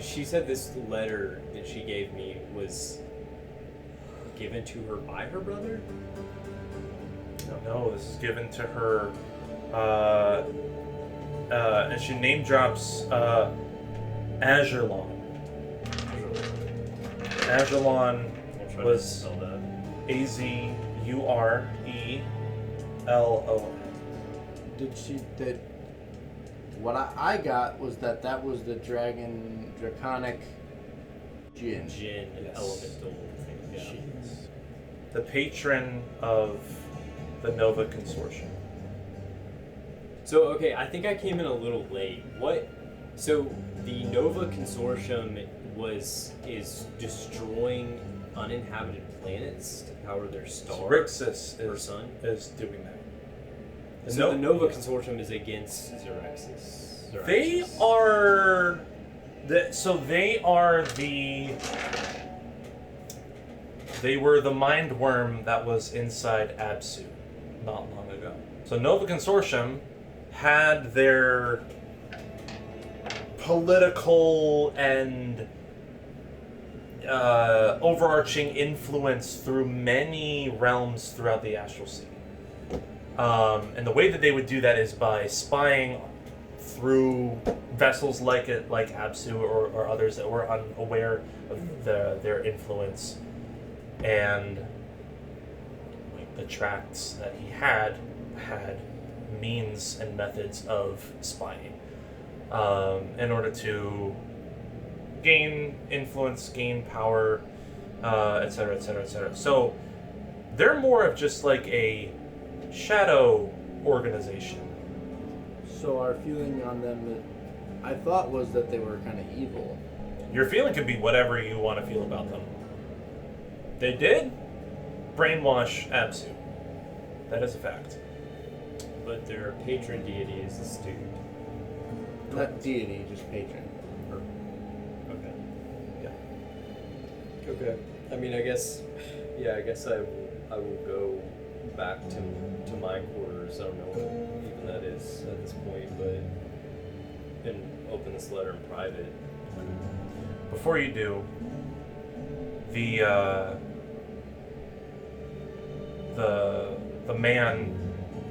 she said this letter that she gave me was given to her by her brother?
No, this is given to her, and she name drops Azurlon. Azurlon
I'll try to
was
spell that.
Azurelon.
Did what I got was that was the draconic Jinn.
Jinn,
Yes.
elemental thing. Yeah.
The patron of the Nova Consortium.
So okay, I think I came in a little late. What? So the Nova Consortium is destroying uninhabited planets to power their star.
XARYXIS
or sun.
is doing that.
So the Nova Consortium is against XARYXIS.
They are they were the mind worm that was inside Absu not long ago. So Nova Consortium had their political and overarching influence through many realms throughout the Astral Sea. And the way that they would do that is by spying through vessels like Absu or others that were unaware of their influence, and the tracts that he had means and methods of spying in order to gain influence, gain power, etc., etc., etc. So they're more of just like a shadow organization.
So our feeling on them, that I thought, was that they were kind of evil.
Your feeling can be whatever you want to feel about them. They did brainwash Absu. That is a fact.
But their patron deity is the student.
Not deity, just patron.
Okay.
Yeah.
Okay. I mean, I guess I will go back to my quarters. I don't know what even that is at this point, but and open this letter in private.
Before you do,
the man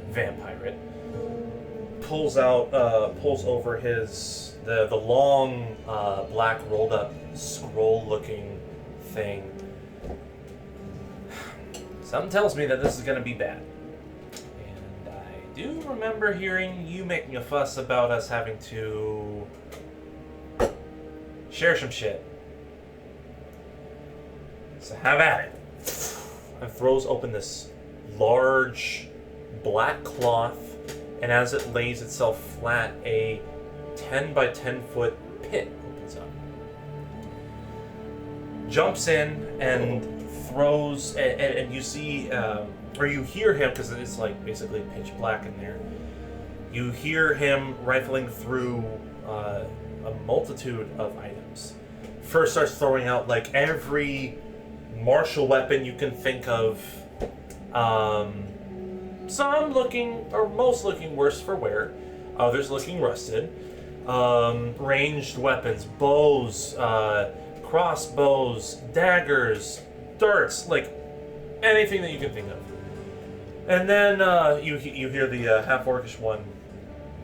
vampire pulls over the long black rolled up scroll looking thing. Something tells me that this is gonna be bad. And I do remember hearing you making a fuss about us having to share some shit. So have at it. And throws open this large black cloth, and as it lays itself flat, a 10 by 10 foot pit opens up. Jumps in and throws, and you see, or you hear him, because it's like basically pitch black in there. You hear him rifling through a multitude of items. First starts throwing out like every martial weapon you can think of. Some looking, or most looking worse for wear. Others looking rusted. Ranged weapons, bows, crossbows, daggers, darts, like anything that you can think of. And then you hear the half-orcish one.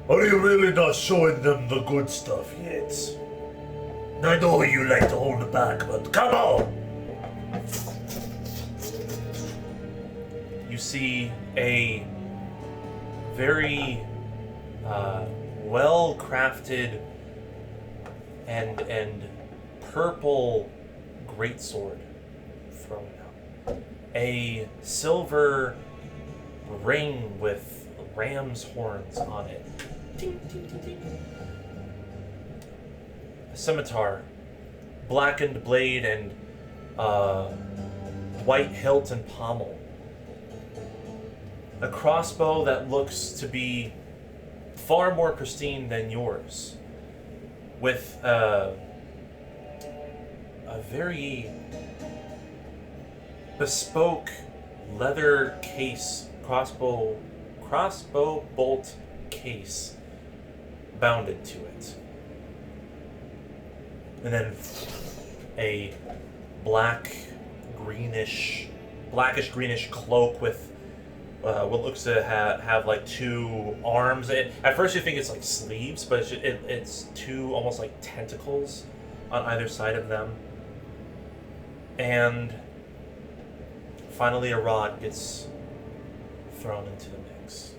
Are you really not showing them the good stuff yet? I know you like to hold it back, but come on! You see a very well-crafted and purple greatsword thrown out. A silver ring with ram's horns on it. Ting, ting, ting, ting. A scimitar, blackened blade and white hilt and pommel. A crossbow that looks to be far more pristine than yours, with a very bespoke leather case, crossbow bolt case bounded to it. And then a blackish greenish cloak with what looks to have like two arms. At first you think it's like sleeves, but it's two almost like tentacles on either side of them. And finally a rod gets thrown into the mix.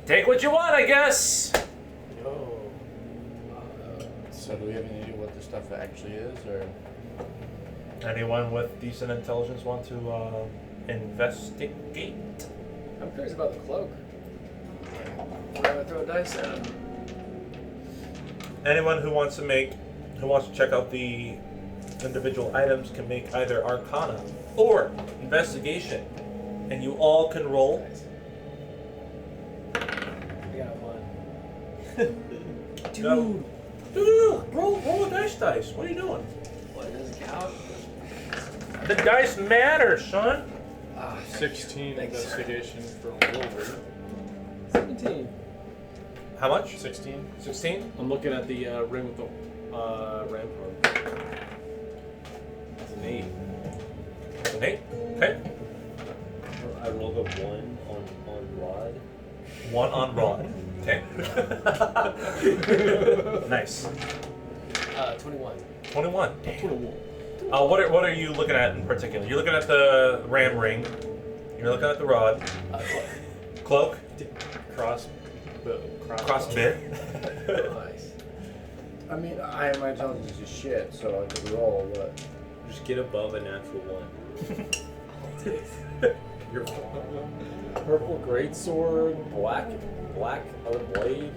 Take what you want, I guess!
So do we have any idea what this stuff actually is, or?
Anyone with decent intelligence want to investigate?
I'm curious about the cloak. I'm gonna throw a dice at him.
Anyone who wants to check out the individual items can make either Arcana or Investigation, and you all can roll.
I got one.
Dude, roll a dice. What are you doing?
What, does it count?
The dice matter, son.
16 investigation for Wilbur.
17.
How much?
16.
16?
I'm looking at the ring with the rampart. That's an 8.
An 8? Okay.
I rolled a 1 on rod.
1 on rod. Okay. Nice.
21.
21. Damn. What are you looking at in particular? You're looking at the ram ring. You're looking at the rod. Cloak. Crossbit.
Nice.
I mean, my intelligence is shit, so I could roll, but
Just get above a natural 1.
Your purple greatsword, black other blade.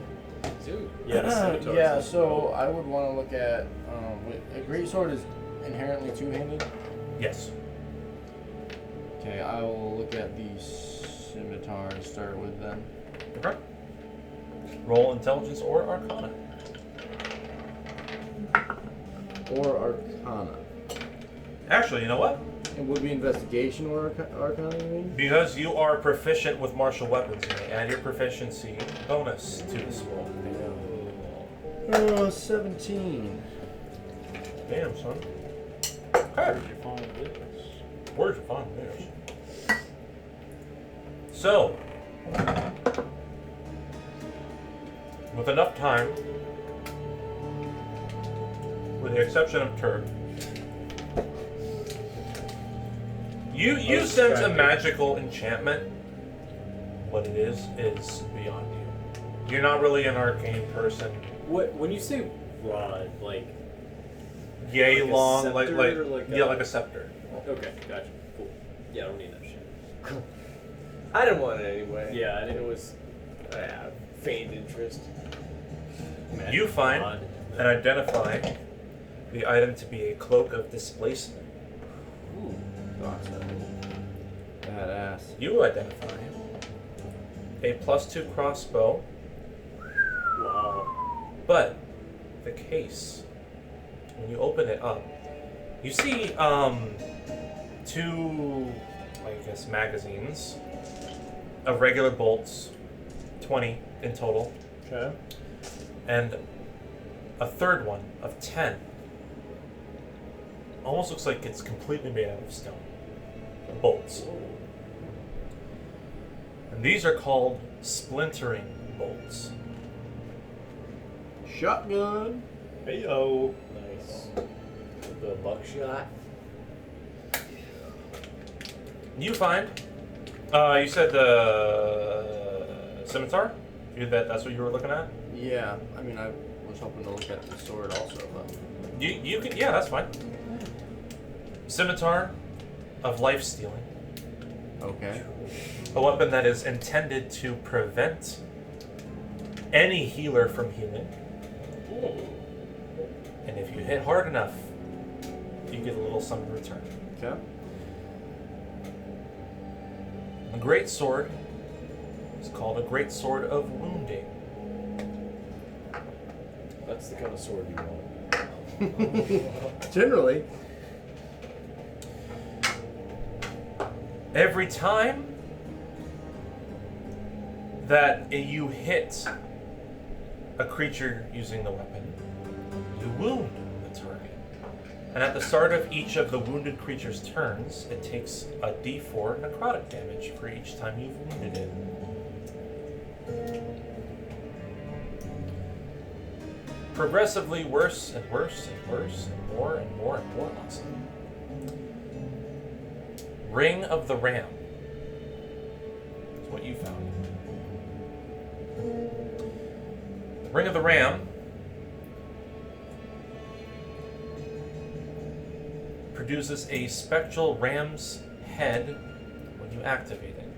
Dude.
Yeah, scimitar.
yeah. So I would want to look at a greatsword is inherently two-handed.
Yes.
Okay, I will look at the scimitar to start with then.
Okay. Roll intelligence or Arcana.
Or Arcana.
Actually, you know what?
It would be investigation or Arcana, you mean?
Because you are proficient with martial weapons, you may add your proficiency bonus to this roll.
17.
Damn, son. Okay. Where'd you find this? So, with enough time, with the exception of Turk, you sense a magical enchantment. What it is beyond you. You're not really an arcane person.
What when you say rod, like
Yay
Like a
long,
scepter
like
or like
yeah,
a-
like a scepter.
okay, gotcha, cool. Yeah, I don't need that shit.
I didn't want it anyway.
Yeah, I didn't.
It was feigned interest.
You find
rod.
and identify the item to be a cloak of displacement.
Ooh, gotcha. Badass.
You identify a +2 crossbow,
Wow.
but the case, when you open it up, you see two, I guess, magazines of regular bolts, 20 in total,
Okay.
and a third one of 10. Almost looks like it's completely made out of stone. Bolts. And these are called splintering bolts.
Shotgun.
Heyo.
Nice. The buckshot.
You find, you said the scimitar? That's what you were looking at?
Yeah, I mean, I was hoping to look at the sword also, but
You can, yeah, that's fine. Scimitar of life stealing.
okay.
A weapon that is intended to prevent any healer from healing. And if you hit hard enough, you get a little something in return.
Okay.
A great sword is called a great sword of wounding.
That's the kind of sword you want.
Generally.
Every time that you hit a creature using the weapon, you wound the target. And at the start of each of the wounded creature's turns, it takes a d4 necrotic damage for each time you've wounded it. Progressively worse and worse and worse and more and more and more awesome. Ring of the Ram is what you found. The Ring of the Ram produces a spectral ram's head when you activate it,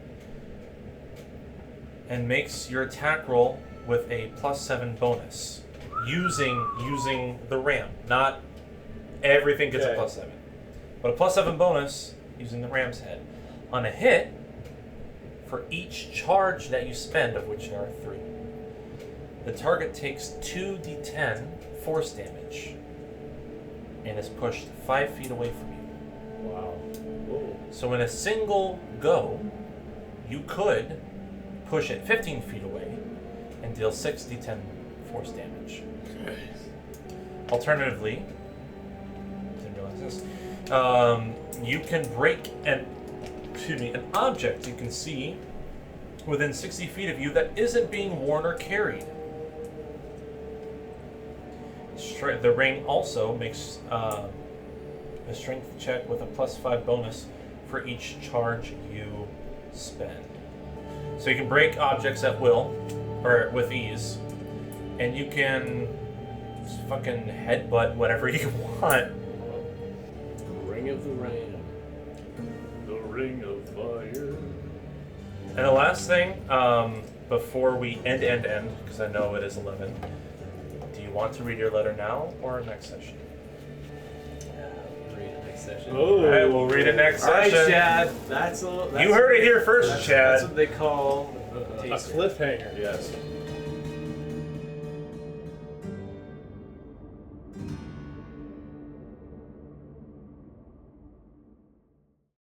and makes your attack roll with a +7 bonus using the ram. Not everything gets
Okay.
a +7, but a +7 bonus using the ram's head on a hit for each charge that you spend, of which there are 3. The target takes 2d10 force damage and is pushed 5 feet away from you.
Wow. Whoa.
So in a single go, you could push it 15 feet away and deal 6d10 force damage. Alternatively, didn't realize this, you can break an object you can see within 60 feet of you that isn't being worn or carried. The ring also makes a strength check with a +5 bonus for each charge you spend. So you can break objects at will, or with ease, and you can just fucking headbutt whatever you want.
Ring of the Ram.
The ring of fire.
And the last thing, before we end, because I know it is 11, do you want to read your letter now or next session?
Read it next session.
Oh.
Alright, we'll read it next
All right,
session.
Chad. That's
You heard it here first, Chad.
That's what they call
A cliffhanger, yes.